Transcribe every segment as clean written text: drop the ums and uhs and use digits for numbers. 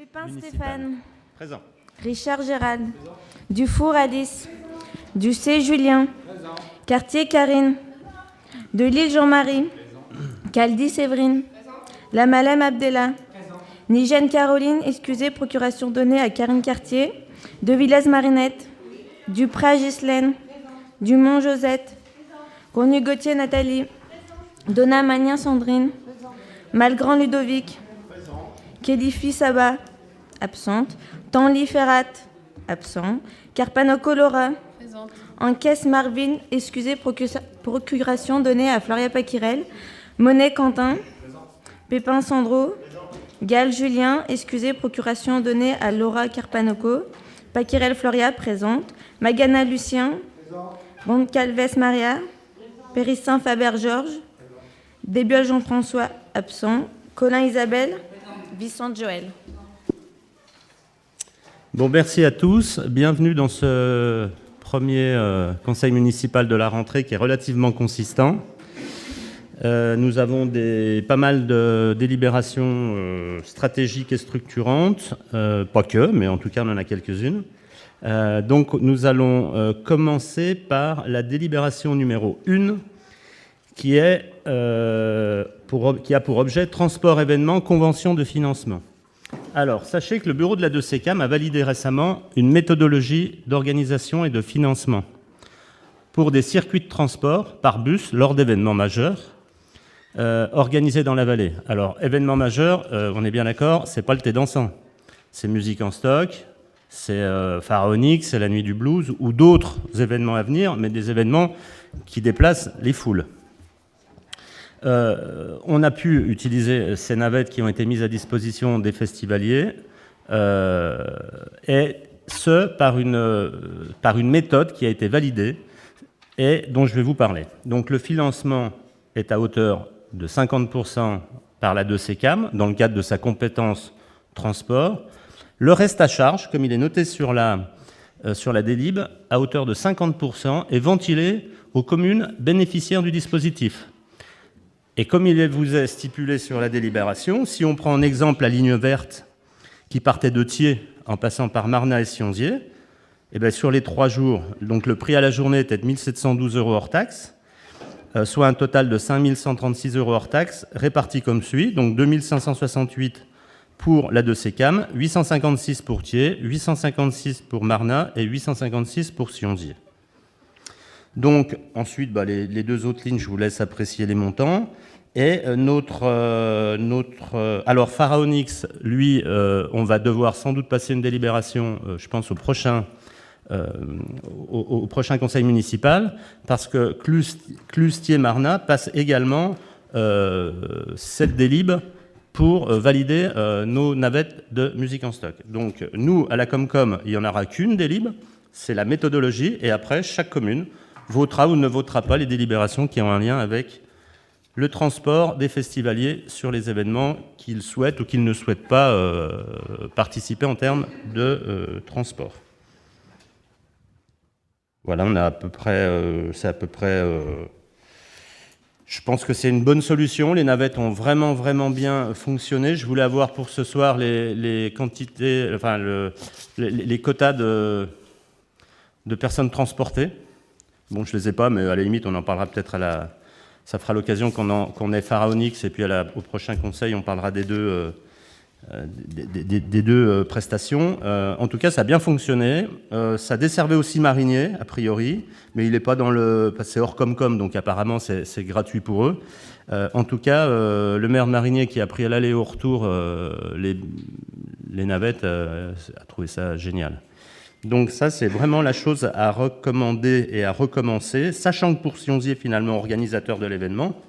Pépin municipal. Stéphane. Présent. Richard Gérald. Dufour Alice. Ducé Julien. Cartier Karine. Delille Jean-Marie. Caldi Séverine. Lamalem Abdella. Nigène Caroline, excusez, procuration donnée à Karine Cartier. De Villaz Marinette. Duprat Ghislaine. Dumont Josette. Ronu Gauthier Nathalie. Donna Magnin Sandrine. Malgrand Ludovic. Kélifi Saba. Absente. Tanli Ferrat. Absent. Carpanoco Laura. Présente. Encaisse Marvin, excusez, procuration donnée à Floria Paquirel. Monet Quentin. Pépin Sandro. Gall Julien, excusez, procuration donnée à Laura Carpanoco. Paquirel Floria, présente. Magana Lucien. Roncalves Maria. Périssin Faber Georges. Desbiol Jean-François, absent. Colin Isabelle. Vicente Joël. Bon, merci à tous. Bienvenue dans ce premier conseil municipal de la rentrée qui est relativement consistant. Nous avons pas mal de délibérations stratégiques et structurantes, pas que, mais en tout cas on en a quelques-unes. Donc nous allons commencer par la délibération numéro 1 qui a pour objet transport événement, convention de financement. Alors, sachez que le bureau de la 2CCAM a validé récemment une méthodologie d'organisation et de financement pour des circuits de transport par bus lors d'événements majeurs organisés dans la vallée. Alors, événements majeurs, on est bien d'accord, c'est pas le thé dansant. C'est musique en stock, c'est Pharaonique, c'est la nuit du blues ou d'autres événements à venir, mais des événements qui déplacent les foules. On a pu utiliser ces navettes qui ont été mises à disposition des festivaliers, et ce, par une méthode qui a été validée et dont je vais vous parler. Donc le financement est à hauteur de 50% par la 2CCAM, dans le cadre de sa compétence transport. Le reste à charge, comme il est noté sur la délib, à hauteur de 50%, est ventilé aux communes bénéficiaires du dispositif. Et comme il vous est stipulé sur la délibération, si on prend en exemple la ligne verte qui partait de Thiers en passant par Marnat et Sionzier, et bien sur les 3 jours, donc le prix à la journée était de 1 712 € hors taxe, soit un total de 5 136 € hors taxe, répartis comme suit, donc 2 568 pour la 2CCAM, 856 pour Thiers, 856 pour Marnat et 856 pour Sionzier. Donc, ensuite, les deux autres lignes, je vous laisse apprécier les montants. Et alors, Pharaonix, lui, on va devoir sans doute passer une délibération, je pense, au prochain conseil municipal, parce que Clustier-Marnat passe également cette délib pour valider nos navettes de musique en stock. Donc, nous, à la Comcom, il n'y en aura qu'une délib, c'est la méthodologie, et après, chaque commune votera ou ne votera pas les délibérations qui ont un lien avec le transport des festivaliers sur les événements qu'ils souhaitent ou qu'ils ne souhaitent pas participer en termes de transport. Voilà, on a à peu près, je pense que c'est une bonne solution. Les navettes ont vraiment, vraiment bien fonctionné. Je voulais avoir pour ce soir les quantités, enfin les quotas de personnes transportées. Bon, je ne les ai pas, mais à la limite, on en parlera peut-être ça fera l'occasion qu'on ait Pharaonix, et puis au prochain conseil, on parlera des deux prestations. En tout cas, ça a bien fonctionné. Ça desservait aussi Marigné, a priori, mais il n'est pas c'est hors Comcom, donc apparemment, c'est gratuit pour eux. En tout cas, le maire de Marigné, qui a pris à l'aller et au retour les navettes, a trouvé ça génial. Donc ça, c'est vraiment la chose à recommander et à recommencer, sachant que pour Sionzier, finalement, organisateur de l'événement,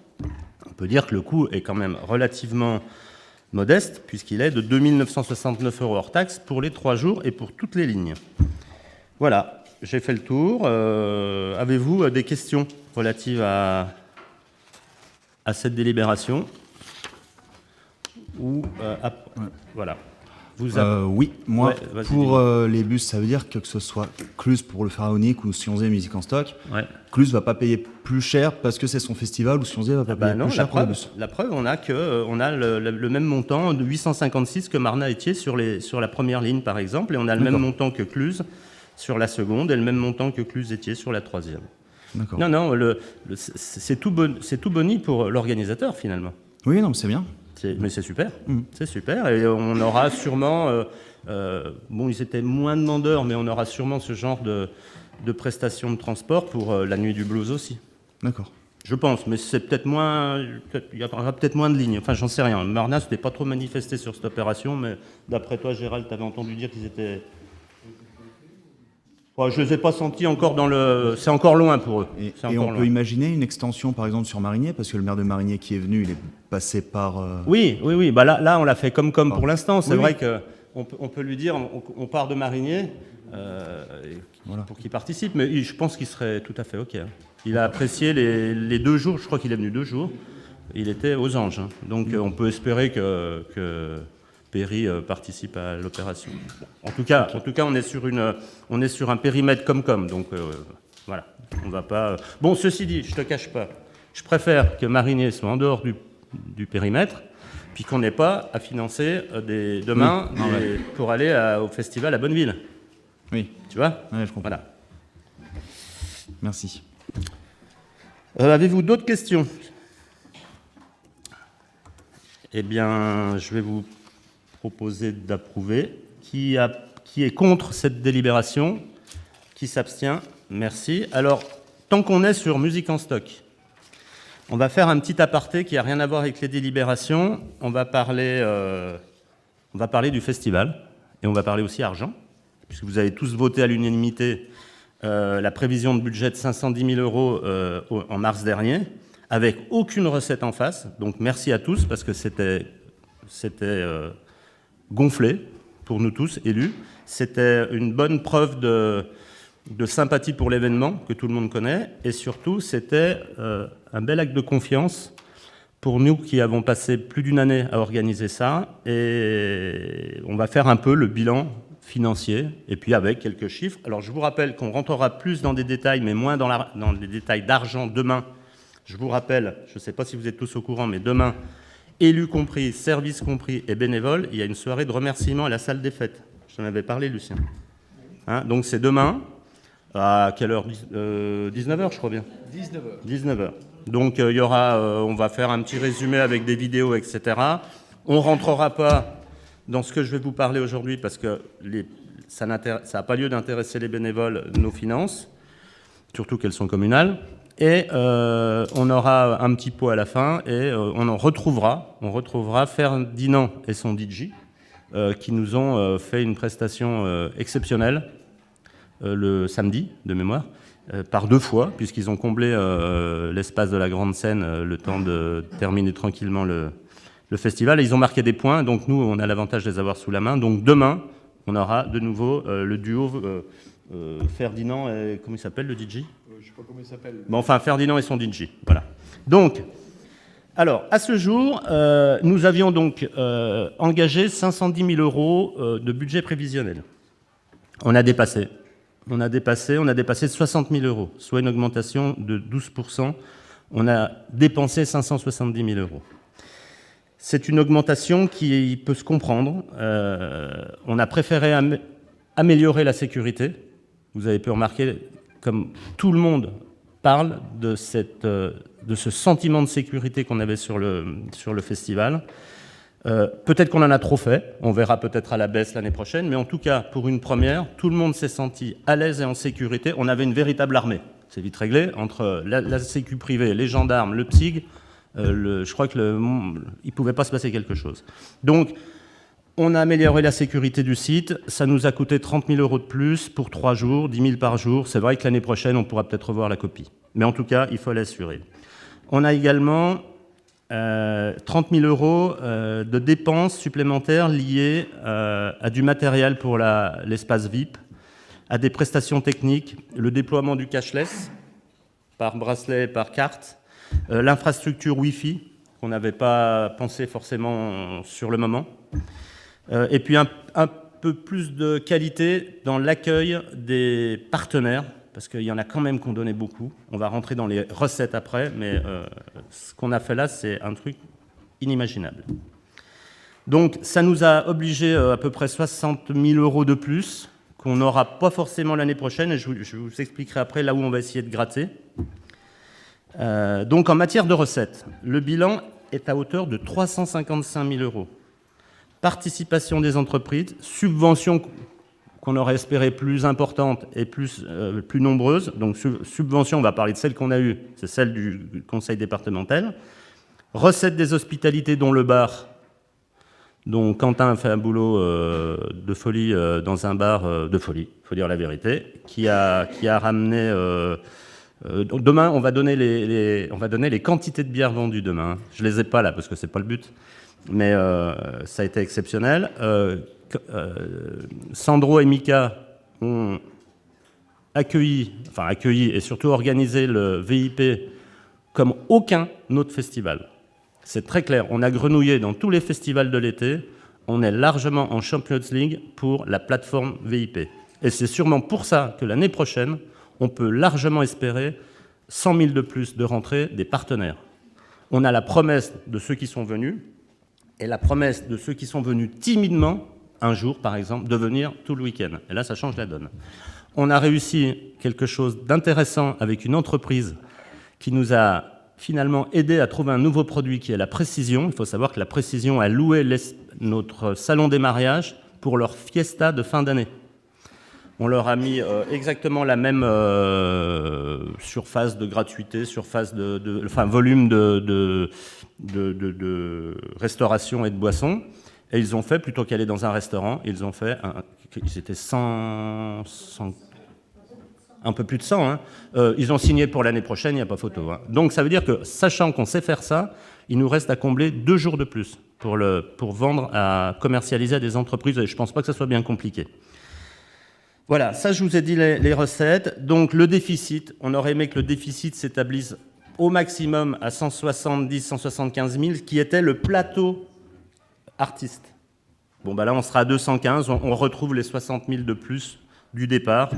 on peut dire que le coût est quand même relativement modeste, puisqu'il est de 2 969 € hors taxe pour les 3 jours et pour toutes les lignes. Voilà, j'ai fait le tour. Avez-vous des questions relatives à cette délibération ? Voilà. Oui, moi, Ouais, pour les bus, ça veut dire que ce soit Cluse pour le Pharaonique ou Sionzé Musique en Stock, Ouais. Cluse va pas payer plus cher parce que c'est son festival ou Sionzé va pas payer Non, plus cher pour les bus. la preuve, on a le même montant de 856 que Marna-Étier sur la première ligne, par exemple, et on a le même montant que Cluse sur la seconde et le même montant que Cluse-Étier sur la troisième. D'accord. Non, c'est tout boni pour l'organisateur, finalement. Oui, non, c'est bien. Mais c'est super, c'est super, et on aura sûrement, ils étaient moins demandeurs, mais on aura sûrement ce genre de prestations de transport pour la nuit du blues aussi. D'accord. Je pense, mais c'est peut-être moins, il y aura peut-être moins de lignes, enfin j'en sais rien. Marna s'était pas trop manifesté sur cette opération, mais d'après toi Gérald, tu avais entendu dire qu'ils étaient... je ne les ai pas sentis encore dans le... C'est encore loin pour eux. Et on peut imaginer une extension, par exemple, sur Marigné, parce que le maire de Marigné qui est venu, il est passé par... Oui. Bah là, on l'a fait comme pour l'instant. C'est vrai oui. qu'on peut lui dire, on part de Marigné pour qu'il participe, mais je pense qu'il serait tout à fait OK. Il a apprécié les 2 jours, je crois qu'il est venu 2 jours. Il était aux Anges. Donc on peut espérer que Perry participe à l'opération. En tout cas, on est sur un périmètre comme. Donc voilà, on va pas. Bon, ceci dit, je te cache pas, je préfère que Marigné soit en dehors du périmètre, puis qu'on n'ait pas à financer demain pour aller au festival à Bonneville. Oui. Tu vois ? Ouais, je comprends. Voilà. Merci. Avez-vous d'autres questions ? Eh bien, je vais vous proposer d'approuver. Qui est contre cette délibération ? Qui s'abstient ? Merci. Alors, tant qu'on est sur musique en stock, on va faire un petit aparté qui n'a rien à voir avec les délibérations. On va parler du festival et on va parler aussi argent, puisque vous avez tous voté à l'unanimité la prévision de budget de 510 000 € en mars dernier, avec aucune recette en face. Donc merci à tous, parce que c'était gonflé pour nous tous, élus. C'était une bonne preuve de sympathie pour l'événement, que tout le monde connaît, et surtout, c'était un bel acte de confiance pour nous qui avons passé plus d'1 année à organiser ça, et on va faire un peu le bilan financier, et puis avec quelques chiffres. Alors je vous rappelle qu'on rentrera plus dans des détails, mais moins dans les détails d'argent demain. Je vous rappelle, je ne sais pas si vous êtes tous au courant, mais demain, élus compris, services compris et bénévoles, il y a une soirée de remerciement à la salle des fêtes. Je t'en avais parlé, Lucien. Donc c'est demain, à quelle heure 19h, je crois bien. 19h. Donc il y aura, on va faire un petit résumé avec des vidéos, etc. On ne rentrera pas dans ce que je vais vous parler aujourd'hui, parce que ça n'a pas lieu d'intéresser les bénévoles, nos finances, surtout qu'elles sont communales. Et on aura un petit pot à la fin, et on retrouvera Ferdinand et son DJ, qui nous ont fait une prestation exceptionnelle le samedi, de mémoire, par 2 fois, puisqu'ils ont comblé l'espace de la grande scène le temps de terminer tranquillement le festival. Et ils ont marqué des points, donc nous, on a l'avantage de les avoir sous la main. Donc demain, on aura de nouveau le duo Ferdinand et... Comment il s'appelle, le DJ ? Je ne sais pas comment il s'appelle. Bon, enfin, Ferdinand et son DJ, voilà. Donc, alors, à ce jour, nous avions donc engagé 510 000 € de budget prévisionnel. On a dépassé de 60 000 €, soit une augmentation de 12%. On a dépensé 570 000 €. C'est une augmentation qui peut se comprendre. On a préféré améliorer la sécurité. Vous avez pu remarquer, comme tout le monde parle de ce sentiment de sécurité qu'on avait sur le festival. Peut-être qu'on en a trop fait, on verra peut-être à la baisse l'année prochaine, mais en tout cas, pour une première, tout le monde s'est senti à l'aise et en sécurité. On avait une véritable armée, c'est vite réglé, entre la sécu privée, les gendarmes, le PSIG, je crois qu'il ne pouvait pas se passer quelque chose. Donc, on a amélioré la sécurité du site, ça nous a coûté 30 000 € de plus pour 3 jours, 10 000 par jour. C'est vrai que l'année prochaine, on pourra peut-être revoir la copie. Mais en tout cas, il faut l'assurer. On a également 30 000 € de dépenses supplémentaires liées à du matériel pour l'espace VIP, à des prestations techniques, le déploiement du cashless par bracelet et par carte, l'infrastructure Wi-Fi qu'on n'avait pas pensé forcément sur le moment, Et puis un peu plus de qualité dans l'accueil des partenaires, parce qu'il y en a quand même qu'on donnait beaucoup. On va rentrer dans les recettes après, mais ce qu'on a fait là, c'est un truc inimaginable. Donc ça nous a obligé à peu près 60 000 € de plus, qu'on n'aura pas forcément l'année prochaine, et je vous expliquerai après là où on va essayer de gratter. Donc en matière de recettes, le bilan est à hauteur de 355 000 €. Participation des entreprises, subventions qu'on aurait espéré plus importantes et plus nombreuses. Donc subventions, on va parler de celles qu'on a eues, c'est celle du conseil départemental. Recettes des hospitalités, dont le bar, dont Quentin a fait un boulot de folie dans un bar de folie, il faut dire la vérité, qui a ramené... demain, on va donner les quantités de bières vendues demain. Je ne les ai pas là, parce que ce n'est pas le but. Mais ça a été exceptionnel. Sandro et Mika ont accueilli et surtout organisé le VIP comme aucun autre festival. C'est très clair. On a grenouillé dans tous les festivals de l'été. On est largement en Champions League pour la plateforme VIP. Et c'est sûrement pour ça que l'année prochaine, on peut largement espérer 100 000 de plus de rentrées des partenaires. On a la promesse de ceux qui sont venus, et la promesse de ceux qui sont venus timidement, un jour par exemple, de venir tout le week-end. Et là, ça change la donne. On a réussi quelque chose d'intéressant avec une entreprise qui nous a finalement aidé à trouver un nouveau produit qui est la Précision. Il faut savoir que la Précision a loué notre salon des mariages pour leur fiesta de fin d'année. On leur a mis exactement la même surface de gratuité, volume de restauration et de boissons. Et ils ont fait, plutôt qu'aller dans un restaurant, ils étaient 100, un peu plus de 100. Ils ont signé pour l'année prochaine, il n'y a pas photo. Donc ça veut dire que, sachant qu'on sait faire ça, il nous reste à combler 2 jours de plus pour vendre, à commercialiser à des entreprises. Et je ne pense pas que ça soit bien compliqué. Voilà, ça je vous ai dit les recettes. Donc le déficit, on aurait aimé que le déficit s'établisse au maximum à 170-175 000, qui était le plateau artiste. Bon, là on sera à 215, on retrouve les 60 000 de plus du départ.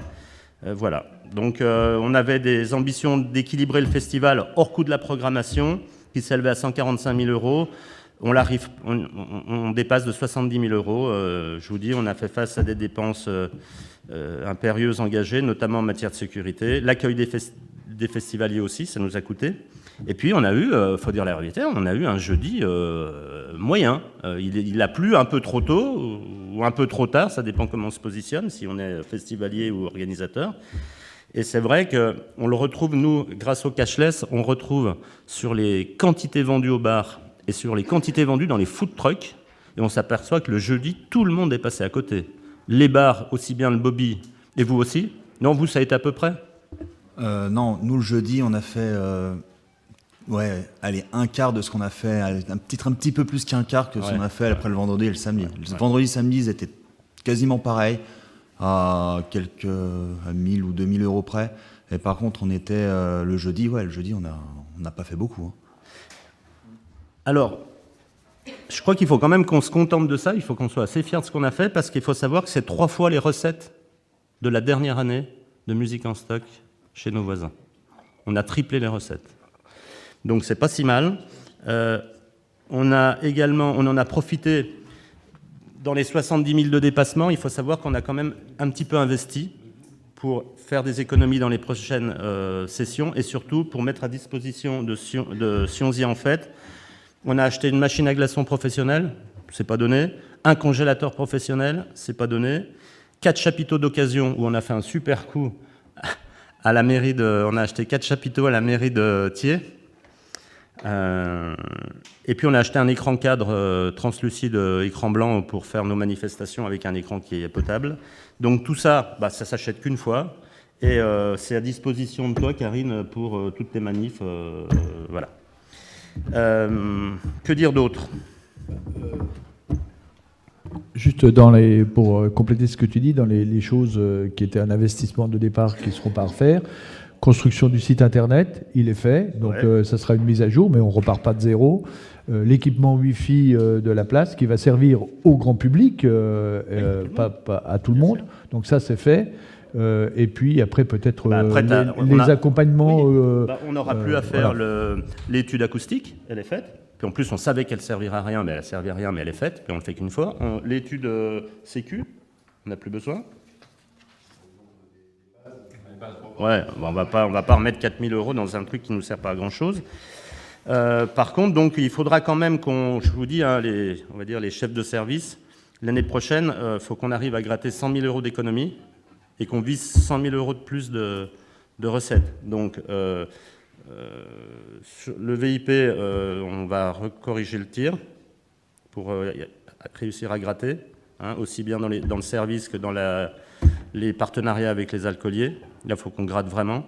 Voilà, donc on avait des ambitions d'équilibrer le festival hors coût de la programmation, qui s'élevait à 145 000 €. On dépasse de 70 000 €. Je vous dis, on a fait face à des dépenses impérieuses engagées, notamment en matière de sécurité. L'accueil des festivaliers aussi, ça nous a coûté. Et puis on a eu, faut dire la vérité, on a eu un jeudi moyen. Il a plu un peu trop tôt ou un peu trop tard, ça dépend comment on se positionne, si on est festivalier ou organisateur. Et c'est vrai qu'on le retrouve, nous, grâce au cashless, on retrouve sur les quantités vendues au bar et sur les quantités vendues dans les food trucks, et on s'aperçoit que le jeudi, tout le monde est passé à côté. Les bars, aussi bien le Bobby, et vous aussi? Non, vous, ça a été à peu près? Non, nous, le jeudi, on a fait un quart de ce qu'on a fait, un petit peu plus qu'un quart que ce qu'on a fait après le vendredi et le samedi. Le vendredi, samedi, ils étaient quasiment pareils, à 1000 ou 2000 € près. Et par contre, on était le jeudi, on n'a pas fait beaucoup. Alors, je crois qu'il faut quand même qu'on se contente de ça, il faut qu'on soit assez fiers de ce qu'on a fait, parce qu'il faut savoir que c'est 3 fois les recettes de la dernière année de musique en stock chez nos voisins. On a triplé les recettes. Donc c'est pas si mal. On en a profité dans les 70 000 de dépassement. Il faut savoir qu'on a quand même un petit peu investi pour faire des économies dans les prochaines sessions, et surtout pour mettre à disposition de Sionzi en fait. On a acheté une machine à glaçons professionnelle, c'est pas donné. Un congélateur professionnel, c'est pas donné. 4 chapiteaux d'occasion, où on a fait un super coup à la mairie on a acheté 4 chapiteaux à la mairie de Thiers. Et puis on a acheté un écran cadre translucide, écran blanc, pour faire nos manifestations avec un écran qui est potable. Donc tout ça, ça s'achète qu'une fois. Et c'est à disposition de toi, Karine, pour toutes tes manifs. Voilà. Que dire d'autre? Juste pour compléter ce que tu dis, dans les choses qui étaient un investissement de départ qui ne seront pas à refaire, Construction du site internet, il est fait, donc ça sera une mise à jour, mais on ne repart pas de zéro. L'équipement Wi-Fi de la place qui va servir au grand public, pas à tout le monde, donc ça c'est fait. Et puis après peut-être les accompagnements. On n'aura plus à faire l'étude acoustique, elle est faite. Puis en plus on savait qu'elle ne servira à rien, mais elle ne servait à rien, mais elle est faite, puis on ne le fait qu'une fois. L'étude Sécu, on n'a plus besoin. Ouais, on va pas remettre 4 000 € dans un truc qui ne nous sert pas à grand-chose. Par contre, donc, il faudra quand même je vous dis, hein, on va dire les chefs de service, l'année prochaine, faut qu'on arrive à gratter 100 000 € d'économie et qu'on vise 100 000 € de plus de recettes. Donc, le VIP, on va corriger le tir pour réussir à gratter, hein, aussi bien dans le service que dans les partenariats avec les alcooliers. Là, il faut qu'on gratte vraiment.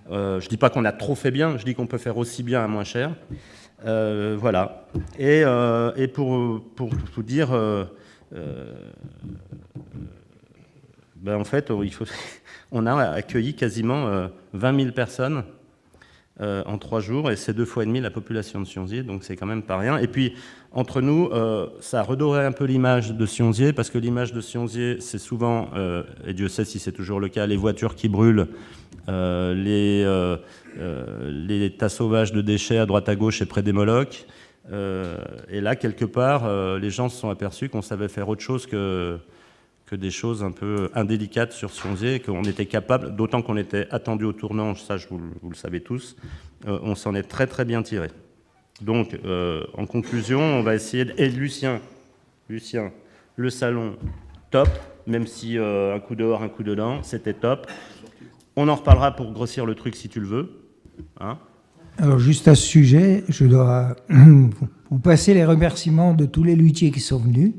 Je ne dis pas qu'on a trop fait bien, je dis qu'on peut faire aussi bien à moins cher. Voilà. Et pour tout dire, en fait, on a accueilli quasiment 20 000 personnes en 3 jours, et c'est 2,5 fois la population de Sionzier, donc c'est quand même pas rien. Et puis, entre nous, ça a redoré un peu l'image de Sionzier, parce que l'image de Sionzier, c'est souvent, et Dieu sait si c'est toujours le cas, les voitures qui brûlent, les tas sauvages de déchets à droite à gauche et près des Molochs. Et là, quelque part, les gens se sont aperçus qu'on savait faire autre chose que des choses un peu indélicates sur Sionzier, qu'on était capable, d'autant qu'on était attendu au tournant, ça vous le savez tous, on s'en est très très bien tiré. Donc, en conclusion, on va essayer et Lucien, le salon, top, même si un coup dehors, un coup dedans, c'était top. On en reparlera pour grossir le truc si tu le veux. Hein. Alors, juste à ce sujet, je dois vous passer les remerciements de tous les luthiers qui sont venus,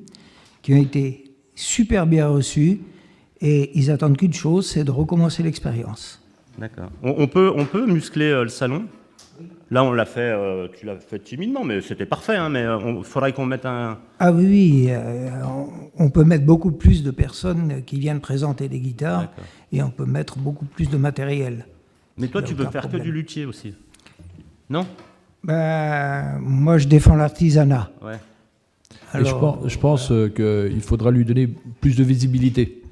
qui ont été super bien reçus, et ils attendent qu'une chose, c'est de recommencer l'expérience. D'accord. On peut muscler le salon. Là, on l'a fait, tu l'as fait timidement, mais c'était parfait. Hein, mais il faudrait qu'on mette un... Ah oui, on peut mettre beaucoup plus de personnes qui viennent présenter des guitares. D'accord. Et on peut mettre beaucoup plus de matériel. Mais toi, tu veux faire que du luthier aussi, non? Moi, je défends l'artisanat. Ouais. Alors, je pense qu'il faudra lui donner plus de visibilité.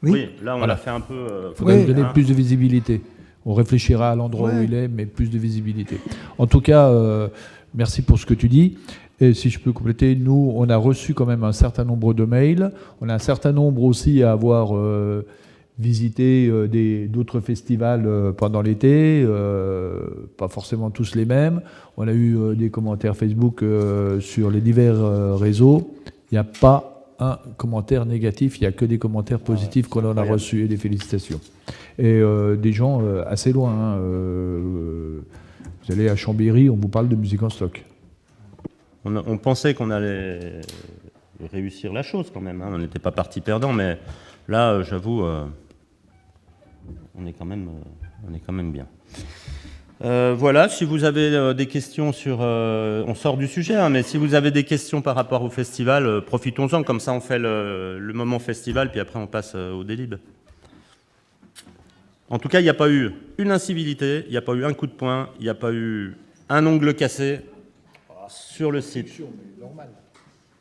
Oui, là, on l'a fait un peu... Il faudra lui donner plus de visibilité. On réfléchira à l'endroit où il est, mais plus de visibilité. En tout cas, merci pour ce que tu dis. Et si je peux compléter, nous, on a reçu quand même un certain nombre de mails. On a un certain nombre aussi à avoir visité d'autres festivals pendant l'été, pas forcément tous les mêmes. On a eu des commentaires Facebook sur les divers réseaux. Il n'y a pas un commentaire négatif, il n'y a que des commentaires positifs qu'on en a reçus et des félicitations. Et des gens assez loin. Hein, vous allez à Chambéry, on vous parle de musique en stock. On pensait qu'on allait réussir la chose quand même. Hein. On n'était pas parti perdant, mais là, j'avoue, on est quand même bien. Voilà, si vous avez des questions sur... on sort du sujet, hein, mais si vous avez des questions par rapport au festival, profitons-en, comme ça on fait le moment festival, puis après on passe au délib. En tout cas, il n'y a pas eu une incivilité, il n'y a pas eu un coup de poing, il n'y a pas eu un ongle cassé sur le site.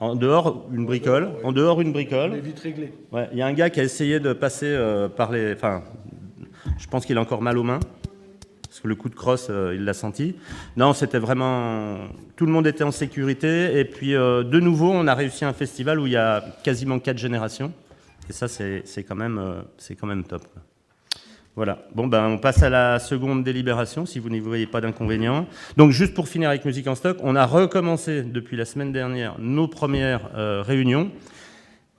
En dehors, une bricole. En dehors, une bricole. Les vitres réglées. Ouais, il y a un gars qui a essayé de passer par les... Enfin, je pense qu'il a encore mal aux mains. Parce que le coup de crosse, il l'a senti. Non, c'était vraiment... Tout le monde était en sécurité. Et puis, de nouveau, on a réussi un festival où il y a quasiment 4 générations. Et ça, c'est quand même top. Voilà. Bon, on passe à la seconde délibération, si vous n'y voyez pas d'inconvénient. Donc, juste pour finir avec Musique en stock, on a recommencé depuis la semaine dernière nos premières réunions,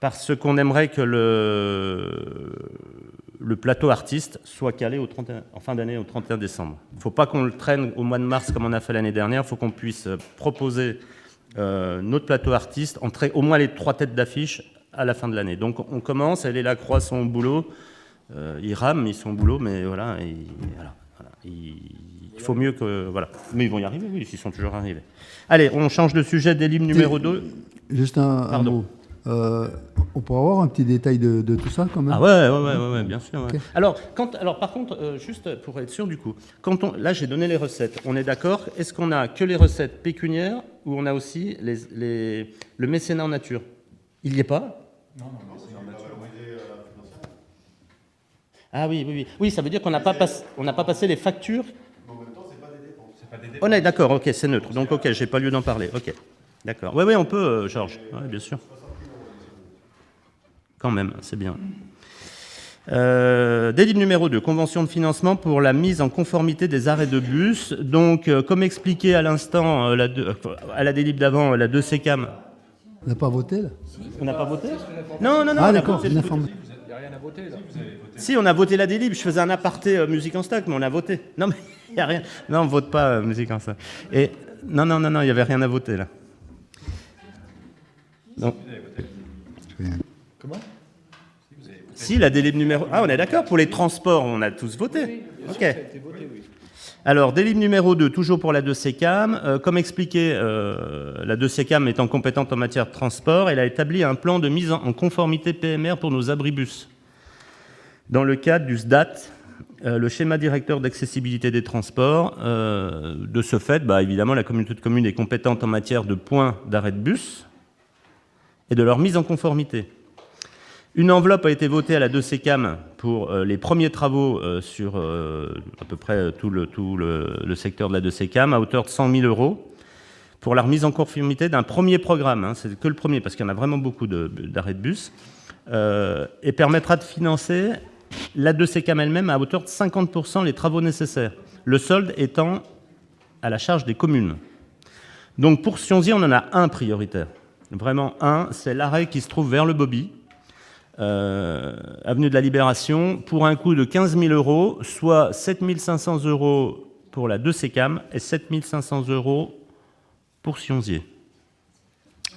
parce qu'on aimerait que le plateau artiste soit calé en fin d'année, au 31 décembre. Il ne faut pas qu'on le traîne au mois de mars comme on a fait l'année dernière. Il faut qu'on puisse proposer notre plateau artiste, au moins les 3 têtes d'affiche à la fin de l'année. Donc on commence, elle est là, croit son boulot. Il rame son boulot, mais voilà, il faut mieux que... Voilà. Mais ils vont y arriver, oui, ils sont toujours arrivés. Allez, on change de sujet, délib numéro 2. Juste un mot. On pourrait avoir un petit détail de tout ça quand même. Ah ouais, bien sûr. Ok. Ouais. Alors, par contre, juste pour être sûr du coup, là j'ai donné les recettes, on est d'accord? Est-ce qu'on a que les recettes pécuniaires ou on a aussi le mécénat en nature? Il n'y est pas? Non, mécénat en nature. Ah oui, ça veut dire qu'on n'a pas passé les factures. Mais en même temps, c'est pas des dépenses. On est d'accord, ok, c'est neutre. Donc ok, j'ai pas lieu d'en parler. Ok, d'accord. Oui, on peut, Georges. Oui, bien sûr. Quand même, c'est bien. Délib numéro 2, convention de financement pour la mise en conformité des arrêts de bus. Donc, comme expliqué à l'instant, à la délib d'avant, la 2CCAM. On n'a pas voté là? On n'a pas voté? Non. Ah d'accord, Il une information. Il n'y a rien à voter là. Si, on a voté la délib. Je faisais un aparté musique en stock, mais on a voté. Non, mais il n'y a rien. Non, on ne vote pas musique en stock. Et non, il n'y avait rien à voter là. Donc. Comment? Si, la délib numéro... Ah, on est d'accord, pour les transports, on a tous voté. Ok. Alors, délib numéro 2, toujours pour la 2CCAM. Comme expliqué, la 2CCAM étant compétente en matière de transport, elle a établi un plan de mise en conformité PMR pour nos abribus. Dans le cadre du SDAT, le schéma directeur d'accessibilité des transports, de ce fait, évidemment, la communauté de communes est compétente en matière de points d'arrêt de bus et de leur mise en conformité. Une enveloppe a été votée à la 2CCAM pour les premiers travaux sur à peu près tout le secteur de la 2CCAM à hauteur de 100 000 euros pour la remise en conformité d'un premier programme. Hein, c'est que le premier parce qu'il y en a vraiment beaucoup d'arrêts de bus et permettra de financer la 2CCAM elle-même à hauteur de 50% les travaux nécessaires, le solde étant à la charge des communes. Donc pour Sionzy, on en a un prioritaire. Vraiment un, c'est l'arrêt qui se trouve vers le Bobby, avenue de la Libération, pour un coût de 15 000 euros, soit 7 500 euros pour la 2CCAM et 7 500 euros pour Sionzy.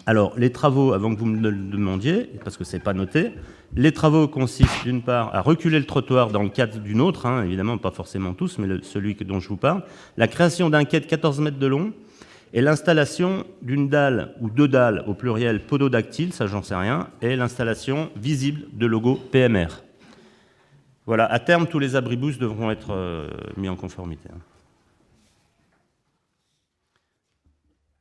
Alors, les travaux, avant que vous me le demandiez, parce que ce n'est pas noté, les travaux consistent d'une part à reculer le trottoir dans le cadre d'une autre, hein, évidemment pas forcément tous, mais celui dont je vous parle, la création d'un quai de 14 mètres de long, et l'installation d'une dalle ou deux dalles au pluriel pododactyle, ça j'en sais rien, et l'installation visible de logo PMR. Voilà, à terme, tous les abribus devront être mis en conformité.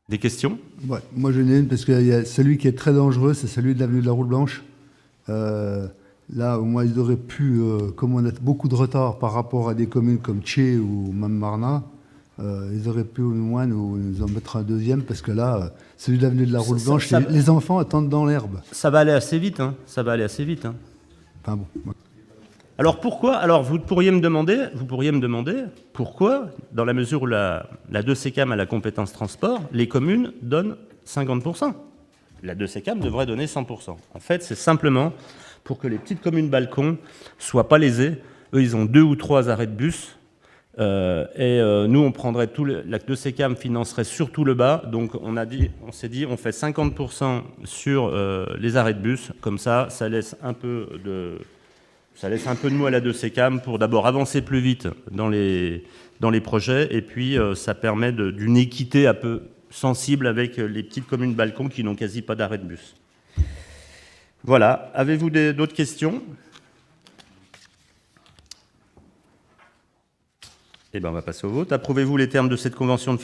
Des questions? Ouais, moi j'en ai une parce qu'il y a celui qui est très dangereux, c'est celui de l'avenue de la Route Blanche. Là, au moins, ils auraient pu, comme on a beaucoup de retard par rapport à des communes comme Tché ou même Marna, ils auraient pu au moins nous en mettre un deuxième, parce que là, celui de l'avenue de la Route Blanche, les enfants attendent dans l'herbe. Ça va aller assez vite, hein. Ça va aller assez vite. Hein. Enfin bon. Ouais. Alors pourquoi? Alors vous pourriez me demander pourquoi, dans la mesure où la 2CCAM a la compétence transport, les communes donnent 50%. La 2CCAM devrait donner 100%. En fait, c'est simplement pour que les petites communes balcons soient pas lésées. Eux, ils ont 2 ou 3 arrêts de bus. Nous, on prendrait la 2CCAM financerait surtout le bas. Donc on s'est dit, on fait 50% sur les arrêts de bus. Comme ça laisse un peu de mou à la 2CCAM pour d'abord avancer plus vite dans les projets, et puis ça permet d'une équité un peu sensible avec les petites communes balcons qui n'ont quasi pas d'arrêt de bus. Voilà. Avez-vous d'autres questions? Eh bien, on va passer au vote. Approuvez-vous les termes de cette convention de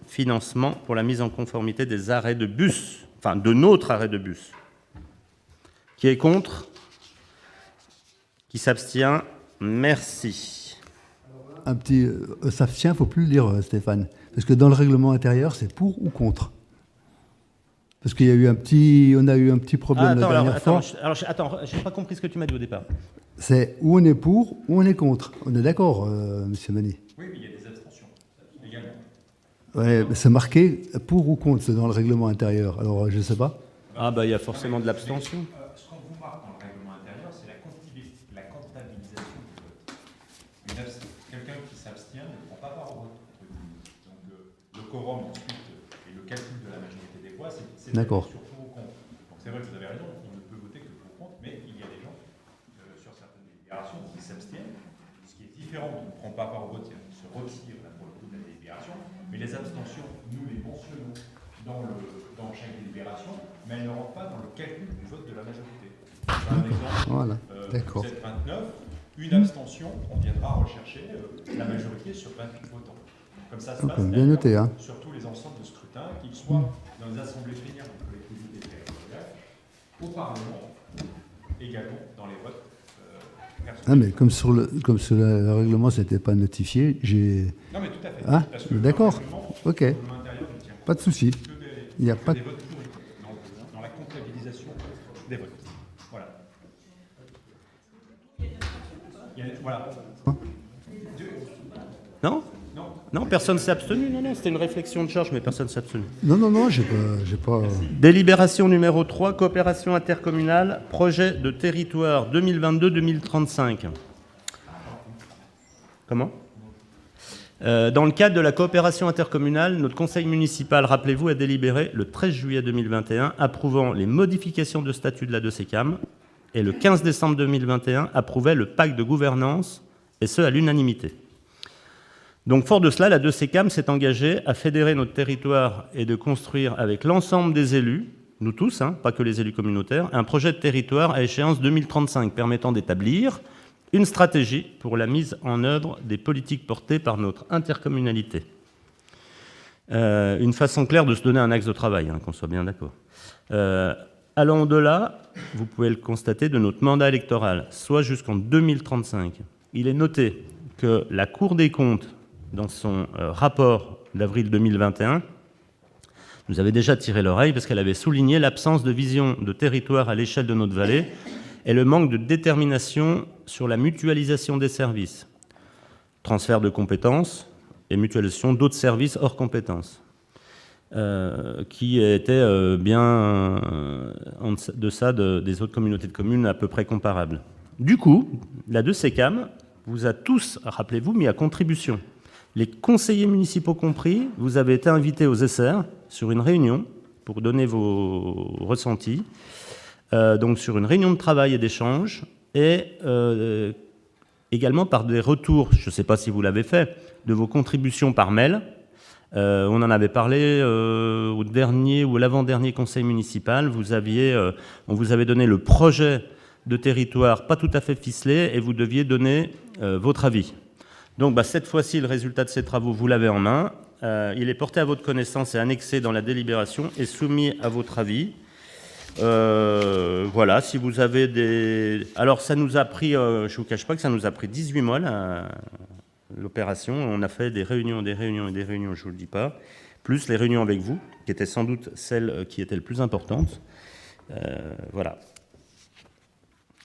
financement pour la mise en conformité des arrêts de bus, enfin de notre arrêt de bus? Qui est contre? Qui s'abstient? Merci. Un petit s'abstient, il ne faut plus le dire, Stéphane. Parce que dans le règlement intérieur, c'est pour ou contre. Parce qu'il y a eu on a eu un petit problème la dernière fois. Attends, j'ai pas compris ce que tu m'as dit au départ. C'est où on est pour, ou on est contre. On est d'accord, monsieur Mani? Oui, mais il y a des abstentions, également. Oui, c'est marqué pour ou contre, c'est dans le règlement intérieur. Alors, je ne sais pas. Ah, il y a forcément de l'abstention. Ce qu'on vous marque dans le règlement intérieur, c'est la comptabilisation du vote. Quelqu'un qui s'abstient ne prend pas part au vote. Donc, le quorum ensuite et le calcul de la majorité des voix, c'est d'accord. Sur pour ou contre. Donc, c'est vrai que vous avez raison, on ne peut voter que pour ou contre, mais il y a des gens sur certaines délibérations qui s'abstiennent, ce qui est différent, on ne prend pas part au vote, on se retire là, pour le coup de la délibération, mais les abstentions, nous les mentionnons dans chaque délibération, mais elles ne rentrent pas dans le calcul du vote de la majorité. Par exemple, Voilà, d'accord. vous êtes 29, une abstention, on viendra rechercher la majorité sur 28 votants. Comme ça se passe Bien noté, hein. sur tous les ensembles de scrutins, qu'ils soient dans les assemblées plénières de collectivités territoriales, au Parlement, également dans les votes personnels. Ah, mais comme sur le règlement, ça n'était pas notifié, j'ai... Non, mais tout à fait. Ah, Parce que d'accord. le règlement, Ok. le règlement intérieur ne tient Pas de souci. que des, Il n'y a que pas des de... votes pourris dans la comptabilisation des votes. Voilà. Voilà. Non? Non, personne ne s'est abstenu. Non, c'était une réflexion de charge, mais personne ne s'est abstenu. Non, j'ai pas... Délibération numéro 3, coopération intercommunale, projet de territoire 2022-2035. Comment ? Dans le cadre de la coopération intercommunale, notre conseil municipal, rappelez-vous, a délibéré le 13 juillet 2021, approuvant les modifications de statut de la 2CCAM, et le 15 décembre 2021, approuvait le pacte de gouvernance, et ce, à l'unanimité. Donc, fort de cela, la 2CCAM s'est engagée à fédérer notre territoire et de construire avec l'ensemble des élus, nous tous, pas que les élus communautaires, un projet de territoire à échéance 2035 permettant d'établir une stratégie pour la mise en œuvre des politiques portées par notre intercommunalité. Une façon claire de se donner un axe de travail, qu'on soit bien d'accord. Allant au-delà, vous pouvez le constater, de notre mandat électoral, soit jusqu'en 2035. Il est noté que la Cour des comptes, dans son rapport d'avril 2021, nous avait déjà tiré l'oreille parce qu'elle avait souligné l'absence de vision de territoire à l'échelle de notre vallée et le manque de détermination sur la mutualisation des services, transfert de compétences et mutualisation d'autres services hors compétences, qui étaient bien en deçà des autres communautés de communes à peu près comparables. Du coup, la 2CCAM vous a tous, rappelez-vous, mis à contribution. Les conseillers municipaux compris, vous avez été invités aux SR sur une réunion pour donner vos ressentis, donc sur une réunion de travail et d'échange, et également par des retours, je ne sais pas si vous l'avez fait, de vos contributions par mail. On en avait parlé au dernier ou l'avant-dernier conseil municipal. On vous avait donné le projet de territoire pas tout à fait ficelé et vous deviez donner votre avis. Donc cette fois-ci, le résultat de ces travaux, vous l'avez en main. Il est porté à votre connaissance et annexé dans la délibération et soumis à votre avis. Voilà, si vous avez des... Alors ça nous a pris, je ne vous cache pas que ça nous a pris 18 mois l'opération. On a fait des réunions, je ne vous le dis pas, plus les réunions avec vous, qui étaient sans doute celles qui étaient les plus importantes. Voilà.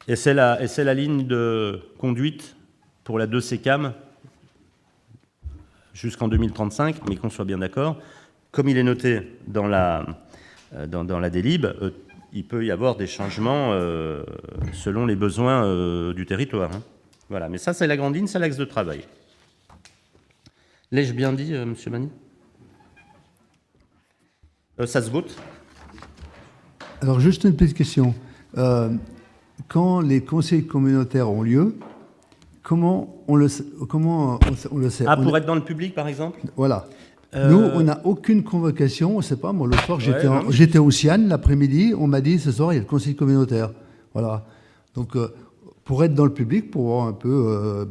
Et c'est la ligne de conduite pour la 2CCAM jusqu'en 2035, mais qu'on soit bien d'accord, comme il est noté dans la délib, il peut y avoir des changements selon les besoins du territoire. Voilà, mais ça c'est la grande ligne, c'est l'axe de travail. L'ai-je bien dit, Monsieur Mani ? Ça se vote ? Alors, juste une petite question. Quand les conseils communautaires ont lieu, comment on le sait? Ah, pour être dans le public, par exemple ? Voilà. Nous, on n'a aucune convocation. On ne sait pas. Moi, le soir, j'étais au Sian l'après-midi. On m'a dit ce soir, il y a le conseil communautaire. Voilà. Donc, pour être dans le public, pour voir un peu.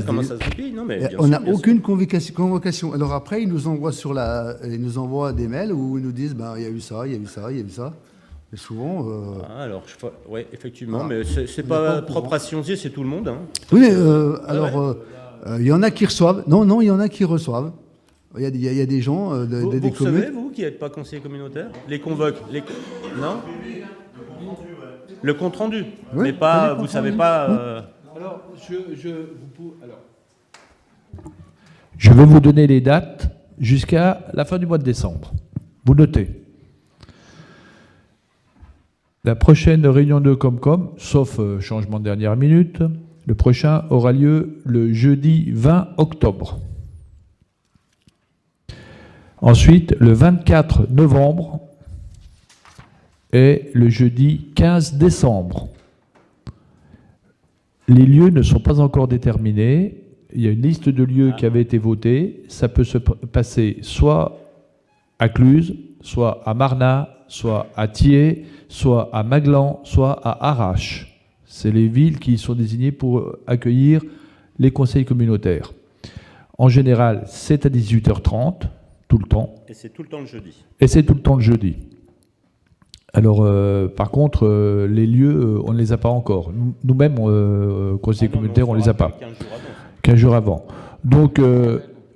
Comment ça se dit ? Non, mais on n'a aucune convocation. Alors après, ils nous envoient des mails où ils nous disent il y a eu ça, il y a eu ça, il y a eu ça. Et souvent. Oui, effectivement, mais c'est pas propre à Sionzier, c'est tout le monde. Oui, mais il y en a qui reçoivent. Non, il y en a qui reçoivent. Il y a des gens des communes. Vous recevez, vous, qui n'êtes pas conseiller communautaire, les convoques Non. Le compte rendu. Oui, mais pas, vous savez pas. Alors, je vais vous donner les dates jusqu'à la fin du mois de décembre. Vous notez. La prochaine réunion de Comcom, sauf changement de dernière minute, le prochain aura lieu le jeudi 20 octobre. Ensuite, le 24 novembre et le jeudi 15 décembre. Les lieux ne sont pas encore déterminés. Il y a une liste de lieux qui avait été votée. Ça peut se passer soit à Cluses, soit à Marnat, soit à Thiers, soit à Maglan, soit à Arrache. C'est les villes qui sont désignées pour accueillir les conseils communautaires. En général, c'est à 18h30, tout le temps. Et c'est tout le temps le jeudi. Et c'est tout le temps le jeudi. Alors, par contre, les lieux, on ne les a pas encore. Nous-mêmes, conseil communautaire, on ne les a pas. 15 jours avant. Donc,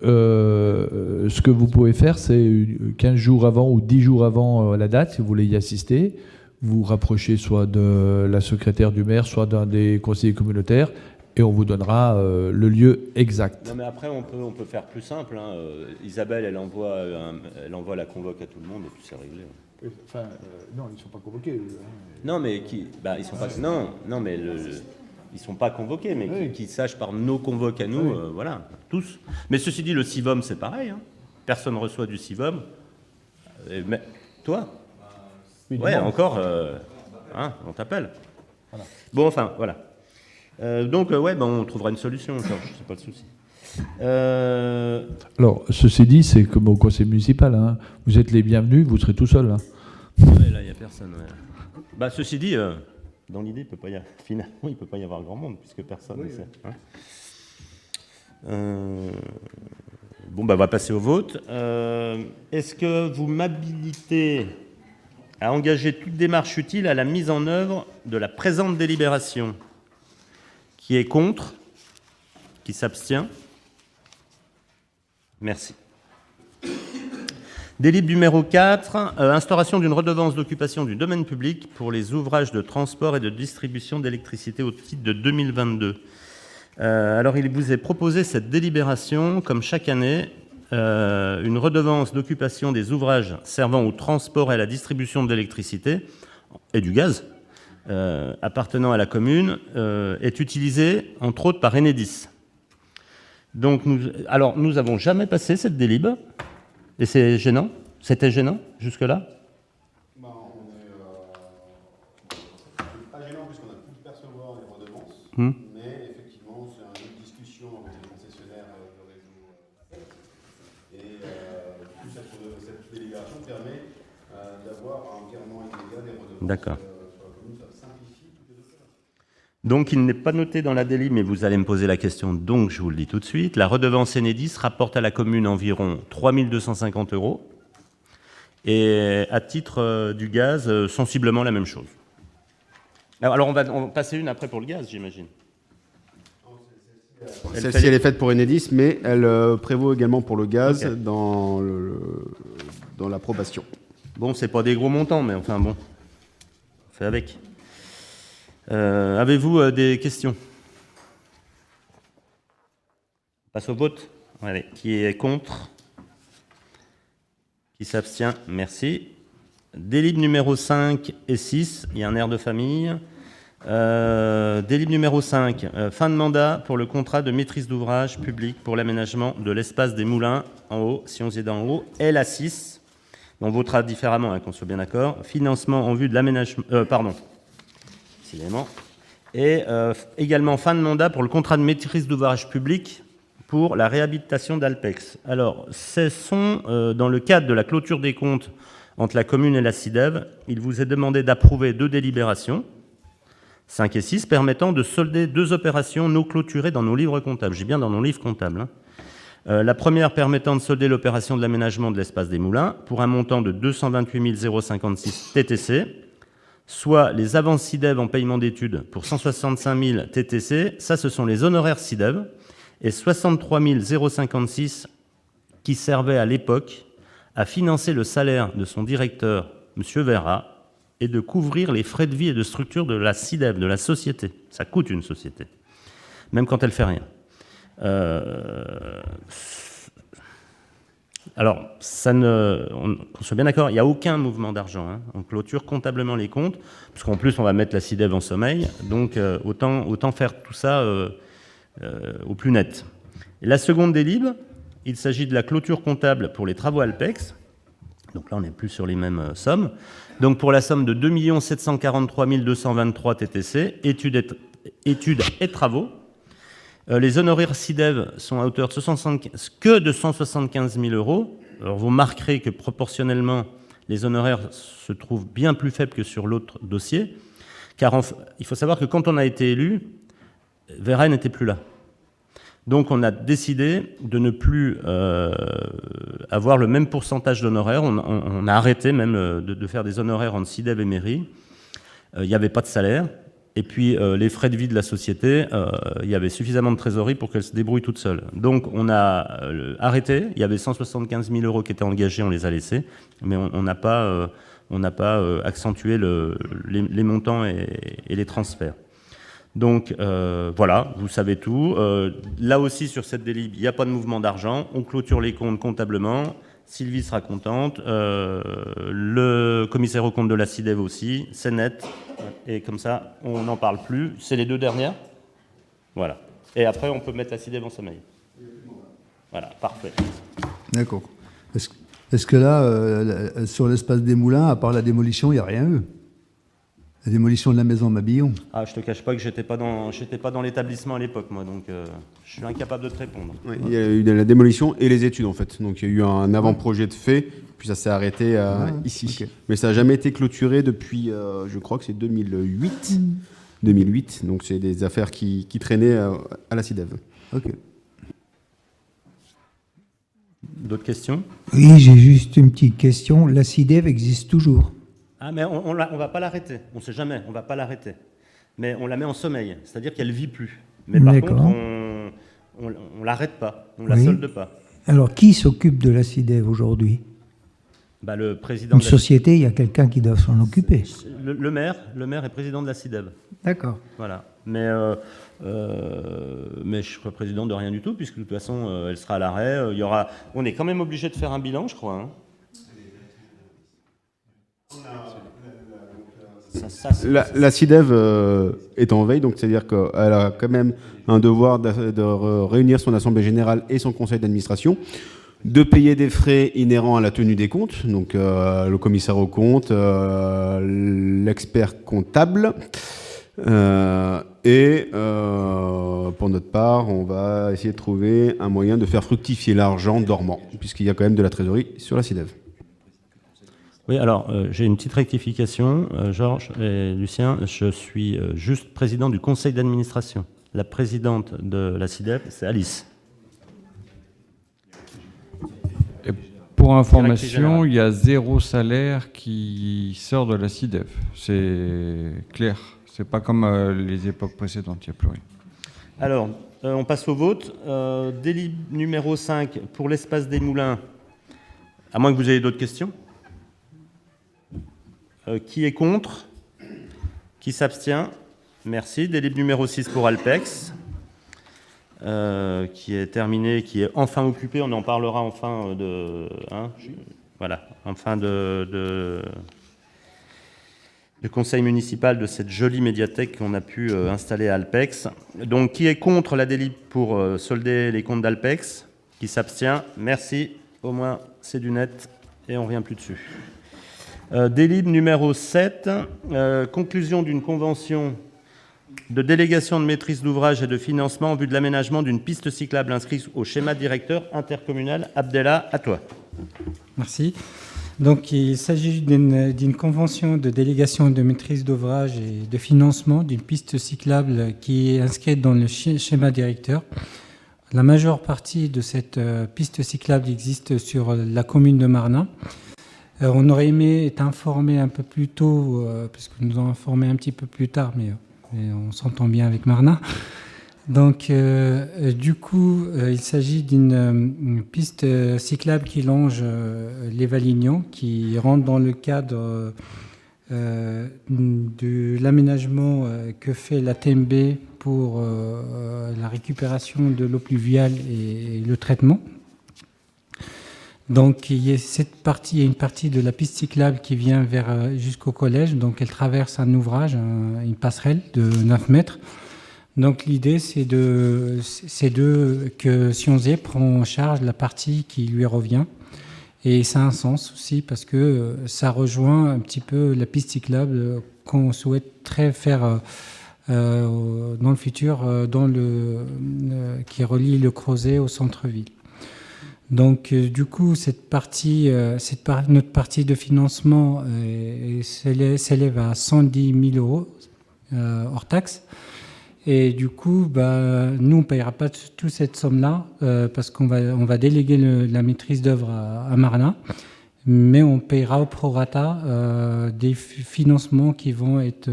ce que vous pouvez faire, c'est 15 jours avant ou 10 jours avant la date, si vous voulez y assister. Vous rapprochez soit de la secrétaire du maire, soit d'un des conseillers communautaires, et on vous donnera le lieu exact. Non, mais après, on peut faire plus simple. Hein. Isabelle, elle envoie la convoque à tout le monde, et puis c'est réglé. Enfin, non, ils ne sont pas convoqués. Non, mais ils sont pas. Non, mais ils sont pas convoqués, mais oui. Qu'ils sachent par nos convoques à nous, oui. Voilà, tous. Mais ceci dit, le CIVOM, c'est pareil. Hein. Personne ne reçoit du CIVOM. Mais toi ouais, encore, hein, on t'appelle. Voilà. Bon, enfin, voilà. Donc, on trouvera une solution, Georges, c'est pas le souci. Alors, ceci dit, c'est comme au conseil municipal. Hein. Vous êtes les bienvenus, vous serez tout seul. Hein. Ouais, là, il n'y a personne. Ouais. Ceci dit, dans l'idée, finalement, il ne peut pas y avoir grand monde, puisque personne ne sait. Hein. On va passer au vote. Est-ce que vous m'habilitez à engager toute démarche utile à la mise en œuvre de la présente délibération? Qui est contre? Qui s'abstient? Merci. Délib numéro 4, instauration d'une redevance d'occupation du domaine public pour les ouvrages de transport et de distribution d'électricité au titre de 2022. Alors, il vous est proposé cette délibération, comme chaque année, une redevance d'occupation des ouvrages servant au transport et à la distribution de l'électricité et du gaz appartenant à la commune est utilisée, entre autres, par Enedis. Donc, nous n'avons jamais passé cette délib, et c'est gênant. C'était gênant jusque-là. On n'est pas gênant puisqu'on a pu percevoir les redevances, mais effectivement, c'est une discussion avec les concessionnaires de réseau. Et cette délibération permet d'avoir un virement immédiat des redevances. D'accord. Donc, il n'est pas noté dans la délib, mais vous allez me poser la question, donc je vous le dis tout de suite. La redevance Enedis rapporte à la commune environ 3 250 €, et à titre du gaz, sensiblement la même chose. Alors, on va passer une après pour le gaz, j'imagine. Celle-ci, elle est faite pour Enedis, mais elle prévaut également pour le gaz dans l'approbation. Bon, c'est pas des gros montants, mais enfin bon, on fait avec. Avez-vous des questions? On passe au vote. Allez. Qui est contre? Qui s'abstient? Merci. Délib numéro 5 et 6, il y a un air de famille. Délib numéro 5, fin de mandat pour le contrat de maîtrise d'ouvrage public pour l'aménagement de l'espace des Moulins, en haut, si on se dit d'en haut, et la 6. On votera différemment, hein, qu'on soit bien d'accord. Financement en vue de l'aménagement... Et également fin de mandat pour le contrat de maîtrise d'ouvrage public pour la réhabilitation d'Alpex. Alors, ce sont dans le cadre de la clôture des comptes entre la commune et la SIDEV, il vous est demandé d'approuver 2 délibérations, 5 et 6, permettant de solder 2 opérations non clôturées dans nos livres comptables. J'ai bien dans nos livres comptables. Hein. La première permettant de solder l'opération de l'aménagement de l'espace des Moulins pour un montant de 228 056 TTC, soit les avances SIDEV en paiement d'études pour 165 000 TTC, ça ce sont les honoraires SIDEV, et 63 056 qui servaient à l'époque à financer le salaire de son directeur, M. Verra, et de couvrir les frais de vie et de structure de la SIDEV, de la société. Ça coûte une société, même quand elle ne fait rien. Alors, qu'on soit bien d'accord, il n'y a aucun mouvement d'argent. Hein. On clôture comptablement les comptes, parce qu'en plus, on va mettre la SIDEV en sommeil. Donc, autant faire tout ça au plus net. Et la seconde délib, il s'agit de la clôture comptable pour les travaux Alpex. Donc là, on n'est plus sur les mêmes sommes. Donc, pour la somme de 2 743 223 TTC, études et travaux. Les honoraires SIDEV sont à hauteur de 175 000 €. Alors vous marquerez que proportionnellement, les honoraires se trouvent bien plus faibles que sur l'autre dossier, car il faut savoir que quand on a été élu, Vera n'était plus là. Donc on a décidé de ne plus avoir le même pourcentage d'honoraires. On a arrêté même de faire des honoraires entre SIDEV et mairie. Il n'y avait pas de salaire. Et puis les frais de vie de la société, il y avait suffisamment de trésorerie pour qu'elle se débrouille toute seule. Donc on a arrêté. Il y avait 175 000 € qui étaient engagés, on les a laissés. Mais on n'a pas accentué les montants et les transferts. Donc voilà, vous savez tout. Là aussi, sur cette délib, il n'y a pas de mouvement d'argent. On clôture les comptes comptablement. Sylvie sera contente. Le commissaire aux comptes de la SIDEV aussi. C'est net. Et comme ça, on n'en parle plus. C'est les 2 dernières. Voilà. Et après, on peut mettre la SIDEV en sommeil. Voilà, parfait. D'accord. Est-ce que là, sur l'espace des Moulins, à part la démolition, il n'y a rien eu? La démolition de la maison Mabillon. Ah, je te cache pas que j'étais pas dans l'établissement à l'époque, moi, donc je suis incapable de te répondre. Ouais, il y a eu la démolition et les études, en fait. Donc il y a eu un avant-projet de fait, puis ça s'est arrêté ici. Okay. Mais ça n'a jamais été clôturé depuis, je crois que c'est 2008. 2008, donc c'est des affaires qui traînaient à la SIDEV. Ok. D'autres questions? Oui, j'ai juste une petite question. La SIDEV existe toujours? Ah, mais on ne va pas l'arrêter. On ne sait jamais, on ne va pas l'arrêter. Mais on la met en sommeil, c'est-à-dire qu'elle ne vit plus. Mais par contre, on ne l'arrête pas, on ne la solde pas. Alors, qui s'occupe de la SIDEV aujourd'hui? Le président Une société, il y a quelqu'un qui doit s'en occuper. Le maire est président de la SIDEV. D'accord. Voilà. Mais je ne serai président de rien du tout, puisque de toute façon, elle sera à l'arrêt. On est quand même obligé de faire un bilan, je crois. La SIDEV est en veille, donc c'est-à-dire qu'elle a quand même un devoir de réunir son assemblée générale et son conseil d'administration, de payer des frais inhérents à la tenue des comptes, donc le commissaire aux comptes, l'expert comptable, et pour notre part, on va essayer de trouver un moyen de faire fructifier l'argent dormant, puisqu'il y a quand même de la trésorerie sur la SIDEV. Oui, alors j'ai une petite rectification, Georges et Lucien, je suis juste président du conseil d'administration. La présidente de la SIDEV, c'est Alice. Et pour information, il y a 0 salaire qui sort de la SIDEV. C'est clair, c'est pas comme les époques précédentes, il n'y a plus rien. Alors, on passe au vote. Délib numéro 5 pour l'espace des Moulins, à moins que vous ayez d'autres questions. Qui est contre? Qui s'abstient? Merci. Délib numéro 6 pour Alpex, qui est terminé, qui est enfin occupé. On en parlera enfin du conseil municipal de cette jolie médiathèque qu'on a pu installer à Alpex. Donc, qui est contre la délib pour solder les comptes d'Alpex? Qui s'abstient? Merci. Au moins, c'est du net et on ne revient plus dessus. Délib numéro 7, conclusion d'une convention de délégation de maîtrise d'ouvrage et de financement en vue de l'aménagement d'une piste cyclable inscrite au schéma directeur intercommunal. Abdellah, à toi. Merci. Donc, il s'agit d'une convention de délégation de maîtrise d'ouvrage et de financement d'une piste cyclable qui est inscrite dans le schéma directeur. La majeure partie de cette piste cyclable existe sur la commune de Marnat. On aurait aimé être informé un peu plus tôt, puisque nous ont informé un petit peu plus tard, mais on s'entend bien avec Marnat. Donc, du coup, il s'agit d'une piste cyclable qui longe les Valignons, qui rentre dans le cadre de l'aménagement que fait la TMB pour la récupération de l'eau pluviale et le traitement. Donc, il y a une partie de la piste cyclable qui vient jusqu'au collège. Donc, elle traverse un ouvrage, une passerelle de 9 mètres. Donc, l'idée, c'est que Sionzé prend en charge la partie qui lui revient. Et ça a un sens aussi parce que ça rejoint un petit peu la piste cyclable qu'on souhaiterait faire dans le futur, qui relie le Crozet au centre-ville. Donc, du coup, notre partie de financement s'élève à 110 000 euros hors taxe. Et du coup, nous, on ne paiera pas toute cette somme-là parce qu'on va déléguer la maîtrise d'œuvre à Marna, mais on paiera au prorata des financements qui vont être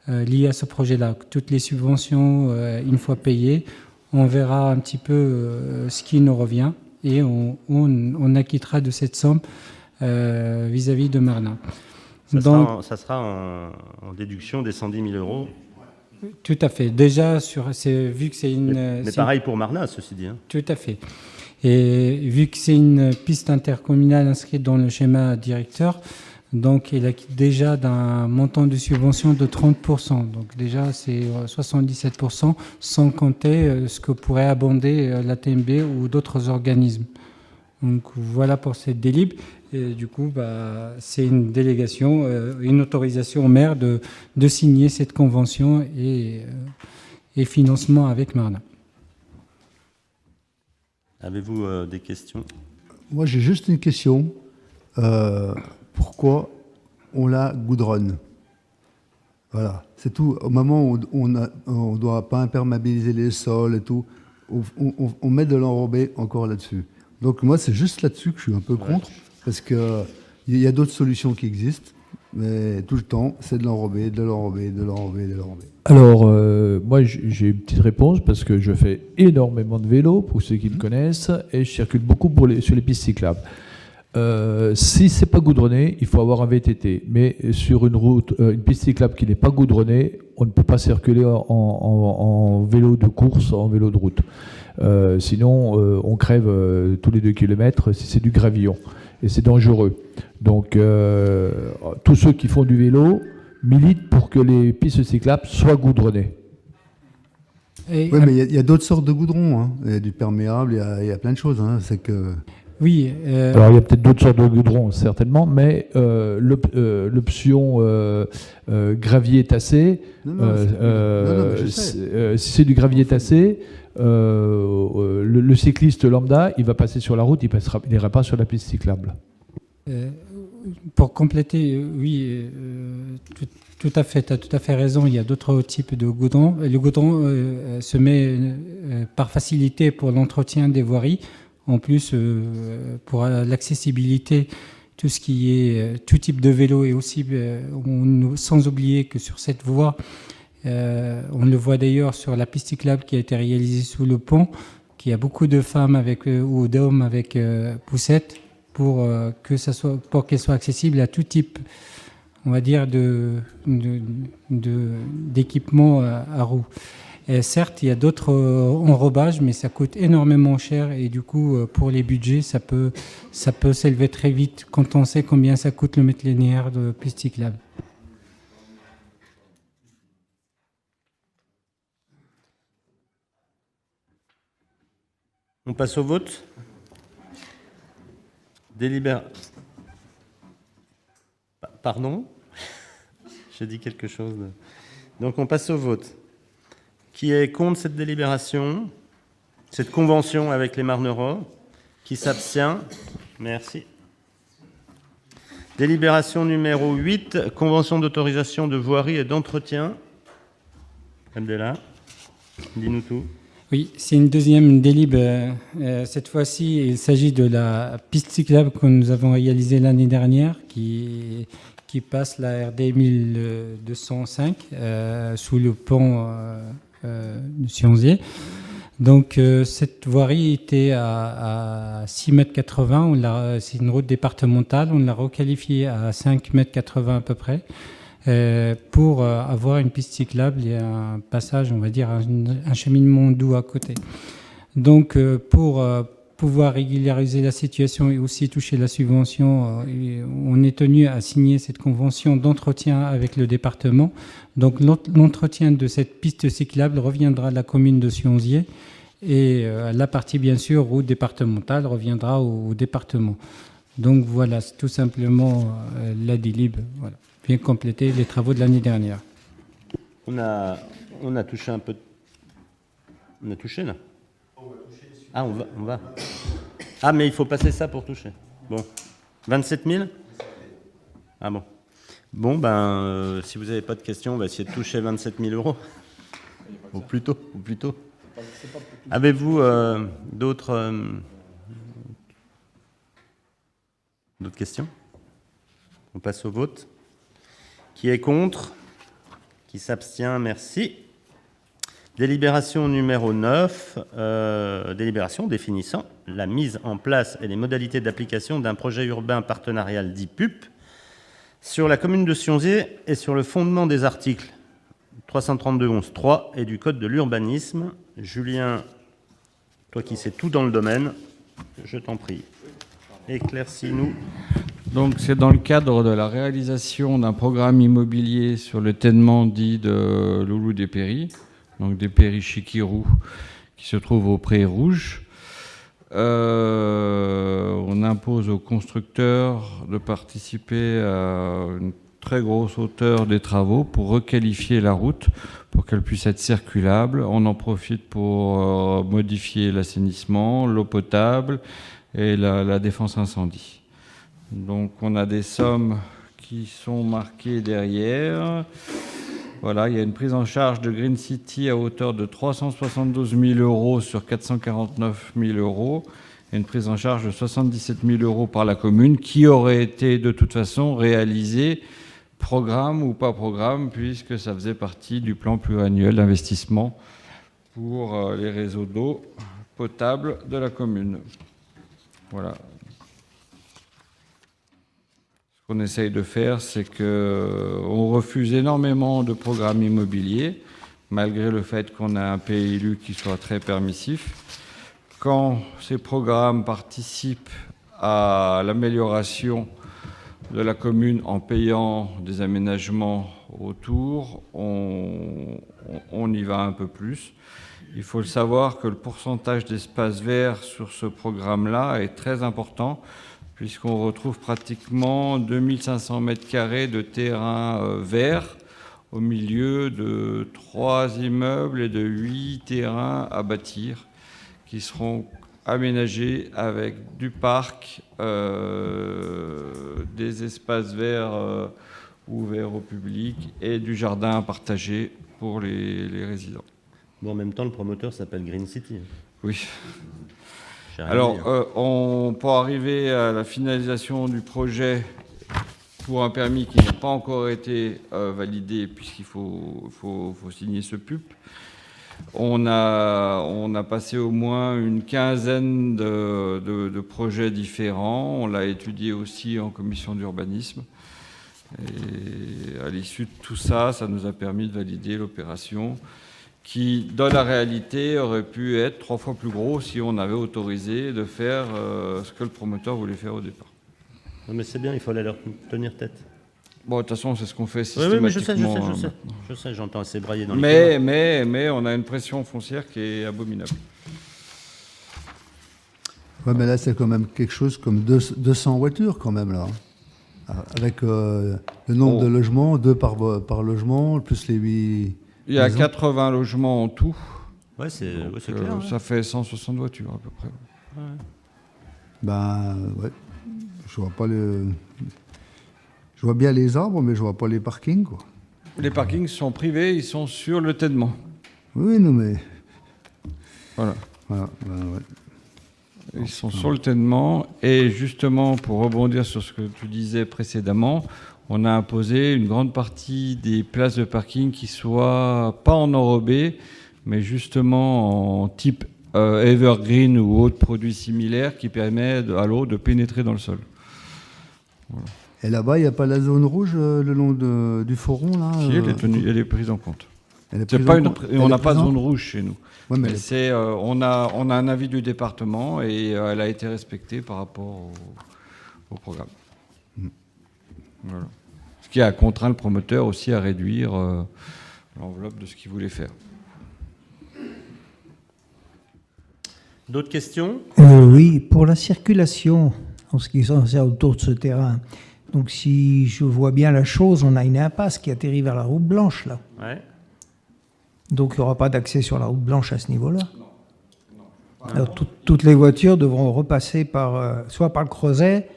liés à ce projet-là. Toutes les subventions, une fois payées, on verra un petit peu ce qui nous revient et on acquittera de cette somme vis-à-vis de Marna. Ça sera en déduction des 110 000 euros. Tout à fait. Déjà, vu que c'est une... Mais pareil pour Marna, ceci dit. Tout à fait. Et vu que c'est une piste intercommunale inscrite dans le schéma directeur, donc elle acquitte déjà d'un montant de subvention de 30%. Donc déjà, c'est 77%, sans compter ce que pourrait abonder la TMB ou d'autres organismes. Donc voilà pour cette délib. Et du coup, c'est une délégation, une autorisation au maire de signer cette convention et financement avec Marna. Avez-vous des questions? Moi, j'ai juste une question. Pourquoi on la goudronne? Voilà, c'est tout. Au moment où on ne doit pas imperméabiliser les sols et tout, on met de l'enrobé encore là-dessus. Donc moi, c'est juste là-dessus que je suis un peu contre, parce qu'il y a d'autres solutions qui existent, mais tout le temps, c'est de l'enrobé, de l'enrobé, de l'enrobé, de l'enrobé. Alors, moi, j'ai une petite réponse, parce que je fais énormément de vélo, pour ceux qui me connaissent, et je circule beaucoup sur les pistes cyclables. Si c'est pas goudronné, il faut avoir un VTT. Mais sur une route, une piste cyclable qui n'est pas goudronnée, on ne peut pas circuler en vélo de course, en vélo de route. Sinon, on crève tous les 2 km si c'est du gravillon. Et c'est dangereux. Donc, tous ceux qui font du vélo militent pour que les pistes cyclables soient goudronnées. Oui, mais il y a d'autres sortes de goudrons. Hein. Il y a du perméable, il y a plein de choses. Hein. C'est que... Oui. Alors, il y a peut-être d'autres sortes de goudrons, certainement, mais l'option gravier tassé, si c'est du gravier tassé, le cycliste lambda, il va passer sur la route, il n'ira pas sur la piste cyclable. Pour compléter, oui, tout à fait, tu as tout à fait raison, il y a d'autres types de goudron. Le goudron se met par facilité pour l'entretien des voiries. En plus, pour l'accessibilité, tout ce qui est tout type de vélo et aussi, sans oublier que sur cette voie, on le voit d'ailleurs sur la piste cyclable qui a été réalisée sous le pont, qu'il y a beaucoup de femmes ou d'hommes avec poussettes pour qu'elle soit accessible à tout type, on va dire, d'équipement à roues. Et certes, il y a d'autres enrobages, mais ça coûte énormément cher et du coup, pour les budgets, ça peut s'élever très vite quand on sait combien ça coûte le mètre linéaire de piste cyclable. On passe au vote. Pardon? J'ai dit quelque chose. Donc on passe au vote. Qui est contre cette délibération, cette convention avec les Marneraux? Qui s'abstient? Merci. Délibération numéro 8, convention d'autorisation de voirie et d'entretien. Abdellah, dis-nous tout. Oui, c'est une deuxième délib. Cette fois-ci, il s'agit de la piste cyclable que nous avons réalisée l'année dernière, qui passe la RD 1205 sous le pont de Sionzier. Donc cette voirie était à 6,80 m. C'est une route départementale. On l'a requalifiée à 5,80 m à peu près pour avoir une piste cyclable et un passage, on va dire, un cheminement doux à côté. Donc pour pouvoir régulariser la situation et aussi toucher la subvention, on est tenu à signer cette convention d'entretien avec le département. Donc l'entretien de cette piste cyclable reviendra à la commune de Sionzier et la partie, bien sûr, route départementale reviendra au département. Donc voilà, c'est tout simplement la délib. Voilà. Bien compléter les travaux de l'année dernière. On a touché un peu. On a touché là. Ah, on va. Ah, mais il faut passer ça pour toucher. Bon. 27 000 ? Ah bon. Bon, si vous n'avez pas de questions, on va essayer de toucher 27 000 euros. Au plus tôt. Avez-vous d'autres questions ? On passe au vote. Qui est contre ? Qui s'abstient ? Merci. Délibération numéro 9. Délibération définissant la mise en place et les modalités d'application d'un projet urbain partenarial dit PUP sur la commune de Sionzier et sur le fondement des articles 332-11-3 et du Code de l'urbanisme. Julien, toi qui sais tout dans le domaine, je t'en prie, éclaircis-nous. Donc c'est dans le cadre de la réalisation d'un programme immobilier sur le ténement dit de Loulou des Péris, donc des Péris Chiquirou, qui se trouve au Pré Rouge. On impose aux constructeurs de participer à une très grosse hauteur des travaux pour requalifier la route, pour qu'elle puisse être circulable. On en profite pour modifier l'assainissement, l'eau potable et la défense incendie. Donc on a des sommes qui sont marquées derrière. Voilà, il y a une prise en charge de Green City à hauteur de 372 000 euros sur 449 000 euros et une prise en charge de 77 000 euros par la commune qui aurait été de toute façon réalisée, programme ou pas programme, puisque ça faisait partie du plan pluriannuel d'investissement pour les réseaux d'eau potable de la commune. Voilà. Ce qu'on essaye de faire, c'est qu'on refuse énormément de programmes immobiliers, malgré le fait qu'on a un PLU qui soit très permissif. Quand ces programmes participent à l'amélioration de la commune en payant des aménagements autour, on y va un peu plus. Il faut le savoir que le pourcentage d'espace vert sur ce programme-là est très important, puisqu'on retrouve pratiquement 2500 m² de terrain vert au milieu de 3 immeubles et de 8 terrains à bâtir qui seront aménagés avec du parc, des espaces verts ouverts au public et du jardin partagé pour les résidents. Bon, en même temps, le promoteur s'appelle Green City. Oui. Alors, pour arriver à la finalisation du projet pour un permis qui n'a pas encore été validé, puisqu'il faut signer ce PUP, on a passé au moins une quinzaine de projets différents. On l'a étudié aussi en commission d'urbanisme. Et à l'issue de tout ça, ça nous a permis de valider l'opération qui, dans la réalité, aurait pu être 3 fois plus gros si on avait autorisé de faire ce que le promoteur voulait faire au départ. Non, mais c'est bien, il fallait leur tenir tête. Bon, de toute façon, c'est ce qu'on fait systématiquement. Oui, je sais, j'entends assez brailler dans les couloirs. Mais on a une pression foncière qui est abominable. Ouais, mais là, c'est quand même quelque chose comme 200 voitures, quand même, là. Avec le nombre de logements, 2 par logement, plus les 8... Il y a 80 logements en tout. Ouais, c'est clair. Ça fait 160 voitures, à peu près. Ouais. Ouais. Je vois pas Je vois bien les arbres, mais je vois pas les parkings, quoi. Les parkings sont privés, ils sont sur le ténement. Oui, non, mais... Voilà. Ouais. Ils sont sur le ténement. Et justement, pour rebondir sur ce que tu disais précédemment, on a imposé une grande partie des places de parking qui soient pas en enrobé, mais justement en type evergreen ou autre produit similaire qui permet à l'eau de pénétrer dans le sol. Voilà. Et là-bas, il n'y a pas la zone rouge le long du foron, là Si, elle est prise en compte. On n'a pas de zone rouge chez nous. Ouais, mais on a un avis du département et elle a été respectée par rapport au programme. Voilà. Ce qui a contraint le promoteur aussi à réduire l'enveloppe de ce qu'il voulait faire. D'autres questions ? Oui, pour la circulation, en ce qui concerne autour de ce terrain. Donc, si je vois bien la chose, on a une impasse qui atterrit vers la route blanche, là. Ouais. Donc, il n'y aura pas d'accès sur la route blanche à ce niveau-là. Alors, toutes les voitures devront repasser soit par le Creuset,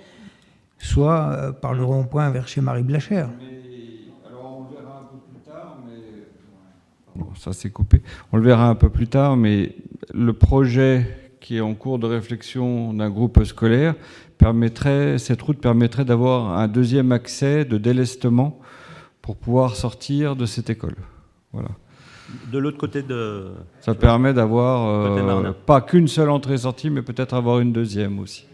soit par le rond-point vers chez Marie Blachère. Alors on le verra un peu plus tard, mais... Bon, ça s'est coupé. On le verra un peu plus tard, mais le projet qui est en cours de réflexion d'un groupe scolaire cette route permettrait d'avoir un deuxième accès de délestement pour pouvoir sortir de cette école. Voilà. De l'autre côté de... Ça permet d'avoir pas qu'une seule entrée-sortie, mais peut-être avoir une deuxième aussi.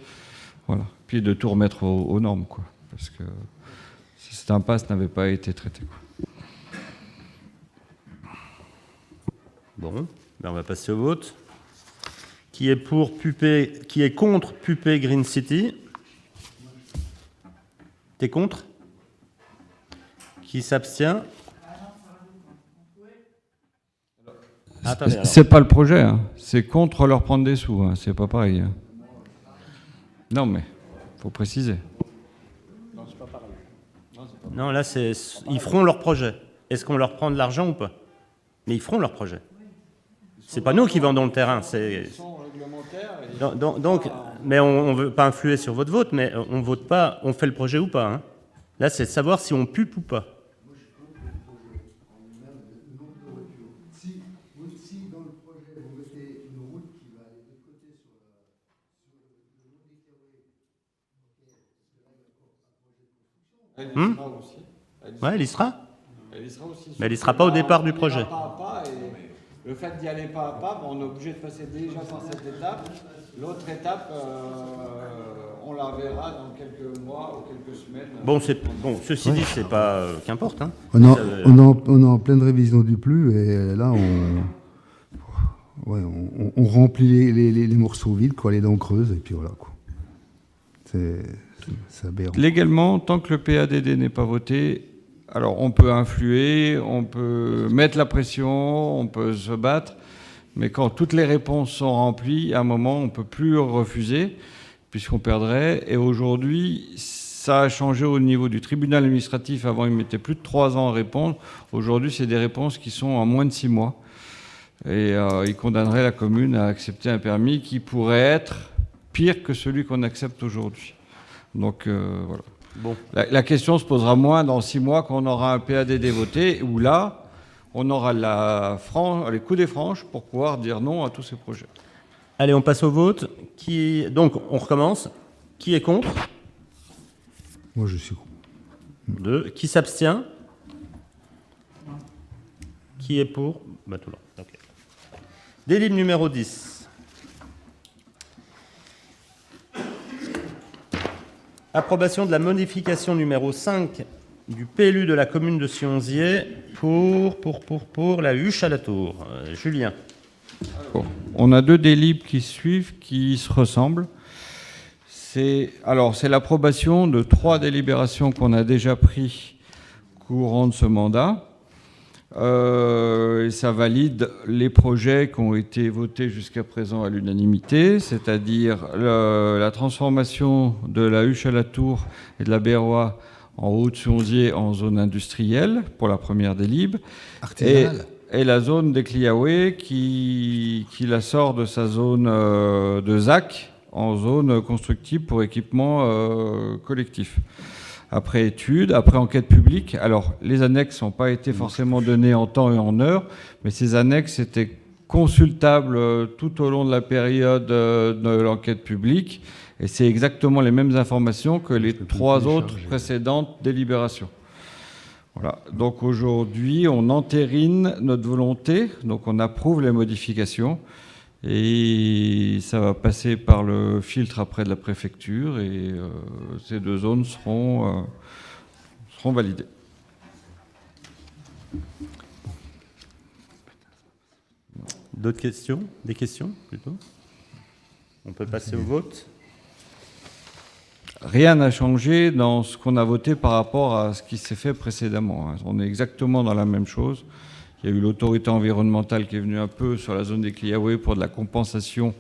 Voilà. Puis de tout remettre aux normes, quoi. Parce que cette impasse n'avait pas été traitée, quoi. Bon, ben on va passer au vote. Qui est contre Puppé Green City? T'es contre? Qui s'abstient? C'est pas le projet, hein. C'est contre leur prendre des sous, hein. C'est pas pareil. Hein. Non, mais faut préciser. Non, c'est pas pareil. Non, là, ils feront leur projet. Est-ce qu'on leur prend de l'argent ou pas? Mais ils feront leur projet. C'est pas nous qui vendons le terrain. Donc, mais on ne veut pas influer sur votre vote, mais on vote pas, on fait le projet ou pas. Hein. Là, c'est de savoir si on pupe ou pas. Si dans le projet vous mettez une route qui va aller de l'autre côté sur le route des Ouais, elle y sera. Elle y sera aussi. Mais elle y sera pas au départ du projet. Le fait d'y aller pas à pas, on est obligé de passer déjà par cette étape. L'autre étape, on la verra dans quelques mois ou quelques semaines. Bon, ceci dit, c'est pas qu'importe. Hein. On est en pleine révision du plus et là on remplit les morceaux vides, quoi, les dents creuses et puis voilà, quoi. C'est aberrant. Légalement, tant que le PADD n'est pas voté, alors on peut influer, on peut mettre la pression, on peut se battre, mais quand toutes les réponses sont remplies, à un moment, on ne peut plus refuser, puisqu'on perdrait. Et aujourd'hui, ça a changé au niveau du tribunal administratif. Avant, il mettait plus de 3 ans à répondre. Aujourd'hui, c'est des réponses qui sont en moins de 6 mois. Et il condamnerait la commune à accepter un permis qui pourrait être pire que celui qu'on accepte aujourd'hui. Donc, voilà. Bon. La question se posera moins dans 6 mois quand on aura un PADD voté, où là, on aura les coups des franches pour pouvoir dire non à tous ces projets. Allez, on passe au vote. Donc, on recommence. Qui est contre? Moi, je suis contre. 2. Qui s'abstient? Qui est pour? Tout là. Okay. Délib numéro 10. Approbation de la modification numéro 5 du PLU de la commune de Sionzier pour la huche à la tour. Julien. Bon. On a 2 délibs qui suivent, qui se ressemblent. C'est l'approbation de 3 délibérations qu'on a déjà prises courant de ce mandat. Et ça valide les projets qui ont été votés jusqu'à présent à l'unanimité, c'est-à-dire la transformation de la huche à la tour et de la Berrois en Haute-Sionzier en zone industrielle pour la première délib, et la zone des Cliaoué qui la sort de sa zone de ZAC en zone constructible pour équipement collectif. Après étude, après enquête publique. Alors, les annexes n'ont pas été forcément données en temps et en heure, mais ces annexes étaient consultables tout au long de la période de l'enquête publique, et c'est exactement les mêmes informations que les 3 autres précédentes délibérations. Voilà. Donc aujourd'hui, on entérine notre volonté, donc on approuve les modifications, et ça va passer par le filtre après de la préfecture, et ces 2 zones seront validées. D'autres questions? Des questions, plutôt? On peut passer au vote. Rien n'a changé dans ce qu'on a voté par rapport à ce qui s'est fait précédemment. On est exactement dans la même chose. Il y a eu l'autorité environnementale qui est venue un peu sur la zone des Cliaoué pour de la compensation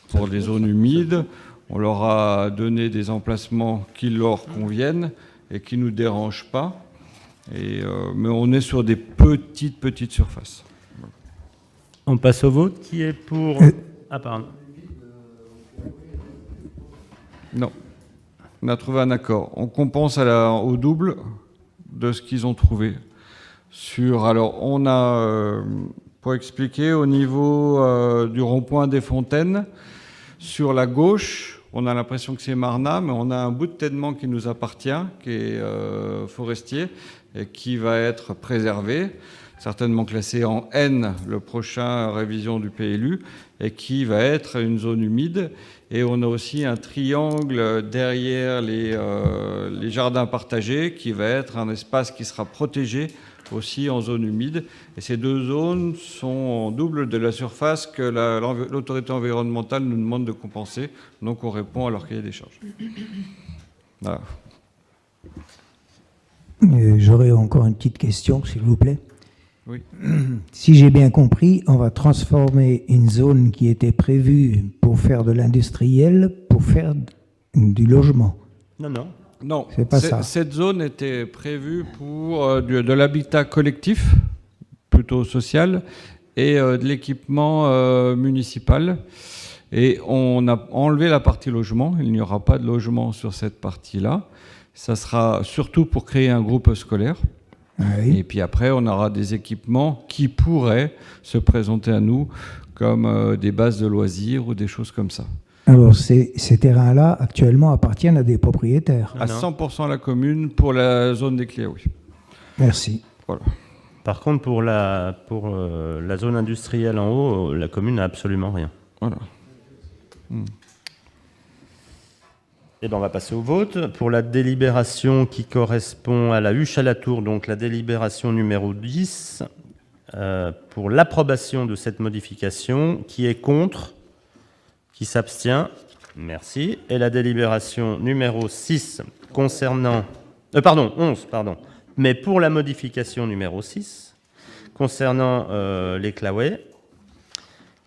pour les zones humides. On leur a donné des emplacements qui leur conviennent et qui ne nous dérangent pas. Mais on est sur des petites surfaces. On passe au vote. Qui est pour... Ah, pardon. Non. On a trouvé un accord. On compense au double de ce qu'ils ont trouvé. Alors, on a, pour expliquer, au niveau du rond-point des Fontaines, sur la gauche, on a l'impression que c'est Marna, mais on a un bout de tènement qui nous appartient, qui est forestier, et qui va être préservé, certainement classé en N, le prochain révision du PLU, et qui va être une zone humide. Et on a aussi un triangle derrière les jardins partagés, qui va être un espace qui sera protégé aussi en zone humide. Et ces deux zones sont double de la surface que l'autorité environnementale nous demande de compenser. Donc on répond à leur cahier des charges. Voilà. J'aurais encore une petite question, s'il vous plaît. Oui. Si j'ai bien compris, on va transformer une zone qui était prévue pour faire de l'industriel pour faire du logement. Non, c'est pas ça. Cette zone était prévue pour de l'habitat collectif, plutôt social, et de l'équipement municipal. Et on a enlevé la partie logement. Il n'y aura pas de logement sur cette partie-là. Ça sera surtout pour créer un groupe scolaire. Oui. Et puis après, on aura des équipements qui pourraient se présenter à nous comme des bases de loisirs ou des choses comme ça. Alors, ces terrains-là, actuellement, appartiennent à des propriétaires. À 100% à la commune pour la zone des clés, oui. Merci. Voilà. Par contre, pour la zone industrielle en haut, la commune n'a absolument rien. Voilà. Et ben on va passer au vote. Pour la délibération qui correspond à la huche à la tour, donc la délibération numéro 10, pour l'approbation de cette modification, qui est contre, qui s'abstient, merci. Et la délibération numéro 6 concernant... 11, mais pour la modification numéro 6, concernant les Claouets,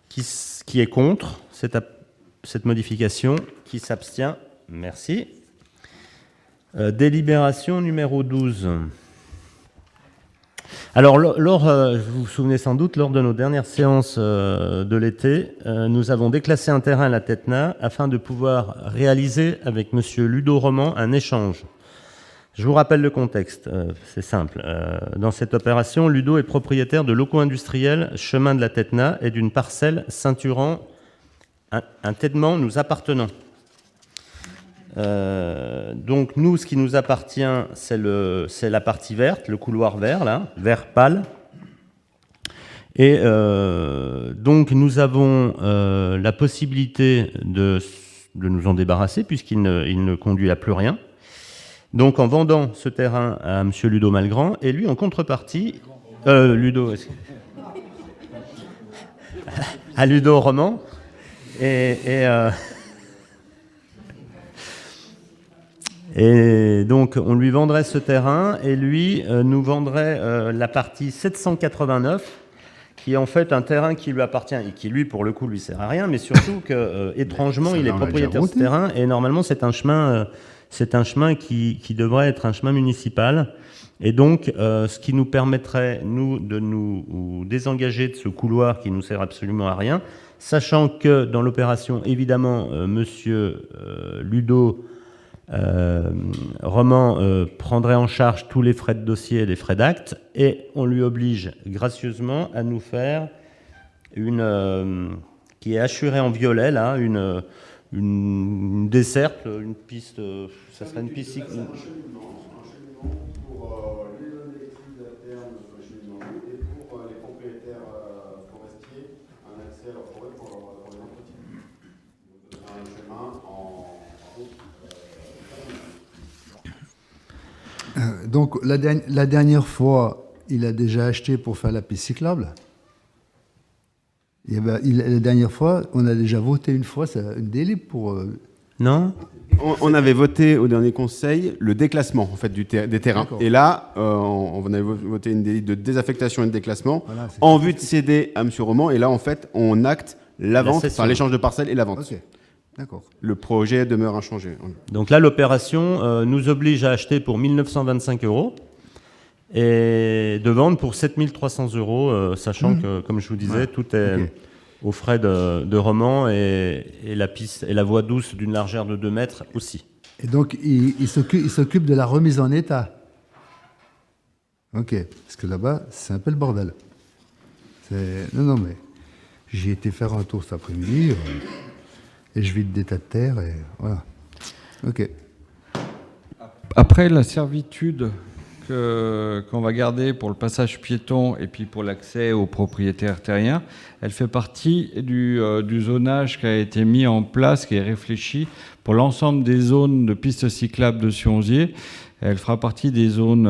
qui est contre cette modification, qui s'abstient, merci. Délibération numéro 12. Alors, vous vous souvenez sans doute, lors de nos dernières séances de l'été, nous avons déclassé un terrain à la Tetna afin de pouvoir réaliser avec M. Ludo Roman un échange. Je vous rappelle le contexte, c'est simple. Dans cette opération, Ludo est propriétaire de locaux industriels chemin de la Tetna et d'une parcelle ceinturant un tènement nous appartenant. Donc nous, ce qui nous appartient, c'est la partie verte, le couloir vert, là, vert pâle. Et donc nous avons la possibilité de nous en débarrasser puisqu'il ne conduit à plus rien. Donc en vendant ce terrain à M. Ludo Malgrand, et lui en contrepartie, Ludo, à Ludo Roman, et donc on lui vendrait ce terrain et lui nous vendrait la partie 789, qui est en fait un terrain qui lui appartient et qui lui pour le coup lui sert à rien, mais surtout que étrangement il est propriétaire de ce terrain et normalement c'est un chemin qui devrait être un chemin municipal. Et donc, ce qui nous permettrait, nous, de nous désengager de ce couloir qui nous sert absolument à rien, sachant que dans l'opération, évidemment, monsieur Ludo Roman prendrait en charge tous les frais de dossier et les frais d'acte, et on lui oblige gracieusement à nous faire qui est assurée en violet, là, une desserte, une piste, ça serait une piste cycliste. Pour l'hydroélectrique à terme sur le cheminement et pour les propriétaires forestiers, un accès à leur forêt pour les entretiens. Donc, un chemin en route. Donc la dernière fois, il a déjà acheté pour faire la piste cyclable. La dernière fois, on a déjà voté une fois, c'est une délai pour... Non. On avait voté au dernier conseil le déclassement en fait, des terrains. D'accord. Et là, on avait voté une délit de désaffectation et de déclassement en vue de céder à M. Roman. Et là, en fait, on acte la vente, enfin l'échange de parcelles et la vente. Ok, d'accord. Le projet demeure inchangé. Donc là, l'opération nous oblige à acheter pour 1 925 € et de vendre pour 7 300 €, sachant que, comme je vous disais, tout est... Okay. aux frais de Romans et la piste et la voie douce d'une largeur de 2 mètres aussi. Et donc, il s'occupe de la remise en état. Ok, parce que là-bas, c'est un peu le bordel. Non, mais j'ai été faire un tour cet après-midi et je vide des tas de terre et voilà. Ok. Après, la servitude qu'on va garder pour le passage piéton et puis pour l'accès aux propriétaires terriens, elle fait partie du zonage qui a été mis en place, qui est réfléchi pour l'ensemble des zones de pistes cyclables de Sionzier. Elle fera partie des zones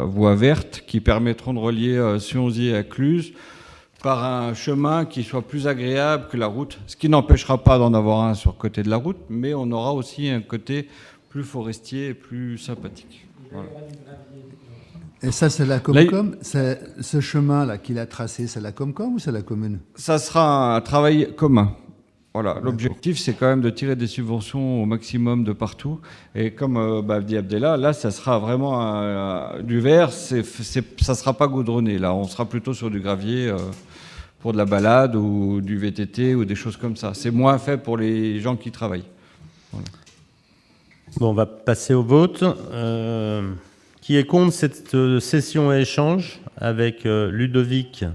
voies vertes qui permettront de relier Sionzier à Cluses par un chemin qui soit plus agréable que la route, ce qui n'empêchera pas d'en avoir un sur le côté de la route, mais on aura aussi un côté plus forestier et plus sympathique. Voilà. Et ça, c'est la Comcom. Ce chemin-là qu'il a tracé, c'est la Comcom ou c'est la commune? Ça sera un travail commun. Voilà. L'objectif, c'est quand même de tirer des subventions au maximum de partout. Et comme dit Abdellah, là, ça sera vraiment du vert. Ça ne sera pas goudronné. Là, on sera plutôt sur du gravier pour de la balade ou du VTT ou des choses comme ça. C'est moins fait pour les gens qui travaillent. Voilà. Bon, on va passer au vote. Qui est contre cette session et échange avec Ludovic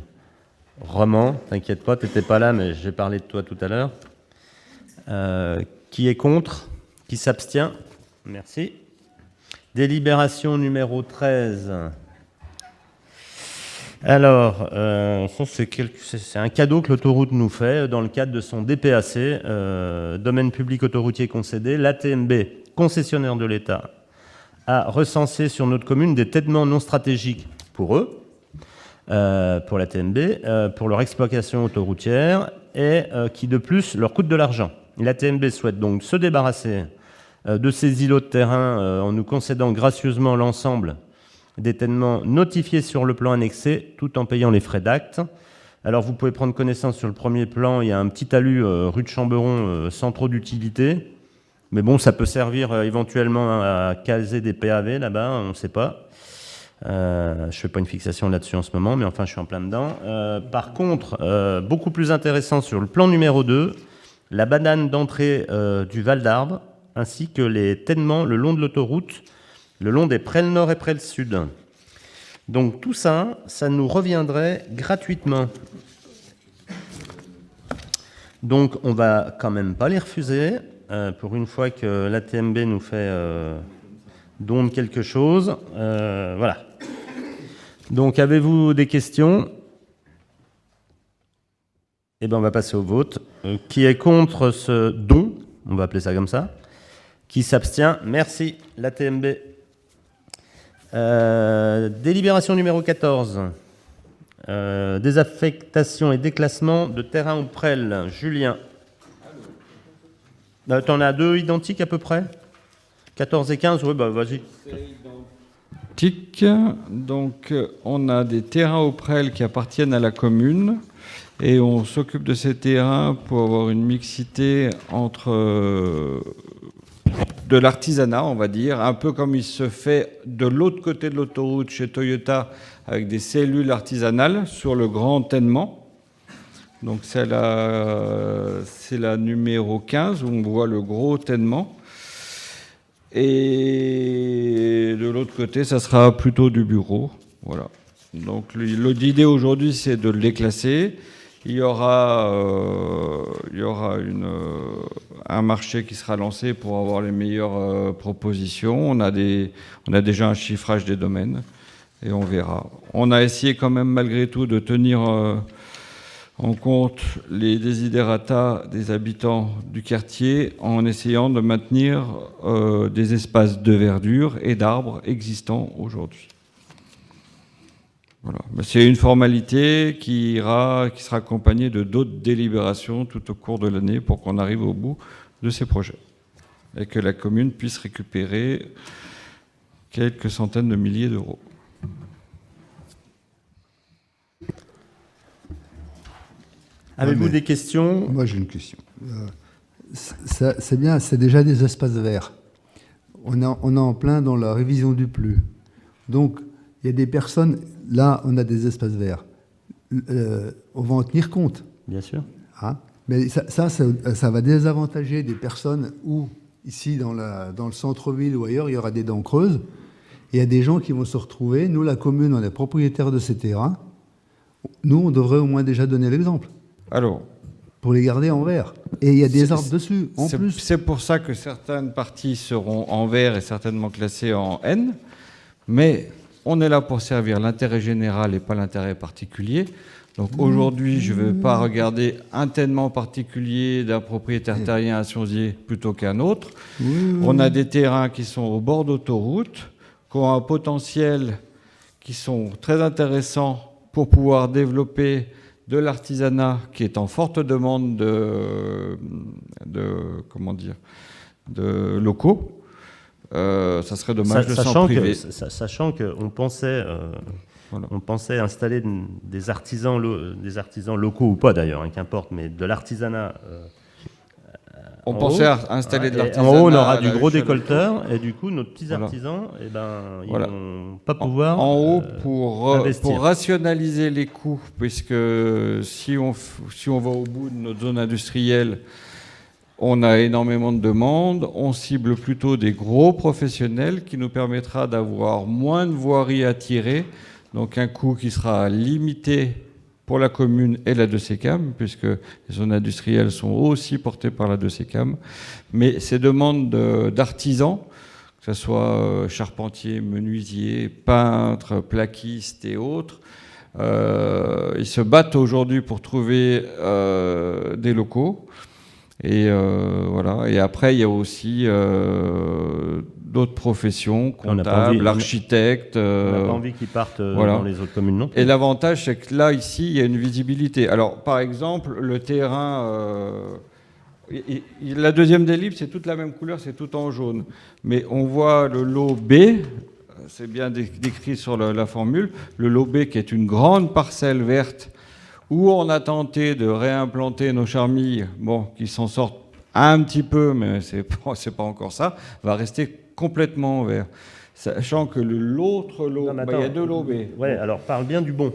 Roman? T'inquiète pas, t'étais pas là, mais j'ai parlé de toi tout à l'heure. Qui est contre? Qui s'abstient? Merci. Délibération numéro 13. Alors, c'est un cadeau que l'autoroute nous fait dans le cadre de son DPAC, domaine public autoroutier concédé. L'ATMB, concessionnaire de l'État, a recensé sur notre commune des tènements non stratégiques pour eux, pour l'ATMB, pour leur exploitation autoroutière, et qui de plus leur coûtent de l'argent. L'ATMB souhaite donc se débarrasser de ces îlots de terrain en nous concédant gracieusement l'ensemble des tènements notifiés sur le plan annexé, tout en payant les frais d'acte. Alors vous pouvez prendre connaissance sur le premier plan, il y a un petit talus rue de Chamberon sans trop d'utilité. Mais bon, ça peut servir éventuellement à caser des PAV là-bas, on ne sait pas. Je ne fais pas une fixation là-dessus en ce moment, mais enfin, je suis en plein dedans. Par contre, beaucoup plus intéressant sur le plan numéro 2, la banane d'entrée du Val d'Arve, ainsi que les tènements le long de l'autoroute, le long des Presles Nord et Presles Sud. Donc tout ça, ça nous reviendrait gratuitement. Donc on va quand même pas les refuser. Pour une fois que l'ATMB nous fait don de quelque chose. Voilà. Donc, avez-vous des questions? Eh bien, on va passer au vote. Qui est contre ce don? On va appeler ça comme ça. Qui s'abstient? Merci. L'ATMB. Délibération numéro 14. Désaffectation et déclassement de terrain au Presles. Julien. T'en as deux identiques à peu près? 14 et 15, oui, vas-y. Identique. Donc, on a des terrains au Presles qui appartiennent à la commune et on s'occupe de ces terrains pour avoir une mixité entre de l'artisanat, on va dire, un peu comme il se fait de l'autre côté de l'autoroute chez Toyota avec des cellules artisanales sur le grand tènement. Donc c'est la numéro 15 où on voit le gros tènement. Et de l'autre côté, ça sera plutôt du bureau. Voilà. Donc l'idée aujourd'hui, c'est de le déclasser. Il y aura un marché qui sera lancé pour avoir les meilleures propositions. On a déjà un chiffrage des domaines et on verra. On a essayé quand même malgré tout de tenir en compte les desiderata des habitants du quartier en essayant de maintenir des espaces de verdure et d'arbres existants aujourd'hui. Voilà. C'est une formalité qui sera accompagnée de d'autres délibérations tout au cours de l'année pour qu'on arrive au bout de ces projets et que la commune puisse récupérer quelques centaines de milliers d'euros. Avez-vous des questions? Moi, j'ai une question. C'est bien, c'est déjà des espaces verts. On est en plein dans la révision du PLU. Donc, il y a des personnes, là, on a des espaces verts. On va en tenir compte. Bien sûr. Hein, mais ça va désavantager des personnes où, ici, dans le centre-ville ou ailleurs, il y aura des dents creuses. Il y a des gens qui vont se retrouver. Nous, la commune, on est propriétaire de ces terrains. Nous, on devrait au moins déjà donner l'exemple. Alors, pour les garder en vert. Et il y a des arbres dessus, en plus. C'est pour ça que certaines parties seront en vert et certainement classées en N. Mais on est là pour servir l'intérêt général et pas l'intérêt particulier. Donc aujourd'hui, je ne vais pas regarder un tellement particulier d'un propriétaire terrien à Sionzier plutôt qu'un autre. On a des terrains qui sont au bord d'autoroute, qui ont un potentiel qui sont très intéressants pour pouvoir développer de l'artisanat qui est en forte demande de locaux. Ça serait dommage de s'en priver. Sachant qu'on pensait, on pensait installer des artisans locaux ou pas d'ailleurs, hein, qu'importe, mais de l'artisanat. On pensait installer de l'artisanat. En haut, on aura du gros décolleteur, et du coup, nos petits artisans, ils vont pas pouvoir. En haut, pour rationaliser les coûts, puisque si on va au bout de notre zone industrielle, on a énormément de demandes, on cible plutôt des gros professionnels qui nous permettra d'avoir moins de voiries à tirer, donc un coût qui sera limité pour la commune et la 2CCAM, puisque les zones industrielles sont aussi portées par la 2CCAM. Mais ces demandes d'artisans, que ce soit charpentiers, menuisiers, peintres, plaquistes et autres, ils se battent aujourd'hui pour trouver des locaux. Et voilà. Et après, il y a aussi d'autres professions, comptables, architectes. On n'a pas envie qu'ils partent dans les autres communes, non ? Et l'avantage, c'est que là, ici, il y a une visibilité. Alors, par exemple, le terrain... la deuxième des livres, c'est toute la même couleur, c'est tout en jaune. Mais on voit le lot B, c'est bien décrit sur la formule, le lot B qui est une grande parcelle verte où on a tenté de réimplanter nos charmilles, qui s'en sortent un petit peu, mais c'est pas encore ça, va rester complètement vert. Sachant que l'autre lot, il y a deux lots B. Ouais, alors parle bien du bon.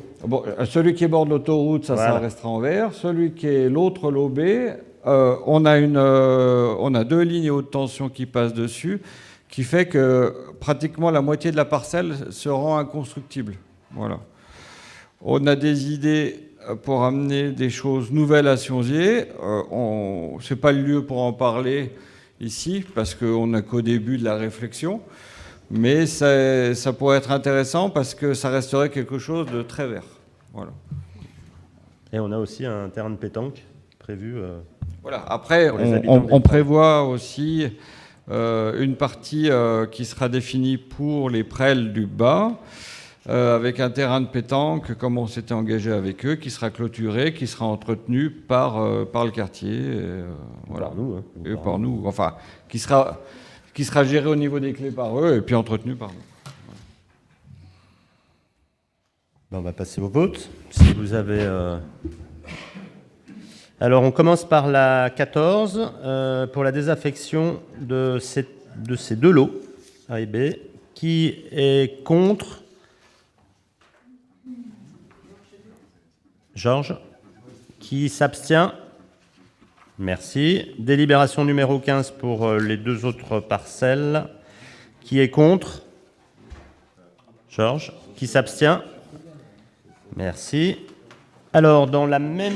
Celui qui est bord de l'autoroute, ça restera en vert. Celui qui est l'autre lot B, on a deux lignes haute tension qui passent dessus, qui fait que pratiquement la moitié de la parcelle se rend inconstructible. Voilà. On a des idées pour amener des choses nouvelles à Sionzier. Ce n'est pas le lieu pour en parler ici, parce qu'on n'a qu'au début de la réflexion, mais ça pourrait être intéressant parce que ça resterait quelque chose de très vert. Voilà. Et on a aussi un terrain de pétanque prévu. Voilà. Après, on prévoit aussi une partie qui sera définie pour les prêles du bas, avec un terrain de pétanque, comme on s'était engagé avec eux, qui sera clôturé, qui sera entretenu par le quartier. Voilà. Par nous. Et par nous. Enfin, qui sera géré au niveau des clés par eux et puis entretenu par nous. On va passer au vote. Si vous avez... Alors, on commence par la 14, pour la désaffection de ces deux lots, A et B. Qui est contre ? Georges. Qui s'abstient ? Merci. Délibération numéro 15 pour les deux autres parcelles. Qui est contre ? Georges. Qui s'abstient ? Merci. Alors, dans la même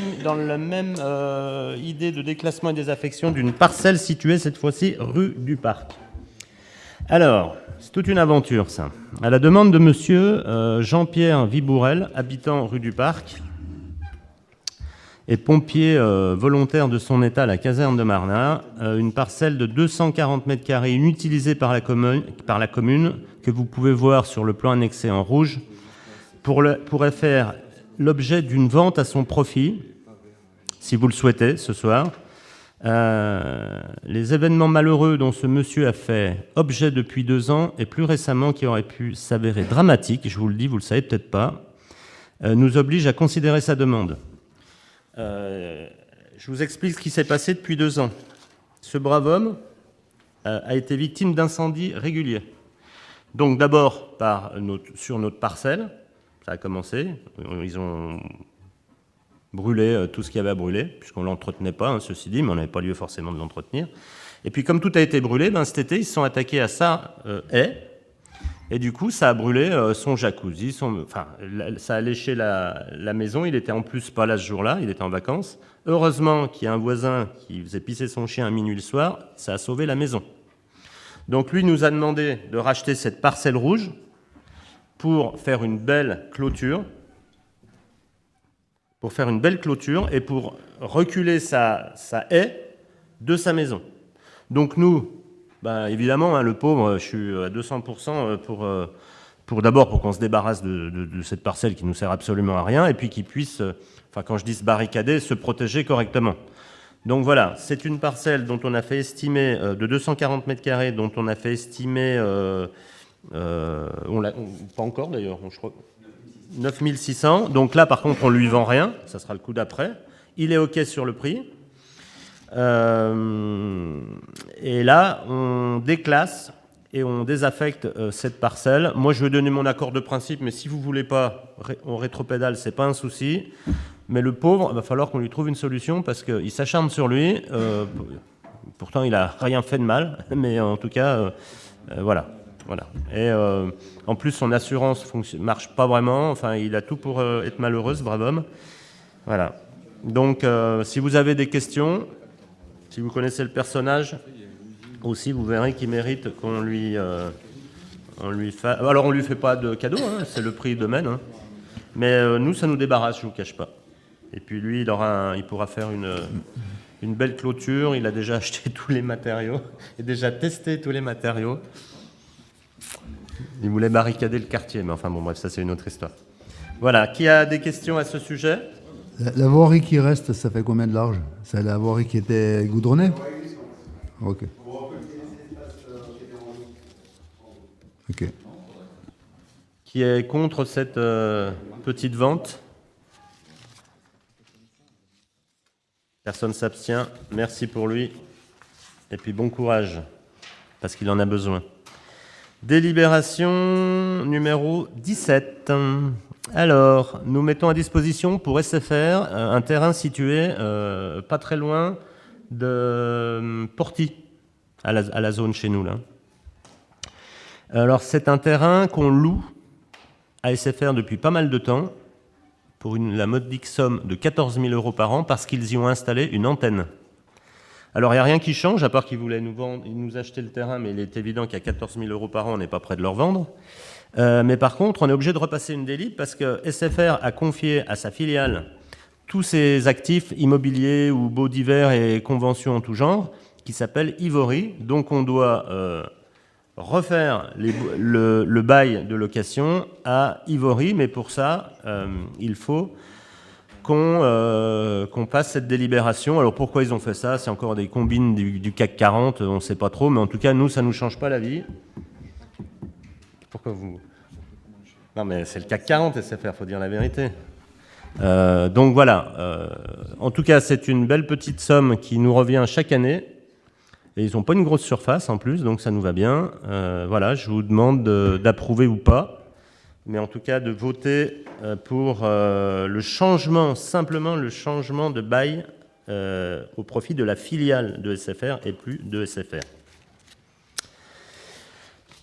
idée de déclassement et désaffection d'une parcelle située cette fois-ci rue du Parc. Alors, c'est toute une aventure, ça. À la demande de monsieur Jean-Pierre Vibourel, habitant rue du Parc, et pompier volontaire de son état à la caserne de Marnat, une parcelle de 240 m² inutilisée par la commune, que vous pouvez voir sur le plan annexé en rouge, pourrait faire l'objet d'une vente à son profit, si vous le souhaitez, ce soir. Les événements malheureux dont ce monsieur a fait objet depuis 2 ans, et plus récemment qui auraient pu s'avérer dramatiques, je vous le dis, vous le savez peut-être pas, nous obligent à considérer sa demande. Je vous explique ce qui s'est passé depuis 2 ans. Ce brave homme a été victime d'incendies réguliers. Donc d'abord sur notre parcelle, ça a commencé. Ils ont brûler tout ce qu'il y avait à brûler, puisqu'on ne l'entretenait pas, ceci dit, mais on n'avait pas lieu forcément de l'entretenir. Et puis comme tout a été brûlé, cet été, ils se sont attaqués à sa haie, et du coup, ça a brûlé son jacuzzi, ça a léché la maison. Il était en plus pas là ce jour-là, il était en vacances. Heureusement qu'il y a un voisin qui faisait pisser son chien à minuit le soir, ça a sauvé la maison. Donc lui nous a demandé de racheter cette parcelle rouge pour faire une belle clôture, et pour reculer sa haie de sa maison. Donc nous, évidemment, le pauvre, je suis à 200% pour d'abord pour qu'on se débarrasse de cette parcelle qui nous sert absolument à rien, et puis qu'il puisse, quand je dis se barricader, se protéger correctement. Donc voilà, c'est une parcelle dont on a fait estimer, de 240 mètres carrés, dont on a fait estimer, pas encore d'ailleurs, je crois, 9600. Donc là, par contre, on ne lui vend rien, ça sera le coup d'après. Il est OK sur le prix. Et là, on déclasse et on désaffecte cette parcelle. Moi, je vais donner mon accord de principe, mais si vous ne voulez pas, on rétropédale, ce n'est pas un souci. Mais le pauvre, il va falloir qu'on lui trouve une solution parce qu'il s'acharne sur lui. Pourtant, il n'a rien fait de mal, mais en tout cas, voilà. Et en plus, son assurance marche pas vraiment. Il a tout pour être malheureux, ce brave homme. Voilà. Donc, si vous avez des questions, si vous connaissez le personnage, aussi, vous verrez qu'il mérite qu'on lui fasse... Alors, on lui fait pas de cadeau, c'est le prix domaine. Mais nous, ça nous débarrasse, je vous cache pas. Et puis lui, il pourra faire une belle clôture. Il a déjà acheté tous les matériaux et déjà testé tous les matériaux. Il voulait barricader le quartier, mais bref, ça c'est une autre histoire. Voilà, qui a des questions à ce sujet ? La voirie qui reste, ça fait combien de large ? C'est la voirie qui était goudronnée ? Ok. Ok. Qui est contre cette petite vente ? Personne s'abstient. Merci pour lui. Et puis bon courage, parce qu'il en a besoin. Délibération numéro 17. Alors, nous mettons à disposition pour SFR un terrain situé pas très loin de Porty, à la zone chez nous, là. Alors, c'est un terrain qu'on loue à SFR depuis pas mal de temps, pour la modique somme de 14 000 € par an, parce qu'ils y ont installé une antenne. Alors, il n'y a rien qui change, à part qu'ils voulaient nous acheter le terrain, mais il est évident qu'à 14 000 € par an, on n'est pas prêt de leur vendre. Mais par contre, on est obligé de repasser une délib, parce que SFR a confié à sa filiale tous ses actifs immobiliers ou baux divers et conventions en tout genre, qui s'appellent Ivory. Donc, on doit refaire le bail de location à Ivory, mais pour ça, il faut qu'on passe cette délibération. Alors pourquoi ils ont fait ça ? C'est encore des combines du CAC 40, on ne sait pas trop, mais en tout cas, nous, ça ne nous change pas la vie. Pourquoi vous... Non, mais c'est le CAC 40, SFR, il faut dire la vérité. Donc voilà, en tout cas, c'est une belle petite somme qui nous revient chaque année. Et ils n'ont pas une grosse surface en plus, donc ça nous va bien. Voilà, je vous demande d'approuver ou pas, mais en tout cas de voter pour simplement le changement de bail au profit de la filiale de SFR et plus de SFR.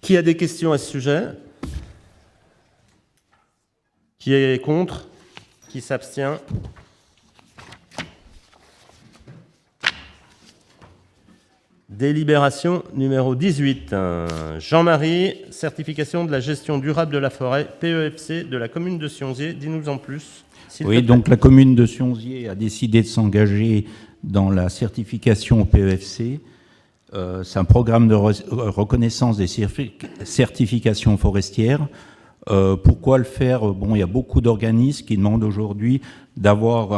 Qui a des questions à ce sujet ? Qui est contre ? Qui s'abstient ? Délibération numéro 18. Jean-Marie, certification de la gestion durable de la forêt, PEFC de la commune de Sionzier. Dis-nous en plus. Oui, donc la commune de Sionzier a décidé de s'engager dans la certification PEFC. C'est un programme de reconnaissance des certifications forestières. Pourquoi le faire ? Bon, il y a beaucoup d'organismes qui demandent aujourd'hui d'avoir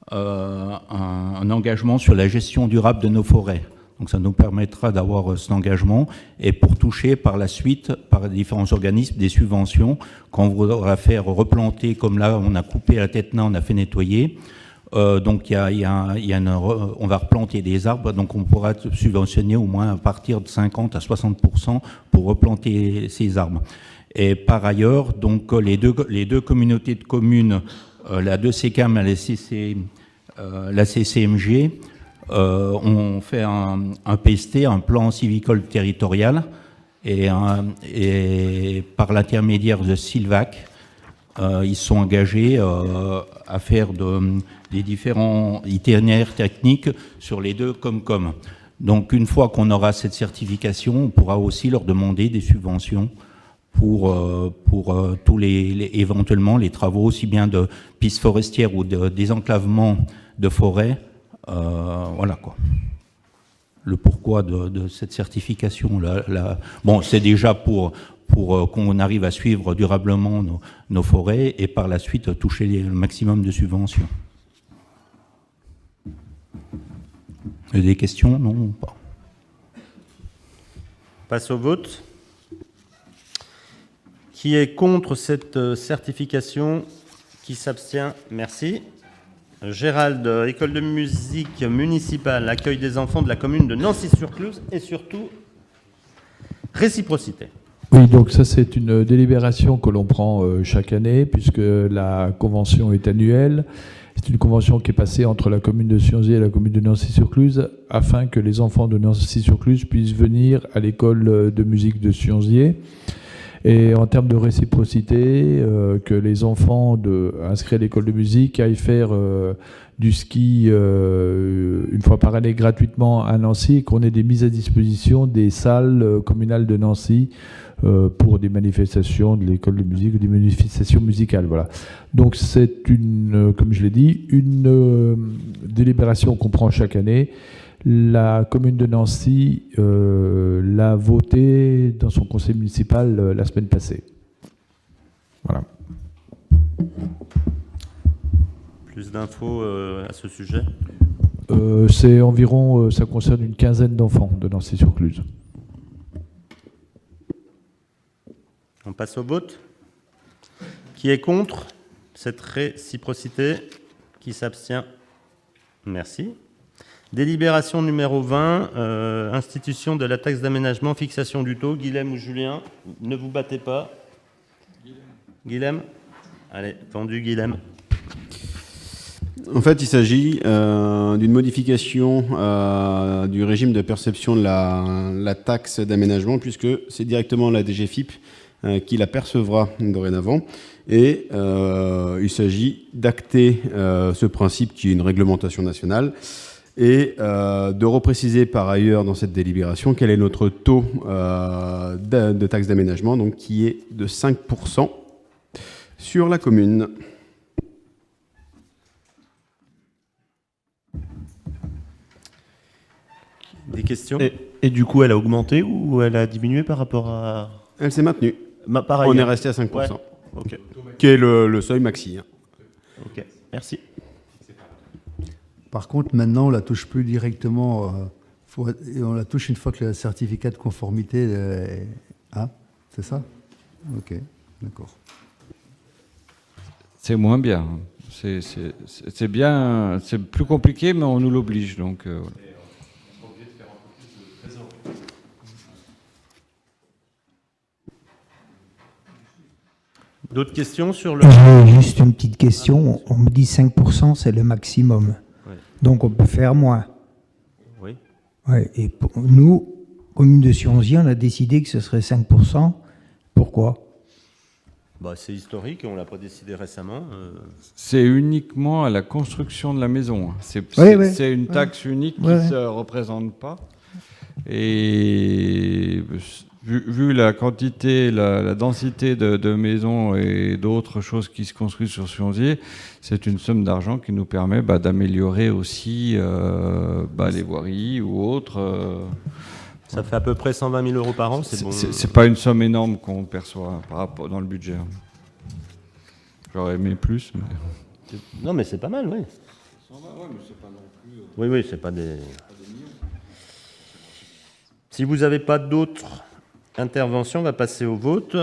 un engagement sur la gestion durable de nos forêts. Donc ça nous permettra d'avoir cet engagement et pour toucher par la suite, par différents organismes, des subventions qu'on voudra faire replanter, comme là on a coupé la tête-nain, on a fait nettoyer. Donc on va replanter des arbres, donc on pourra subventionner au moins à partir de 50 à 60% pour replanter ces arbres. Et par ailleurs, donc les deux communautés de communes la 2CCAM et la CCMG ont fait un PST, un plan sylvicole territorial, et par l'intermédiaire de Sylvac, ils sont engagés à faire des différents itinéraires techniques sur les deux Comcom. Donc une fois qu'on aura cette certification, on pourra aussi leur demander des subventions pour tous éventuellement les travaux, aussi bien de pistes forestières ou de désenclavement de forêt. Voilà quoi. Le pourquoi de cette certification. Bon, c'est déjà pour qu'on arrive à suivre durablement nos forêts et par la suite toucher le maximum de subventions. Des questions? Non, pas. Passe au vote. Qui est contre cette certification? Qui s'abstient? Merci. Gérald, école de musique municipale, accueil des enfants de la commune de Nancy-sur-Cluse et surtout réciprocité. Oui, donc ça c'est une délibération que l'on prend chaque année puisque la convention est annuelle. C'est une convention qui est passée entre la commune de Sionzier et la commune de Nancy-sur-Cluse afin que les enfants de Nancy-sur-Cluse puissent venir à l'école de musique de Sionzier. Et en termes de réciprocité, que les enfants inscrits à l'école de musique aillent faire du ski une fois par année gratuitement à Nancy et qu'on ait des mises à disposition des salles communales de Nancy pour des manifestations de l'école de musique ou des manifestations musicales. Voilà. Donc c'est comme je l'ai dit, une délibération qu'on prend chaque année. La commune de Nancy l'a voté dans son conseil municipal la semaine passée. Voilà. Plus d'infos à ce sujet? C'est environ, ça concerne une quinzaine d'enfants de Nancy-sur-Cluse. On passe au vote. Qui est contre cette réciprocité? Qui s'abstient? Merci. Délibération numéro 20, institution de la taxe d'aménagement, fixation du taux. Guilhem ou Julien, ne vous battez pas. Guilhem? Allez, tendu Guilhem. En fait, il s'agit d'une modification du régime de perception de la taxe d'aménagement, puisque c'est directement la DGFiP qui la percevra dorénavant. Et il s'agit d'acter ce principe qui est une réglementation nationale et de repréciser par ailleurs dans cette délibération quel est notre taux de taxe d'aménagement, donc qui est de 5% sur la commune. Des questions? Et du coup, elle a augmenté ou elle a diminué par rapport à... Elle s'est maintenue. Pareil, on est resté à 5%. Ouais. Okay. Qui est le seuil maxi. Hein. Ok, merci. Par contre, maintenant, on ne la touche plus directement. On la touche une fois que le certificat de conformité est... Ah, c'est ça? Ok, d'accord. C'est moins bien. C'est bien, c'est plus compliqué, mais on nous l'oblige. Donc, voilà. D'autres questions sur le... J'ai juste une petite question. On me dit 5%, c'est le maximum. Ouais. Donc on peut faire moins. Oui. Ouais, et pour nous, commune de Sionzier, on a décidé que ce serait 5%. Pourquoi? C'est historique, on ne l'a pas décidé récemment. C'est uniquement à la construction de la maison. C'est une taxe unique qui ne se représente pas. Et vu la quantité, la densité de maisons et d'autres choses qui se construisent sur Sionzier, c'est une somme d'argent qui nous permet d'améliorer aussi les voiries ou autres. Ça fait à peu près 120 000 € par an. C'est pas une somme énorme qu'on perçoit par rapport dans le budget. J'aurais aimé plus. Mais... Non, mais c'est pas mal, oui. 120, ouais, mais c'est pas non plus... Oui, c'est pas des... Si vous n'avez pas d'autres interventions, on va passer au vote.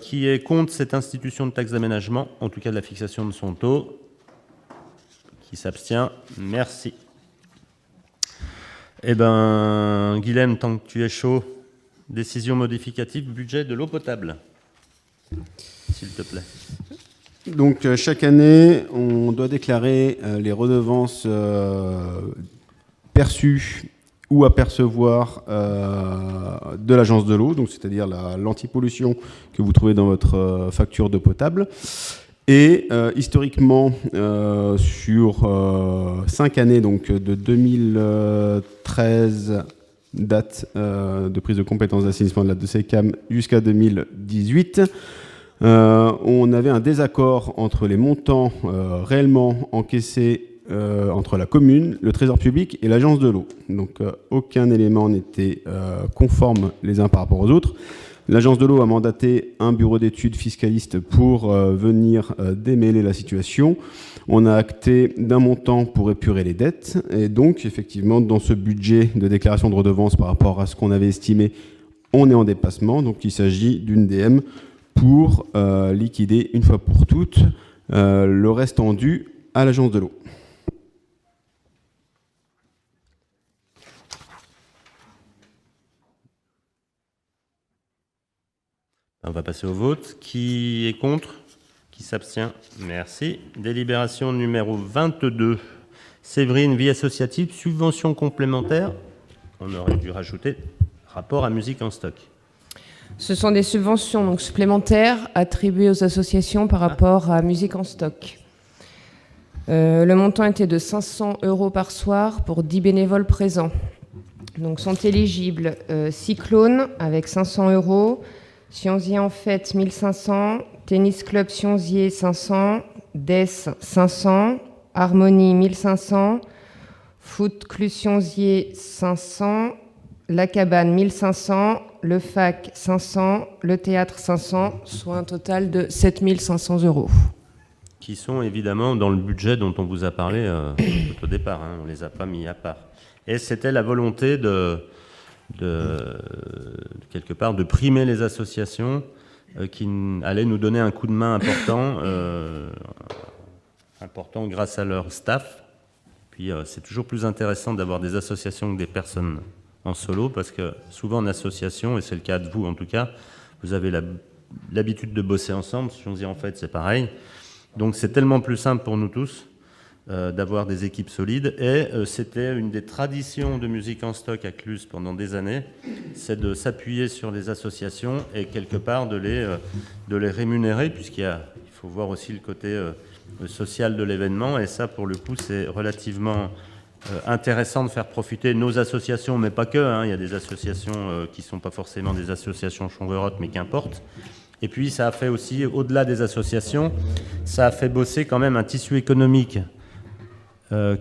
Qui est contre cette institution de taxe d'aménagement, en tout cas de la fixation de son taux? Qui s'abstient? Merci. Eh bien, Guilhem, tant que tu es chaud, décision modificative, budget de l'eau potable, s'il te plaît. Donc chaque année, on doit déclarer les redevances perçues ou à percevoir de l'agence de l'eau, donc c'est-à-dire l'antipollution que vous trouvez dans votre facture d'eau potable. Et historiquement, sur 5 années, donc de 2013, date de prise de compétence d'assainissement de la DCCAM, jusqu'à 2018, on avait un désaccord entre les montants réellement encaissés entre la commune, le trésor public et l'agence de l'eau. Donc aucun élément n'était conforme les uns par rapport aux autres. L'agence de l'eau a mandaté un bureau d'études fiscaliste pour venir démêler la situation. On a acté d'un montant pour épurer les dettes. Et donc, effectivement, dans ce budget de déclaration de redevance par rapport à ce qu'on avait estimé, on est en dépassement. Donc, il s'agit d'une DM pour liquider une fois pour toutes le restant dû à l'agence de l'eau. On va passer au vote. Qui est contre? Qui s'abstient? Merci. Délibération numéro 22. Séverine, vie associative, subvention complémentaire. On aurait dû rajouter rapport à musique en stock. Ce sont des subventions donc, supplémentaires attribuées aux associations par rapport à musique en stock. Le montant était de 500 € par soir pour 10 bénévoles présents. Donc sont éligibles Cyclone avec 500 €, Sionzier en fête 1500, Tennis Club Sionzier 500, Des 500, Harmonie 1500, Foot Club Sionzier 500, La Cabane 1500, le FAC 500, le Théâtre 500, soit un total de 7500 €. Qui sont évidemment dans le budget dont on vous a parlé tout au départ. On ne les a pas mis à part. Et c'était la volonté de quelque part de primer les associations qui allaient nous donner un coup de main important grâce à leur staff. Puis c'est toujours plus intéressant d'avoir des associations que des personnes en solo, parce que souvent en association, et c'est le cas de vous en tout cas, vous avez l'habitude de bosser ensemble. Si on dit en fait, c'est pareil. Donc c'est tellement plus simple pour nous tous d'avoir des équipes solides. Et c'était une des traditions de musique en stock à Cluses pendant des années, c'est de s'appuyer sur les associations et quelque part de les rémunérer, puisqu'il faut voir aussi le côté social de l'événement. Et ça, pour le coup, c'est relativement intéressant de faire profiter nos associations, mais pas que. Il y a des associations qui ne sont pas forcément des associations chongorottes, mais qu'importe. Et puis, ça a fait aussi, au-delà des associations, ça a fait bosser quand même un tissu économique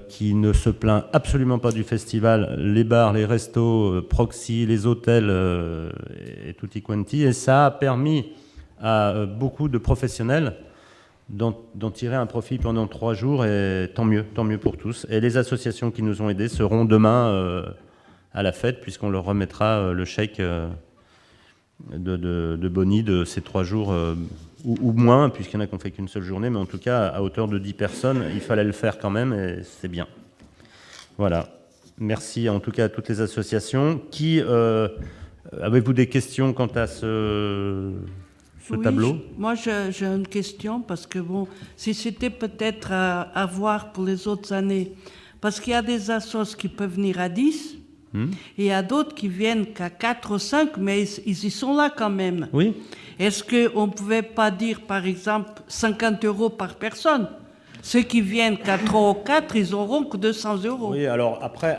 qui ne se plaint absolument pas du festival, les bars, les restos, Proxy, les hôtels et tutti quanti, et ça a permis à beaucoup de professionnels d'en tirer un profit pendant 3 jours, et tant mieux pour tous. Et les associations qui nous ont aidés seront demain à la fête, puisqu'on leur remettra le chèque de boni de ces 3 jours, ou moins, puisqu'il y en a qui n'ont fait qu'une seule journée, mais en tout cas, à hauteur de 10 personnes, il fallait le faire quand même, et c'est bien. Voilà. Merci en tout cas à toutes les associations. Avez-vous des questions quant à ce tableau? Moi, j'ai une question, parce que bon, si c'était peut-être à voir pour les autres années, parce qu'il y a des assos qui peuvent venir à 10, et il y a d'autres qui viennent qu'à 4 ou 5, mais ils y sont là quand même. Oui. Est-ce qu'on ne pouvait pas dire, par exemple, 50 € par personne? Ceux qui viennent qu'à 3 ou 4, ils n'auront que 200 €. Oui, alors après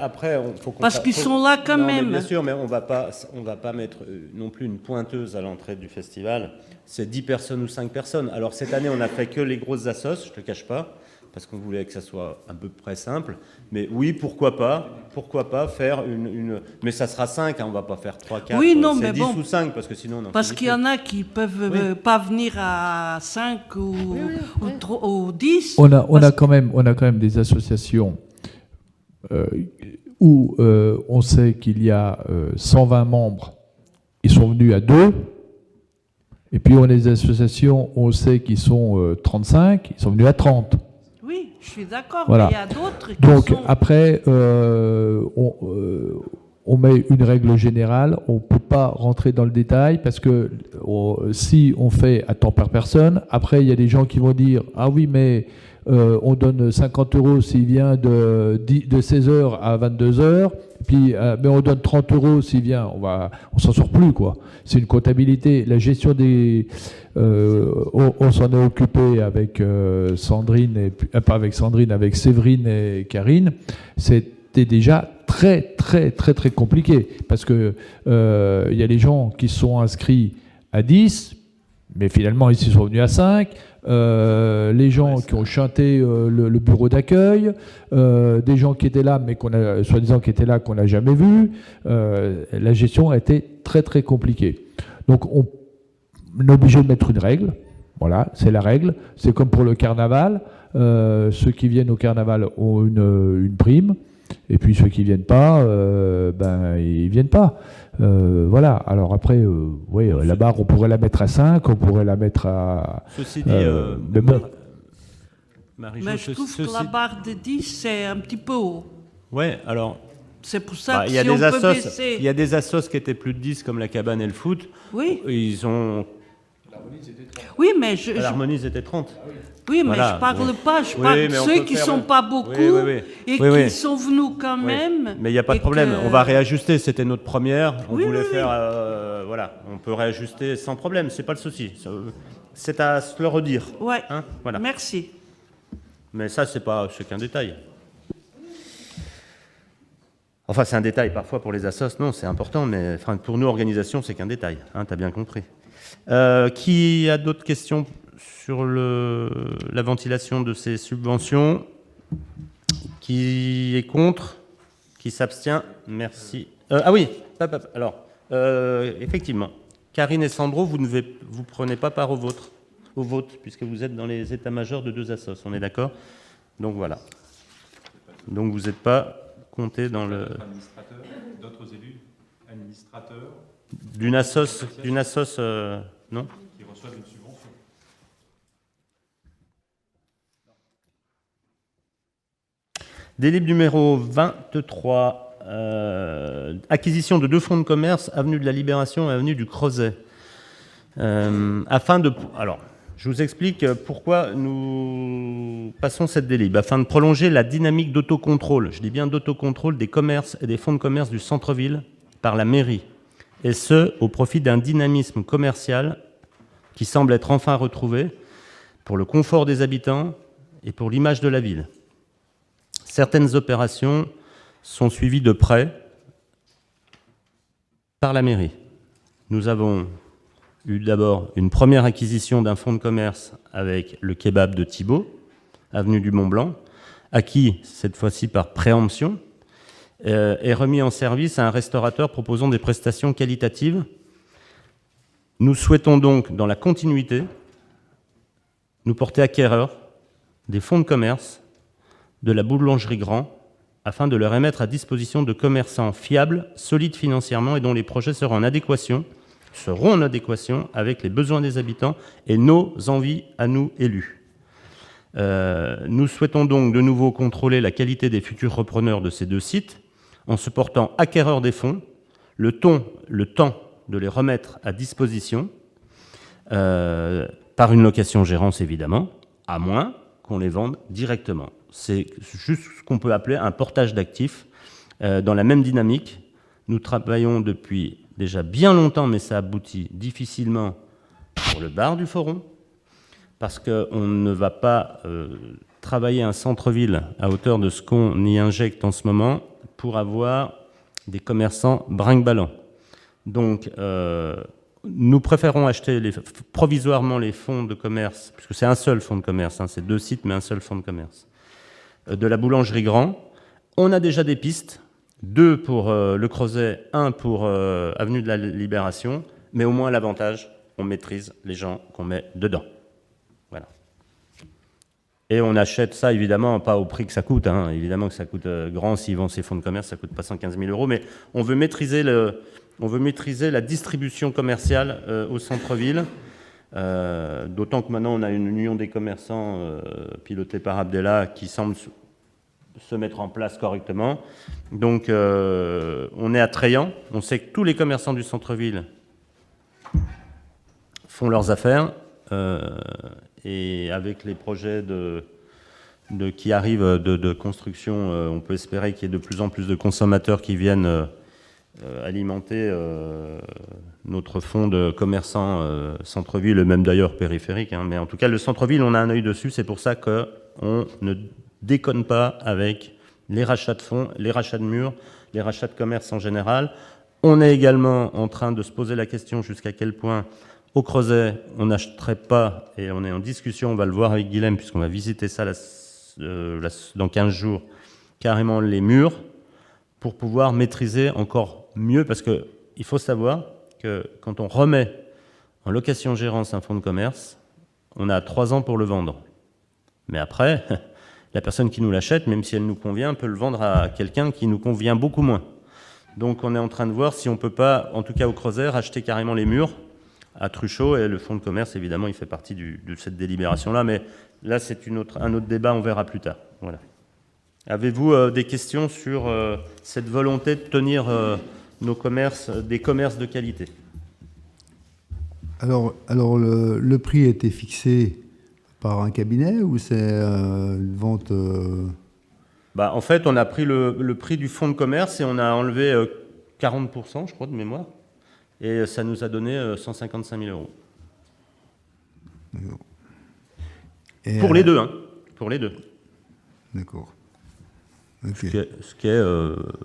faut qu'on... Parce qu'ils sont là quand même. Bien sûr, mais on va pas mettre non plus une pointeuse à l'entrée du festival. C'est 10 personnes ou 5 personnes. Alors cette année, on n'a fait que les grosses assos, je ne te le cache pas, parce qu'on voulait que ça soit à peu près simple. Mais oui, pourquoi pas faire une... Mais ça sera 5, on ne va pas faire 3, 4, oui, non, c'est mais 10 bon, ou 5, parce que sinon... Parce qu'il y en a qui ne peuvent pas venir à 5 ou 10. On a quand même des associations où on sait qu'il y a 120 membres, ils sont venus à 2. Et puis on a des associations où on sait qu'ils sont 35, ils sont venus à 30. Oui, je suis d'accord, voilà. Mais il y a d'autres qui Donc sont... après, on met une règle générale, on ne peut pas rentrer dans le détail parce que si on fait à temps par personne, après il y a des gens qui vont dire « Ah oui, mais on donne 50 € s'il vient de 16h à 22h, puis, mais on donne 30 € s'il vient, on s'en sort plus, quoi. C'est une comptabilité. La gestion des... on s'en est occupé avec Sandrine, et, pas avec Sandrine, avec Séverine et Karine. C'était déjà très compliqué parce que y a les gens qui se sont inscrits à 10, mais finalement ils sont venus à 5. Les gens qui ont chanté le bureau d'accueil, des gens qui étaient là, mais soi-disant qui étaient là, qu'on n'a jamais vu. La gestion a été très compliquée. Donc on est obligé de mettre une règle. Voilà, c'est la règle. C'est comme pour le carnaval. Ceux qui viennent au carnaval ont une prime. Et puis ceux qui viennent pas, ils viennent pas. Voilà. Alors après, la barre, on pourrait la mettre à 5, on pourrait la mettre à... Ceci dit, mais je trouve que la barre de 10, c'est un petit peu haut. Ouais, alors... C'est pour ça que il y a si des on peut assos, baisser... il y a des assos qui étaient plus de 10, comme la cabane et le foot. Oui. Ils ont... Oui, mais L'harmonie, c'était 30. Oui, mais voilà. je parle pas, je parle de ceux qui ne sont pas beaucoup et qui sont venus quand même. Mais il n'y a pas de problème, on va réajuster, c'était notre première, on voulait faire... voilà, on peut réajuster sans problème, c'est pas le souci. C'est à se le redire. Ouais, voilà. Merci. Mais ça, c'est qu'un détail. Enfin, c'est un détail parfois pour les assos, non, c'est important, mais pour nous, organisation, c'est qu'un détail, tu as bien compris. Qui a d'autres questions sur la ventilation de ces subventions? Qui est contre? Qui s'abstient? Merci. Ah oui, alors, effectivement, Karine et Sandro, vous ne prenez pas part au vote, puisque vous êtes dans les états-majors de 2 assos, on est d'accord? Donc voilà. Donc vous n'êtes pas compté dans le... D'autres élus, administrateurs... D'une assos, non? Qui reçoivent une subvention. Délib numéro 23, acquisition de 2 fonds de commerce, avenue de la Libération et avenue du Crozet. Alors, je vous explique pourquoi nous passons cette délib. Afin de prolonger la dynamique d'autocontrôle, je dis bien d'autocontrôle des commerces et des fonds de commerce du centre-ville par la mairie, et ce, au profit d'un dynamisme commercial qui semble être enfin retrouvé pour le confort des habitants et pour l'image de la ville. Certaines opérations sont suivies de près par la mairie. Nous avons eu d'abord une première acquisition d'un fonds de commerce avec le kebab de Thibault, avenue du Mont-Blanc, acquis cette fois-ci par préemption, et remis en service à un restaurateur proposant des prestations qualitatives. Nous souhaitons donc, dans la continuité, nous porter acquéreurs des fonds de commerce de la boulangerie Grand, afin de le remettre à disposition de commerçants fiables, solides financièrement et dont les projets seront en adéquation avec les besoins des habitants et nos envies à nous élus. Nous souhaitons donc de nouveau contrôler la qualité des futurs repreneurs de ces 2 sites en se portant acquéreurs des fonds, le temps de les remettre à disposition par une location-gérance évidemment, à moins qu'on les vende directement. C'est juste ce qu'on peut appeler un portage d'actifs. Dans la même dynamique, nous travaillons depuis déjà bien longtemps, mais ça aboutit difficilement pour le bar du Foron, parce qu'on ne va pas travailler un centre-ville à hauteur de ce qu'on y injecte en ce moment pour avoir des commerçants brinque-ballants. Donc, nous préférons acheter provisoirement les fonds de commerce, puisque c'est un seul fonds de commerce, c'est 2 sites, mais un seul fonds de commerce, de la boulangerie Grand. On a déjà des pistes, 2 pour le Crozet, 1 pour avenue de la Libération, mais au moins l'avantage, on maîtrise les gens qu'on met dedans. Voilà. Et on achète ça, évidemment, pas au prix que ça coûte. Évidemment que ça coûte grand s'ils vendent ces fonds de commerce, ça coûte pas 115 000 €, mais on veut maîtriser la distribution commerciale au centre-ville, d'autant que maintenant on a une union des commerçants pilotée par Abdella qui semble se mettre en place correctement. Donc, on est attrayant. On sait que tous les commerçants du centre-ville font leurs affaires. Et avec les projets qui arrivent de construction, on peut espérer qu'il y ait de plus en plus de consommateurs qui viennent alimenter notre fonds de commerçants centre-ville, et même d'ailleurs périphérique. Mais en tout cas, le centre-ville, on a un œil dessus. C'est pour ça qu'on ne déconne pas avec les rachats de fonds, les rachats de murs, les rachats de commerce en général. On est également en train de se poser la question jusqu'à quel point, au Creuset, on n'achèterait pas, et on est en discussion, on va le voir avec Guilhem, puisqu'on va visiter ça dans 15 jours, carrément les murs, pour pouvoir maîtriser encore mieux, parce qu'il faut savoir que quand on remet en location-gérance un fonds de commerce, on a 3 ans pour le vendre. Mais après, la personne qui nous l'achète, même si elle nous convient, peut le vendre à quelqu'un qui nous convient beaucoup moins. Donc on est en train de voir si on ne peut pas, en tout cas au Creuset, racheter carrément les murs à Truchot, et le fonds de commerce, évidemment, il fait partie de cette délibération-là, mais là, c'est un autre débat, on verra plus tard. Voilà. Avez-vous des questions sur cette volonté de tenir nos commerces, des commerces de qualité? Alors le prix a été fixé par un cabinet ou c'est une vente En fait, on a pris le prix du fonds de commerce et on a enlevé 40%, je crois, de mémoire. Et ça nous a donné 155 000 euros. Et pour les deux, hein. Pour les deux. D'accord. Okay. Ce qui est,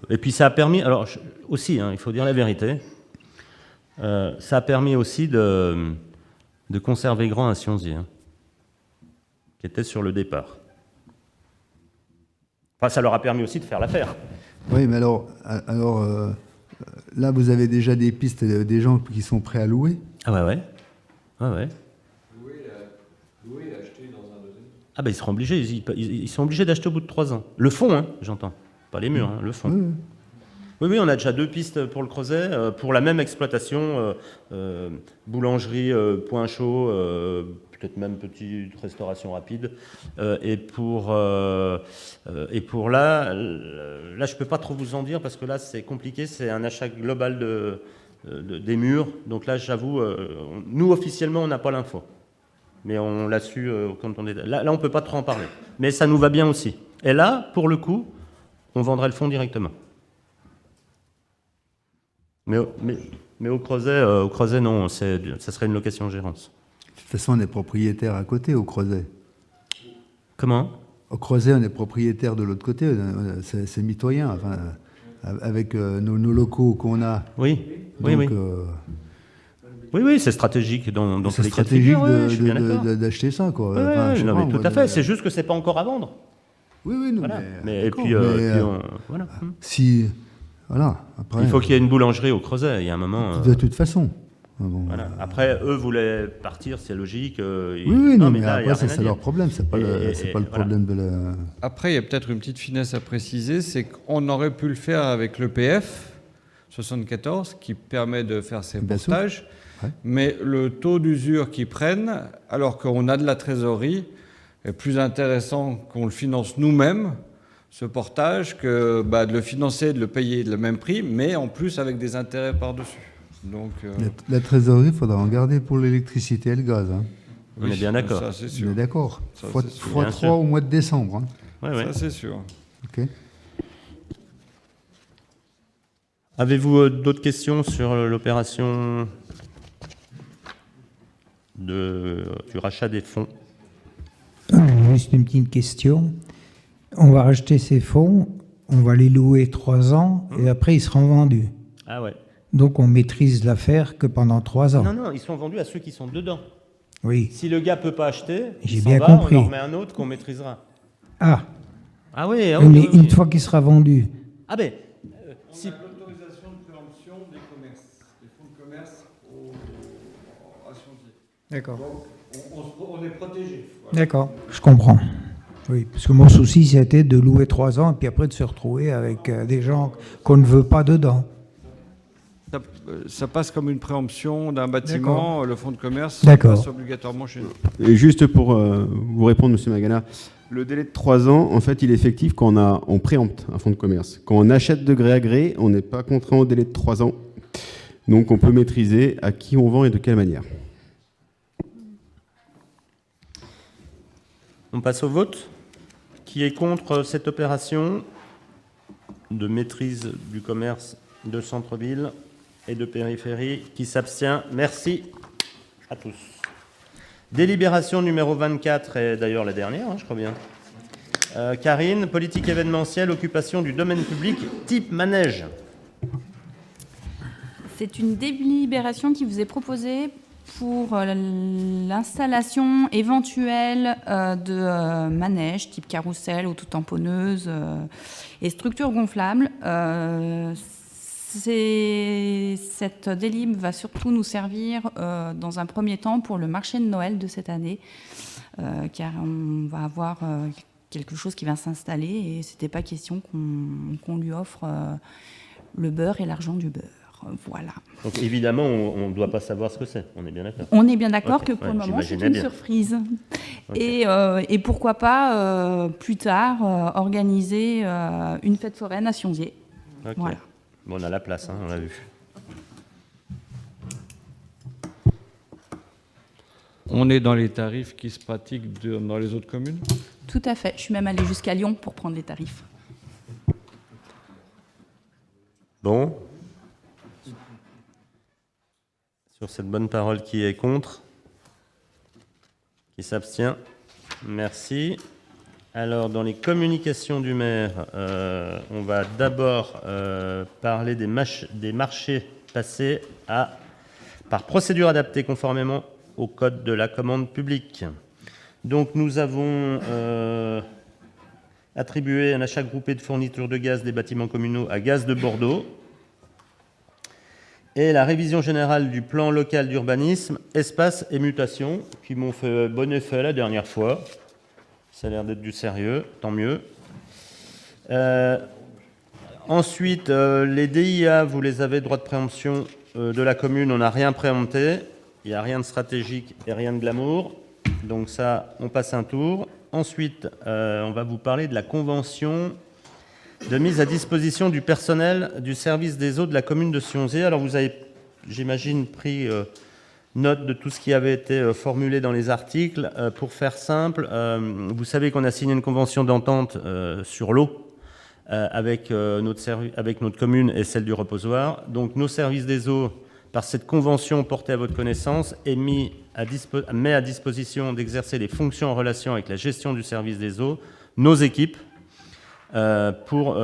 et puis ça a permis, alors aussi, il faut dire la vérité, ça a permis aussi de conserver Grand à Sionzy, qui était sur le départ. Enfin, ça leur a permis aussi de faire l'affaire. Oui, mais alors là, vous avez déjà des pistes, des gens qui sont prêts à louer? Ah ouais. Louer et acheter dans un deuxième. Ah ils seront obligés, ils sont obligés d'acheter au bout de 3 ans. Le fond, j'entends. Pas les murs, le fond. Oui, on a déjà 2 pistes pour le Creuset, pour la même exploitation, boulangerie, point chaud, peut-être même petite restauration rapide. Et pour là, je peux pas trop vous en dire parce que là, c'est compliqué, c'est un achat global des murs. Donc là, j'avoue, nous, officiellement, on n'a pas l'info. Mais on l'a su quand on est... Là, on ne peut pas trop en parler. Mais ça nous va bien aussi. Et là, pour le coup, on vendrait le fonds directement. Mais au Creuset, non, ça serait une location-gérance. De toute façon, on est propriétaire à côté, au Creuset. Comment? Au Creuset, on est propriétaire de l'autre côté. C'est mitoyen, enfin, avec nos locaux qu'on a. Oui, donc, oui, c'est stratégique dans c'est tous les cas de stratégique figure, d'acheter ça, quoi. Non, mais tout à fait. C'est juste que c'est pas encore à vendre. Oui, non, voilà. Voilà. Si, voilà. Après, il faut qu'il y ait une boulangerie au Creuset. Il y a un moment. De toute façon. Bon, voilà. Après, eux voulaient partir, c'est logique. Oui, non, mais là, après, c'est leur problème. C'est pas le problème de la. Après, il y a peut-être une petite finesse à préciser, c'est qu'on aurait pu le faire avec l'EPF 74, qui permet de faire ces portages. Ouais. Mais le taux d'usure qu'ils prennent, alors qu'on a de la trésorerie, est plus intéressant qu'on le finance nous-mêmes, ce portage, que de le financer, de le payer le même prix, mais en plus avec des intérêts par-dessus. Donc, la trésorerie, il faudra en garder pour l'électricité et le gaz. Oui, on est bien d'accord. Ça, c'est sûr. On est d'accord. Fois 3 au mois de décembre. Ça, c'est sûr. Ok. Avez-vous d'autres questions sur l'opération du rachat des fonds? Juste une petite question. On va racheter ces fonds, on va les louer 3 ans et après ils seront vendus. Ah ouais. Donc on maîtrise l'affaire que pendant 3 ans. Non, ils sont vendus à ceux qui sont dedans. Oui. Si le gars peut pas acheter, j'ai bien compris. On en remet un autre qu'on maîtrisera. Ah. Ah oui. Mais une fois qu'il sera vendu. Ah ben. Si l'autorisation de préemption des commerces, des fonds de commerce à Sionzy. D'accord. Donc on est protégé. Voilà. D'accord, je comprends. Oui, parce que mon souci c'était de louer 3 ans et puis après de se retrouver avec des gens qu'on ne veut pas dedans. Ça passe comme une préemption d'un bâtiment, le fonds de commerce passe obligatoirement chez nous. Et juste pour vous répondre, M. Magana, le délai de 3 ans, en fait, il est effectif quand on préempte un fonds de commerce. Quand on achète de gré à gré, on n'est pas contraint au délai de 3 ans. Donc on peut maîtriser à qui on vend et de quelle manière. On passe au vote. Qui est contre cette opération de maîtrise du commerce de centre-ville et de périphérie? Qui s'abstient? Merci à tous. Délibération numéro 24, et d'ailleurs la dernière, je crois bien. Karine, politique événementielle, occupation du domaine public, type manège. C'est une délibération qui vous est proposée pour l'installation éventuelle de manèges type carrousel, auto-tamponneuse et structures gonflables. Cette délib va surtout nous servir dans un premier temps pour le marché de Noël de cette année, car on va avoir quelque chose qui va s'installer et c'était pas question qu'on lui offre le beurre et l'argent du beurre. Voilà. Donc évidemment, on ne doit pas savoir ce que c'est, on est bien d'accord. On est bien d'accord que pour le moment, c'est une surprise. Okay. Et pourquoi pas, plus tard, organiser une fête foraine à Sionzier. Okay. Voilà. Bon, on a la place, on l'a vu. On est dans les tarifs qui se pratiquent dans les autres communes? Tout à fait. Je suis même allée jusqu'à Lyon pour prendre les tarifs. Bon. Sur cette bonne parole, qui est contre? Qui s'abstient? Merci. Alors, dans les communications du maire, on va d'abord parler des marchés passés par procédure adaptée conformément au code de la commande publique. Donc, nous avons attribué un achat groupé de fourniture de gaz des bâtiments communaux à Gaz de Bordeaux et la révision générale du plan local d'urbanisme, espace et mutation, qui m'ont fait bon effet la dernière fois. Ça a l'air d'être du sérieux, tant mieux. Ensuite, les DIA, vous les avez, droit de préemption de la commune, on n'a rien préempté. Il n'y a rien de stratégique et rien de glamour. Donc ça, on passe un tour. Ensuite, on va vous parler de la convention de mise à disposition du personnel du service des eaux de la commune de Sionzier. Alors vous avez, j'imagine, pris note de tout ce qui avait été formulé dans les articles. Pour faire simple, vous savez qu'on a signé une convention d'entente sur l'eau avec notre commune et celle du reposoir. Donc nos services des eaux, par cette convention portée à votre connaissance, met à disposition d'exercer les fonctions en relation avec la gestion du service des eaux, nos équipes, pour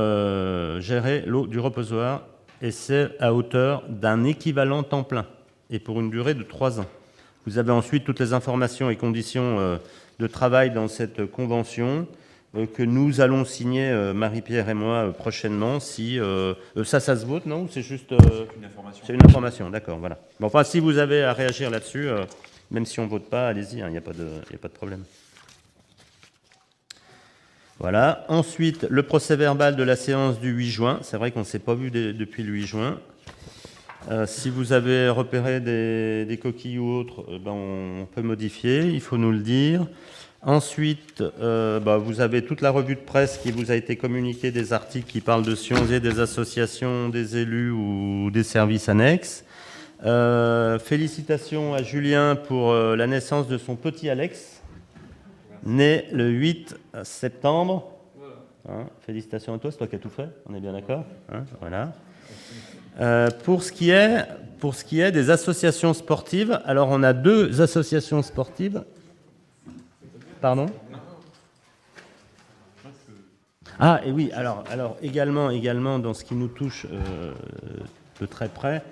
gérer l'eau du reposoir, et c'est à hauteur d'un équivalent temps plein, et pour une durée de 3 ans. Vous avez ensuite toutes les informations et conditions de travail dans cette convention que nous allons signer, Marie-Pierre et moi, prochainement. Si, ça se vote, non? Ou c'est juste... une information. C'est une information, d'accord, voilà. Bon, enfin, si vous avez à réagir là-dessus, même si on ne vote pas, allez-y, il n'y a pas de problème. Voilà. Ensuite, le procès-verbal de la séance du 8 juin. C'est vrai qu'on ne s'est pas vu depuis le 8 juin. Si vous avez repéré des coquilles ou autres, on peut modifier, il faut nous le dire. Ensuite, vous avez toute la revue de presse qui vous a été communiquée, des articles qui parlent de Sionzier, des associations, des élus ou des services annexes. Félicitations à Julien pour la naissance de son petit Alex, né le 8 septembre. Hein, félicitations à toi, c'est toi qui as tout fait, on est bien d'accord, hein, voilà. Pour ce qui est des associations sportives, alors on a 2 associations sportives. Pardon ? Ah, et oui, alors également dans ce qui nous touche de très près,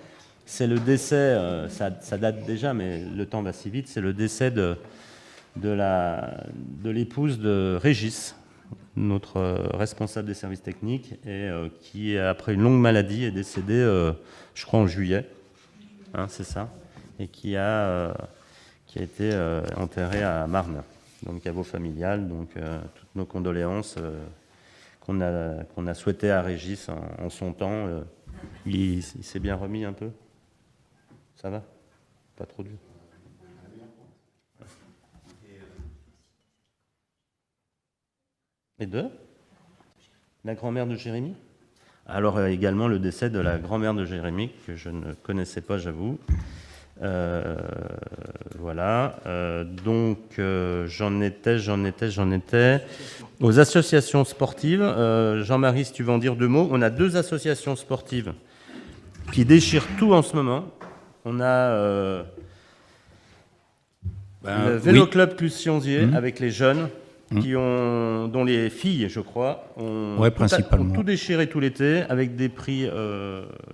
c'est le décès, ça date déjà, mais le temps va si vite, c'est le décès de l'épouse de Régis, notre responsable des services techniques, et qui, après une longue maladie, est décédé, je crois, en juillet, hein, c'est ça, et qui a été enterré à Marne, donc à vos familiales, donc toutes nos condoléances qu'on a souhaité à Régis en son temps. Il s'est bien remis un peu? Ça va? Pas trop dur? Et deux? La grand-mère de Jérémy? Alors également le décès de la grand-mère de Jérémy, que je ne connaissais pas, j'avoue. Voilà. Donc j'en étais. Aux associations sportives, Jean-Marie, si tu veux en dire deux mots, on a deux associations sportives qui déchirent tout en ce moment. On a le Vélo Club Clusionzier avec les jeunes, dont les filles, je crois, ont tout déchiré tout l'été avec des prix,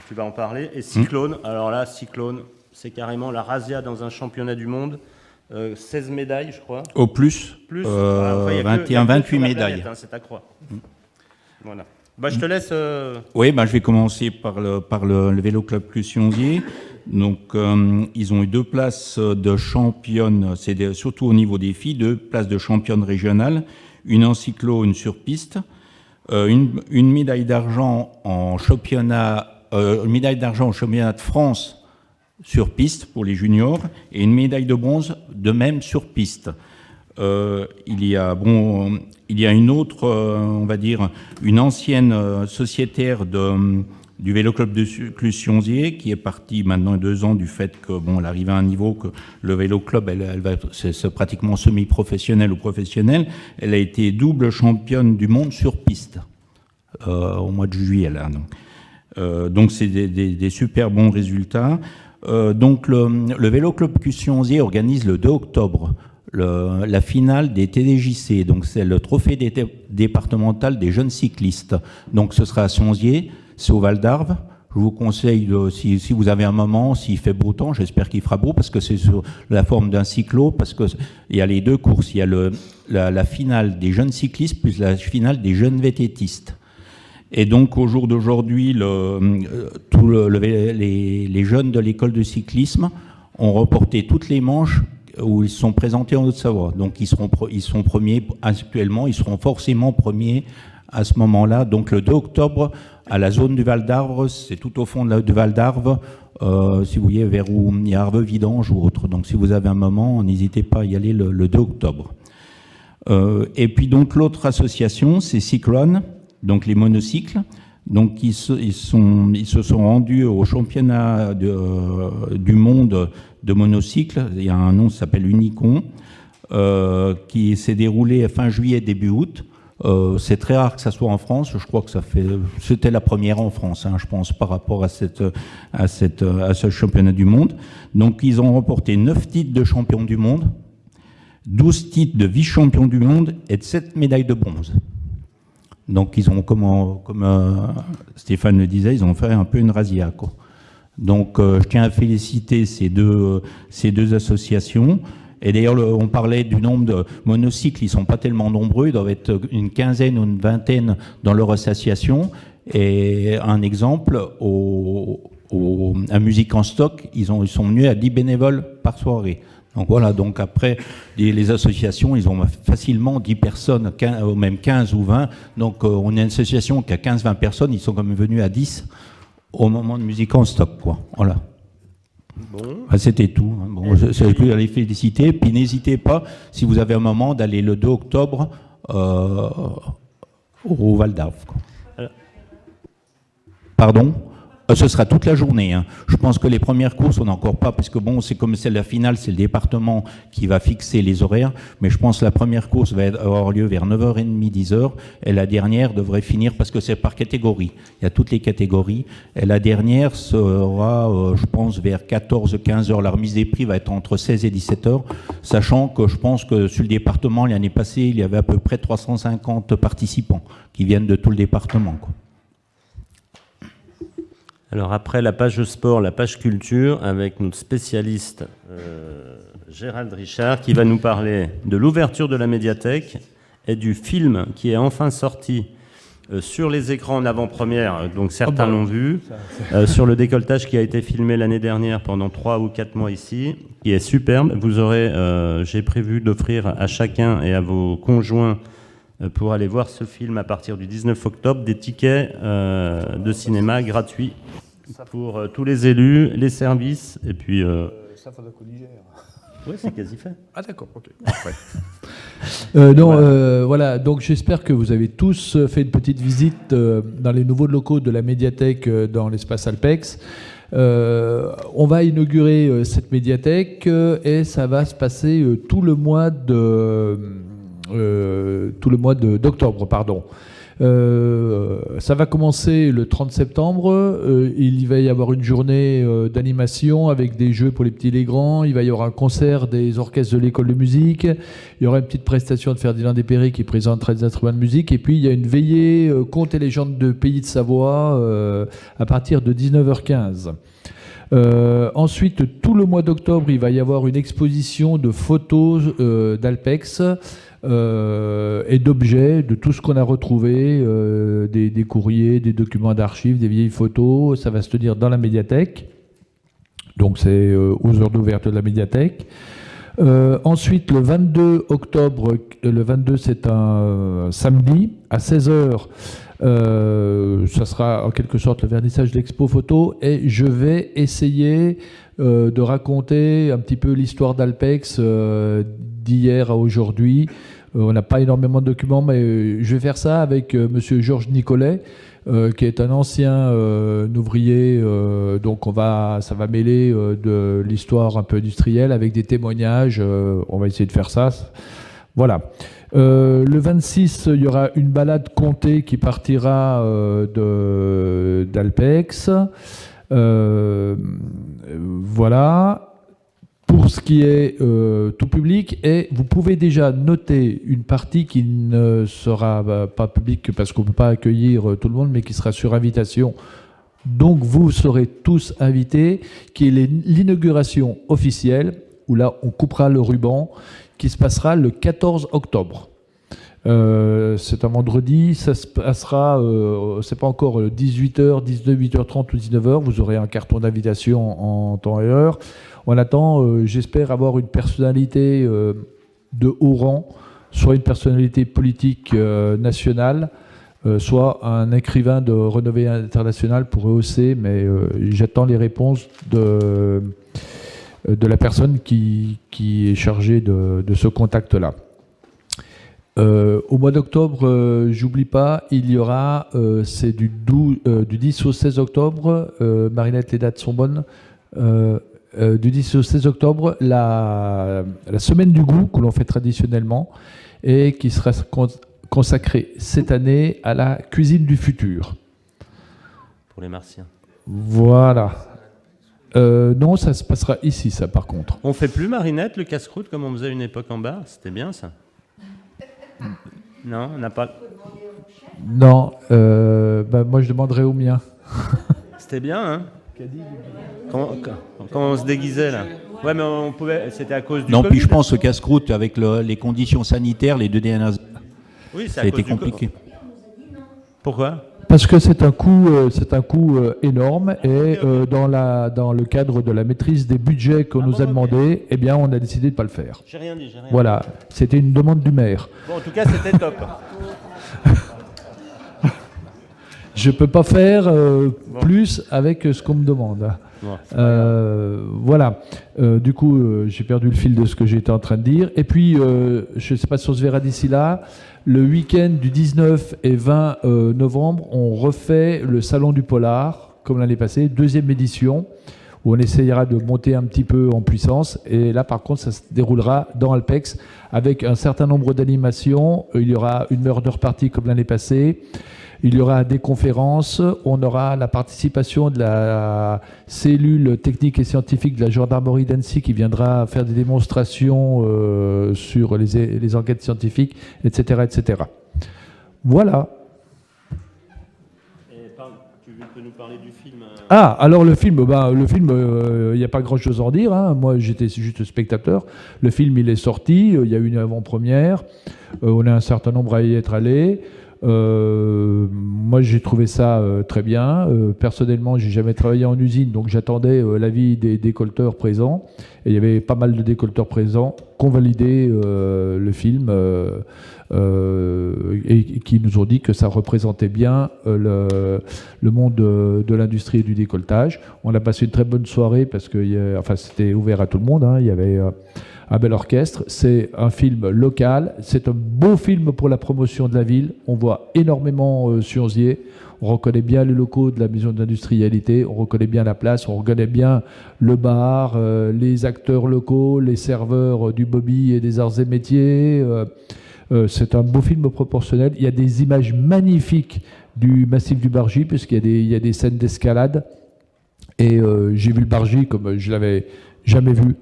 tu vas en parler, et Cyclone. Alors là, Cyclone, c'est carrément la razzia dans un championnat du monde. 16 médailles, je crois. Au plus, 21, 28 médailles. C'est à croire. Voilà. Bah, je te laisse... Oui, je vais commencer par le Vélo Club Clusionzier. Donc, ils ont eu 2 places de championne, surtout au niveau des filles, 2 places de championne régionale, une en cyclo, une sur piste, une médaille d'argent en championnat, de France sur piste pour les juniors, et une médaille de bronze de même sur piste. Il y a une autre, on va dire, une ancienne sociétaire du Vélo Club de Clusionzier, qui est partie maintenant 2 ans du fait que elle arrivait à un niveau que le Vélo Club, c'est pratiquement semi-professionnel ou professionnel. Elle a été double championne du monde sur piste au mois de juillet là. Donc c'est des super bons résultats. Donc le Vélo Club Clusionzier organise le 2 octobre la finale des TDJC. Donc c'est le trophée départemental des jeunes cyclistes. Donc ce sera à Sionzier. C'est au Val d'Arve. Je vous conseille, si vous avez un moment, s'il fait beau temps, j'espère qu'il fera beau, parce que c'est sur la forme d'un cyclo, parce qu'il y a les 2 courses. Il y a la finale des jeunes cyclistes, plus la finale des jeunes vététistes. Et donc, au jour d'aujourd'hui, les jeunes de l'école de cyclisme ont reporté toutes les manches où ils sont présentés en Haute-Savoie. Donc, ils sont premiers actuellement, ils seront forcément premiers à ce moment-là. Donc, le 2 octobre, à la zone du Val d'Arve, c'est tout au fond du Val d'Arve, si vous voyez vers où il y a Arve-Vidange ou autre. Donc si vous avez un moment, n'hésitez pas à y aller le 2 octobre. Et puis donc l'autre association, c'est Cyclone, donc les monocycles. Donc ils se sont rendus au championnat du monde de monocycles. Il y a un nom qui s'appelle Unicon, qui s'est déroulé fin juillet, début août. C'est très rare que ça soit en France. Je crois que c'était la première en France, je pense, par rapport à ce championnat du monde. Donc, ils ont remporté 9 titres de champion du monde, 12 titres de vice-champion du monde et 7 médailles de bronze. Donc, ils ont, comme Stéphane le disait, ils ont fait un peu une razzia, quoi. Donc, je tiens à féliciter ces deux associations. Et d'ailleurs, on parlait du nombre de monocycles, ils ne sont pas tellement nombreux, ils doivent être une quinzaine ou une vingtaine dans leur association. Et un exemple, à Musique en Stock, ils sont venus à 10 bénévoles par soirée. Donc voilà, donc après, les associations, ils ont facilement 10 personnes, même 15 ou 20. Donc on a une association qui a 15-20 personnes, ils sont quand même venus à 10 au moment de Musique en Stock, quoi. Voilà. Bon. C'était tout. Bon, je vais les féliciter. Puis n'hésitez pas, si vous avez un moment, d'aller le 2 octobre au Val d'Arve. Pardon ? Ce sera toute la journée. Je pense que les premières courses, on n'a encore pas, parce que c'est comme c'est la finale, c'est le département qui va fixer les horaires. Mais je pense que la première course va avoir lieu vers 9h30, 10h. Et la dernière devrait finir, parce que c'est par catégorie. Il y a toutes les catégories. Et la dernière sera, je pense, vers 14, 15h. La remise des prix va être entre 16 et 17h. Sachant que je pense que sur le département, l'année passée, il y avait à peu près 350 participants qui viennent de tout le département, quoi. Alors après la page sport, la page culture, avec notre spécialiste Gérald Richard, qui va nous parler de l'ouverture de la médiathèque et du film qui est enfin sorti sur les écrans en avant-première, donc certains l'ont vu, sur le décolletage qui a été filmé l'année dernière pendant 3 ou 4 mois ici, qui est superbe. Vous aurez, j'ai prévu d'offrir à chacun et à vos conjoints pour aller voir ce film à partir du 19 octobre, des tickets de cinéma gratuits pour tous les élus, les services, et puis... Ça faudra colliger. Oui, c'est quasi fait. Ah d'accord, ok. Voilà, donc j'espère que vous avez tous fait une petite visite dans les nouveaux locaux de la médiathèque dans l'espace Alpex. On va inaugurer cette médiathèque et ça va se passer tout le mois d'octobre, pardon. Ça va commencer le 30 septembre. Il va y avoir une journée d'animation avec des jeux pour les petits et les grands. Il va y avoir un concert des orchestres de l'école de musique. Il y aura une petite prestation de Ferdinand Despéré qui présentera des instruments de musique. Et puis il y a une veillée contes et légendes de Pays de Savoie à partir de 19h15. Ensuite, tout le mois d'octobre, il va y avoir une exposition de photos d'Alpex. Et d'objets, de tout ce qu'on a retrouvé, des courriers, des documents d'archives, des vieilles photos. Ça va se tenir dans la médiathèque. Donc c'est aux heures d'ouverture de la médiathèque. Ensuite, le 22 octobre, le 22 c'est un samedi, à 16h, ça sera en quelque sorte le vernissage de l'expo photo et je vais essayer de raconter un petit peu l'histoire d'Alpex d'hier à aujourd'hui. On n'a pas énormément de documents, mais je vais faire ça avec monsieur Georges Nicolet, qui est un ancien ouvrier. Donc ça va mêler de l'histoire un peu industrielle avec des témoignages. On va essayer de faire ça. Voilà. Le 26, il y aura une balade comptée qui partira d'Alpex. Voilà. Pour ce qui est tout public, et vous pouvez déjà noter une partie qui ne sera pas publique parce qu'on ne peut pas accueillir tout le monde, mais qui sera sur invitation. Donc vous serez tous invités, qui est l'inauguration officielle, où là on coupera le ruban, qui se passera le 14 octobre. C'est un vendredi, ça se passera, c'est pas encore 18h, 18h30 ou 19h, vous aurez un carton d'invitation en temps et heure. On attend, j'espère, avoir une personnalité de haut rang, soit une personnalité politique nationale, soit un écrivain de renommée internationale pour rehausser, mais j'attends les réponses de la personne qui est chargée de ce contact-là. Au mois d'octobre, j'oublie pas, il y aura, c'est du 10 au 16 octobre, Marinette, les dates sont bonnes, du 10 au 16 octobre, la semaine du goût que l'on fait traditionnellement et qui sera consacrée cette année à la cuisine du futur. Pour les Martiens. Voilà. Non, ça se passera ici, ça, par contre. On fait plus Marinette, le casse-croûte, comme on faisait à une époque en bar. C'était bien, ça. Non, on n'a pas... Non, moi je demanderai au mien. C'était bien, hein? Comment on se déguisait, là? Ouais, mais on pouvait... C'était à cause du Non, Covid. puis je pense au casse-croûte, avec les conditions sanitaires, les 2 dernières... Oui, ça a été compliqué. Pourquoi? Parce que c'est un coût énorme et dans le cadre de la maîtrise des budgets qu'on nous a demandé, eh bien, on a décidé de ne pas le faire. J'ai rien dit, Voilà, c'était une demande du maire. Bon, en tout cas, c'était top. Je ne peux pas faire plus avec ce qu'on me demande. Bon, voilà. Du coup, j'ai perdu le fil de ce que j'étais en train de dire. Et puis, je ne sais pas si on se verra d'ici là. Le week-end du 19 et 20 novembre, on refait le Salon du Polar, comme l'année passée, 2e édition, où on essayera de monter un petit peu en puissance. Et là, par contre, ça se déroulera dans Alpex, avec un certain nombre d'animations. Il y aura une heure de repartie comme l'année passée. Il y aura des conférences, on aura la participation de la cellule technique et scientifique de la gendarmerie d'Annecy qui viendra faire des démonstrations sur les enquêtes scientifiques, etc., etc. Voilà. Et tu peux nous parler du film? Ah, alors le film, il n'y a pas grand-chose à en dire, hein. Moi, j'étais juste spectateur. Le film, il est sorti, il y a eu une avant-première, on a un certain nombre à y être allés. Moi j'ai trouvé ça très bien. Personnellement, j'ai jamais travaillé en usine, donc j'attendais l'avis des décolteurs présents. Et il y avait pas mal de décolteurs présents qui ont validé le film. et qui nous ont dit que ça représentait bien le monde de l'industrie et du décolletage. On a passé une très bonne soirée parce que c'était ouvert à tout le monde, hein. Il y avait un bel orchestre. C'est un film local, c'est un beau film pour la promotion de la ville. On voit énormément Sionzier. On reconnaît bien les locaux de la maison d'industrialité, on reconnaît bien la place, on reconnaît bien le bar, les acteurs locaux, les serveurs du Bobby et des arts et métiers. C'est un beau film proportionnel. Il y a des images magnifiques du massif du Bargy, puisqu'il y a des scènes d'escalade. Et j'ai vu le Bargy comme je l'avais jamais vu.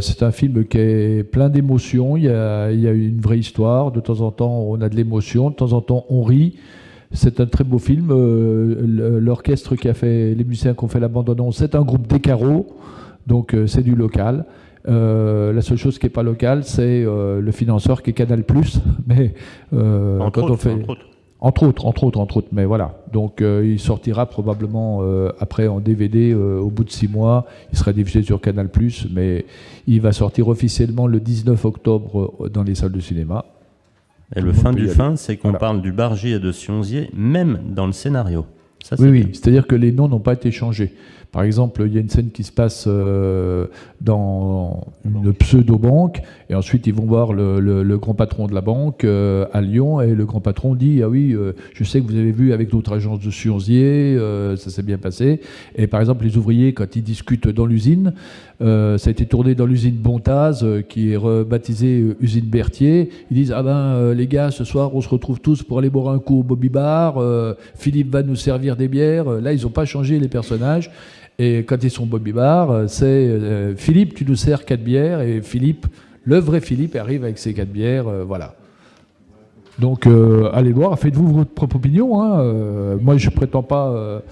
C'est un film qui est plein d'émotions. Il y a une vraie histoire. De temps en temps, on a de l'émotion. De temps en temps, on rit. C'est un très beau film. L'orchestre les musiciens qui ont fait la bande-annonce, c'est un groupe des Carreaux, donc c'est du local. La seule chose qui n'est pas locale, c'est le financeur qui est Canal+. Mais entre autres, mais voilà. Donc il sortira probablement après en DVD au bout de 6 mois. Il sera diffusé sur Canal+, mais il va sortir officiellement le 19 octobre dans les salles de cinéma. Et le fin du fin, c'est qu'on parle du Bargy et de Sionzier, même dans le scénario. Ça, oui, c'est-à-dire que les noms n'ont pas été changés. Par exemple, il y a une scène qui se passe dans une pseudo-banque, et ensuite ils vont voir le grand patron de la banque à Lyon, et le grand patron dit « Ah oui, je sais que vous avez vu avec notre agence de Sionzier, ça s'est bien passé. » Et par exemple, les ouvriers, quand ils discutent dans l'usine, ça a été tourné dans l'usine Bontaz, qui est rebaptisée usine Berthier. Ils disent « Ah ben, les gars, ce soir, on se retrouve tous pour aller boire un coup au Bobby Bar, Philippe va nous servir des bières. » Là, ils n'ont pas changé les personnages. Et quand ils sont Bobby Bar, c'est Philippe, tu nous sers 4 bières, et Philippe, le vrai Philippe, arrive avec ses 4 bières, voilà. Donc, allez voir, faites-vous votre propre opinion. Hein. Moi, je ne prétends pas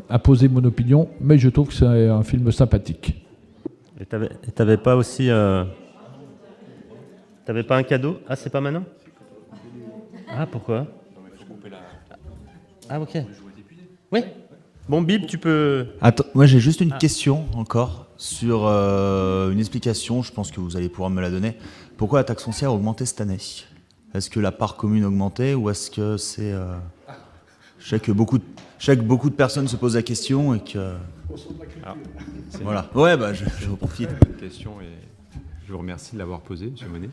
imposer mon opinion, mais je trouve que c'est un film sympathique. Et t'avais pas aussi... T'avais pas un cadeau? Ah, c'est pas maintenant? Ah, pourquoi? Ah, ok. Oui. Bon, Bib, tu peux... Attends, moi j'ai juste une question encore sur une explication, je pense que vous allez pouvoir me la donner. Pourquoi la taxe foncière a augmenté cette année? Est-ce que la part commune a augmenté ou est-ce que c'est... Je sais que beaucoup de personnes se posent la question et que... Voilà. Ouais, bah je vous profite. Une question et je vous remercie de l'avoir posée, M. Monet.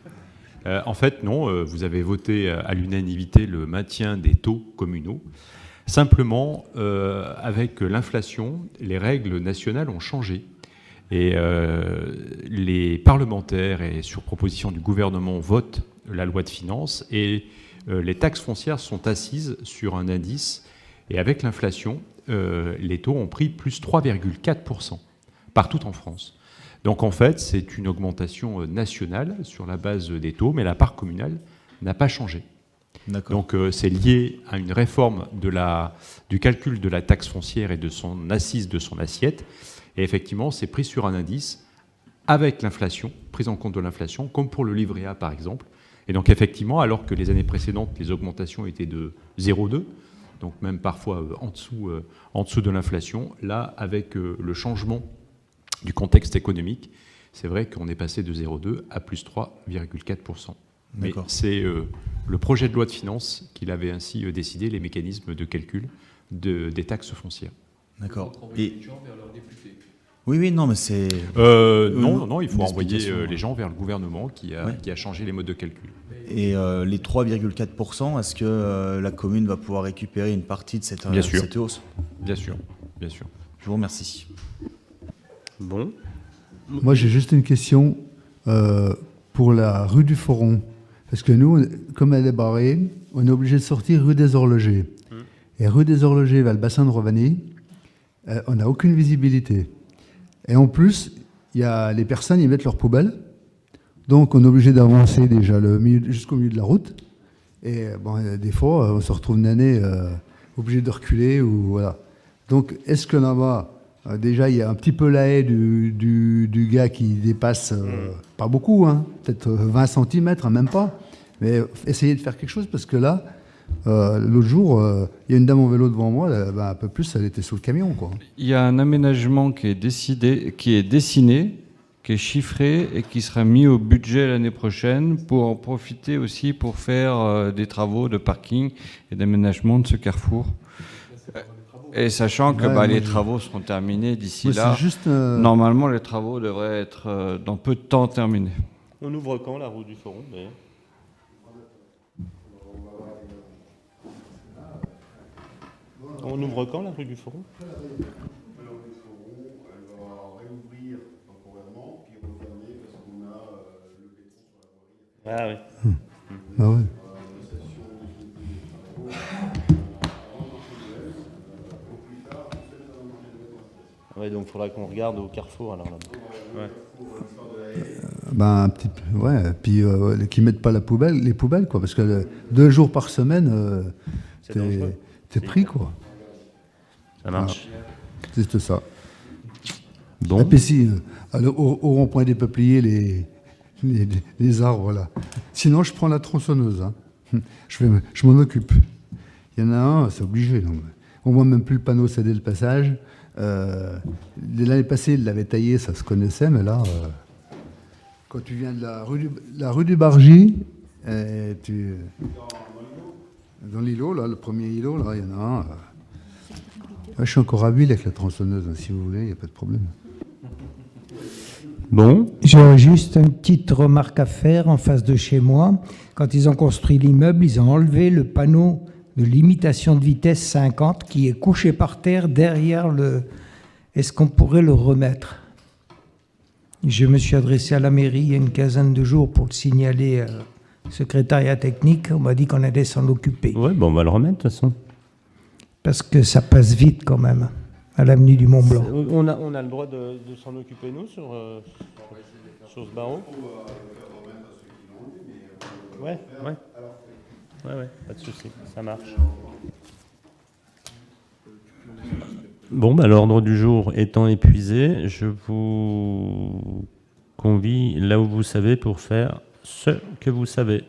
En fait, non, vous avez voté à l'unanimité le maintien des taux communaux. Simplement, avec l'inflation, les règles nationales ont changé. Et les parlementaires, et sur proposition du gouvernement, votent la loi de finances. Et les taxes foncières sont assises sur un indice. Et avec l'inflation, les taux ont pris plus 3,4% partout en France. Donc en fait, c'est une augmentation nationale sur la base des taux, mais la part communale n'a pas changé. Donc c'est lié à une réforme du calcul de la taxe foncière et de son assise, de son assiette. Et effectivement, c'est pris sur un indice avec l'inflation, prise en compte de l'inflation, comme pour le livret A par exemple. Et donc effectivement, alors que les années précédentes, les augmentations étaient de 0,2, donc même parfois en dessous de l'inflation, là, avec le changement du contexte économique, c'est vrai qu'on est passé de 0,2 à plus 3,4%. Mais c'est le projet de loi de finances qu'il avait ainsi décidé, les mécanismes de calcul des taxes foncières. D'accord. Et... Oui, non, mais c'est... Non, il faut envoyer les gens vers le gouvernement qui a changé les modes de calcul. Et les 3,4%, est-ce que la commune va pouvoir récupérer une partie de cette hausse? Bien sûr. Je vous remercie. Bon. Moi, j'ai juste une question pour la rue du Foron. Parce que nous, comme elle est barrée, on est obligé de sortir rue des Horlogers. Et rue des Horlogers vers le bassin de Rovaniemi, on n'a aucune visibilité. Et en plus, il y a les personnes, ils mettent leurs poubelles. Donc, on est obligé d'avancer déjà jusqu'au milieu de la route. Et bon, des fois, on se retrouve une année obligé de reculer. Voilà. Donc, est-ce que là-bas, déjà, il y a un petit peu la haie du gars qui dépasse, pas beaucoup, hein, peut-être 20 cm, même pas. Mais essayez de faire quelque chose parce que là, l'autre jour, il y a une dame en vélo devant moi, un peu plus, elle était sous le camion, quoi. Il y a un aménagement qui est dessiné qui est chiffré et qui sera mis au budget l'année prochaine pour en profiter aussi pour faire des travaux de parking et d'aménagement de ce carrefour. Et sachant que les travaux seront terminés d'ici là, normalement les travaux devraient être dans peu de temps terminés. On ouvre quand la rue du Forum d'ailleurs ? On ouvre quand la rue du Forum ? La rue du Forum, elle va réouvrir temporairement, puis refermer parce qu'on a le béton sur la voirie. Ah oui. Ah ouais. Ouais, donc il faudra qu'on regarde au carrefour alors là-bas. Un petit peu, ouais. Puis qu'ils mettent pas les poubelles, quoi, parce que 2 jours par semaine, t'es pris, quoi. Ça marche. C'est ça. Bon. Et puis si, au rond-point des peupliers, les arbres, là. Sinon, je prends la tronçonneuse. Hein. Je m'en occupe. Il y en a un, c'est obligé. Donc. On voit même plus le panneau céder le passage. L'année passée, il l'avait taillé, ça se connaissait, mais là, quand tu viens de la rue du Bargy, dans l'îlot, là, le premier îlot, là, il y en a un. Je suis encore à Ville avec la tronçonneuse, hein, si vous voulez, il n'y a pas de problème. Bon. J'ai juste une petite remarque à faire en face de chez moi. Quand ils ont construit l'immeuble, ils ont enlevé le panneau de limitation de vitesse 50 qui est couché par terre derrière le... Est-ce qu'on pourrait le remettre ? Je me suis adressé à la mairie il y a une quinzaine de jours pour le signaler au secrétariat technique. On m'a dit qu'on allait s'en occuper. Oui, bon, on va le remettre de toute façon. Parce que ça passe vite quand même, à l'avenue du Mont-Blanc. On a le droit de s'en occuper, nous, sur ce barreau ? Ouais, pas de souci, ça marche. Bon, l'ordre du jour étant épuisé, je vous convie là où vous savez pour faire ce que vous savez.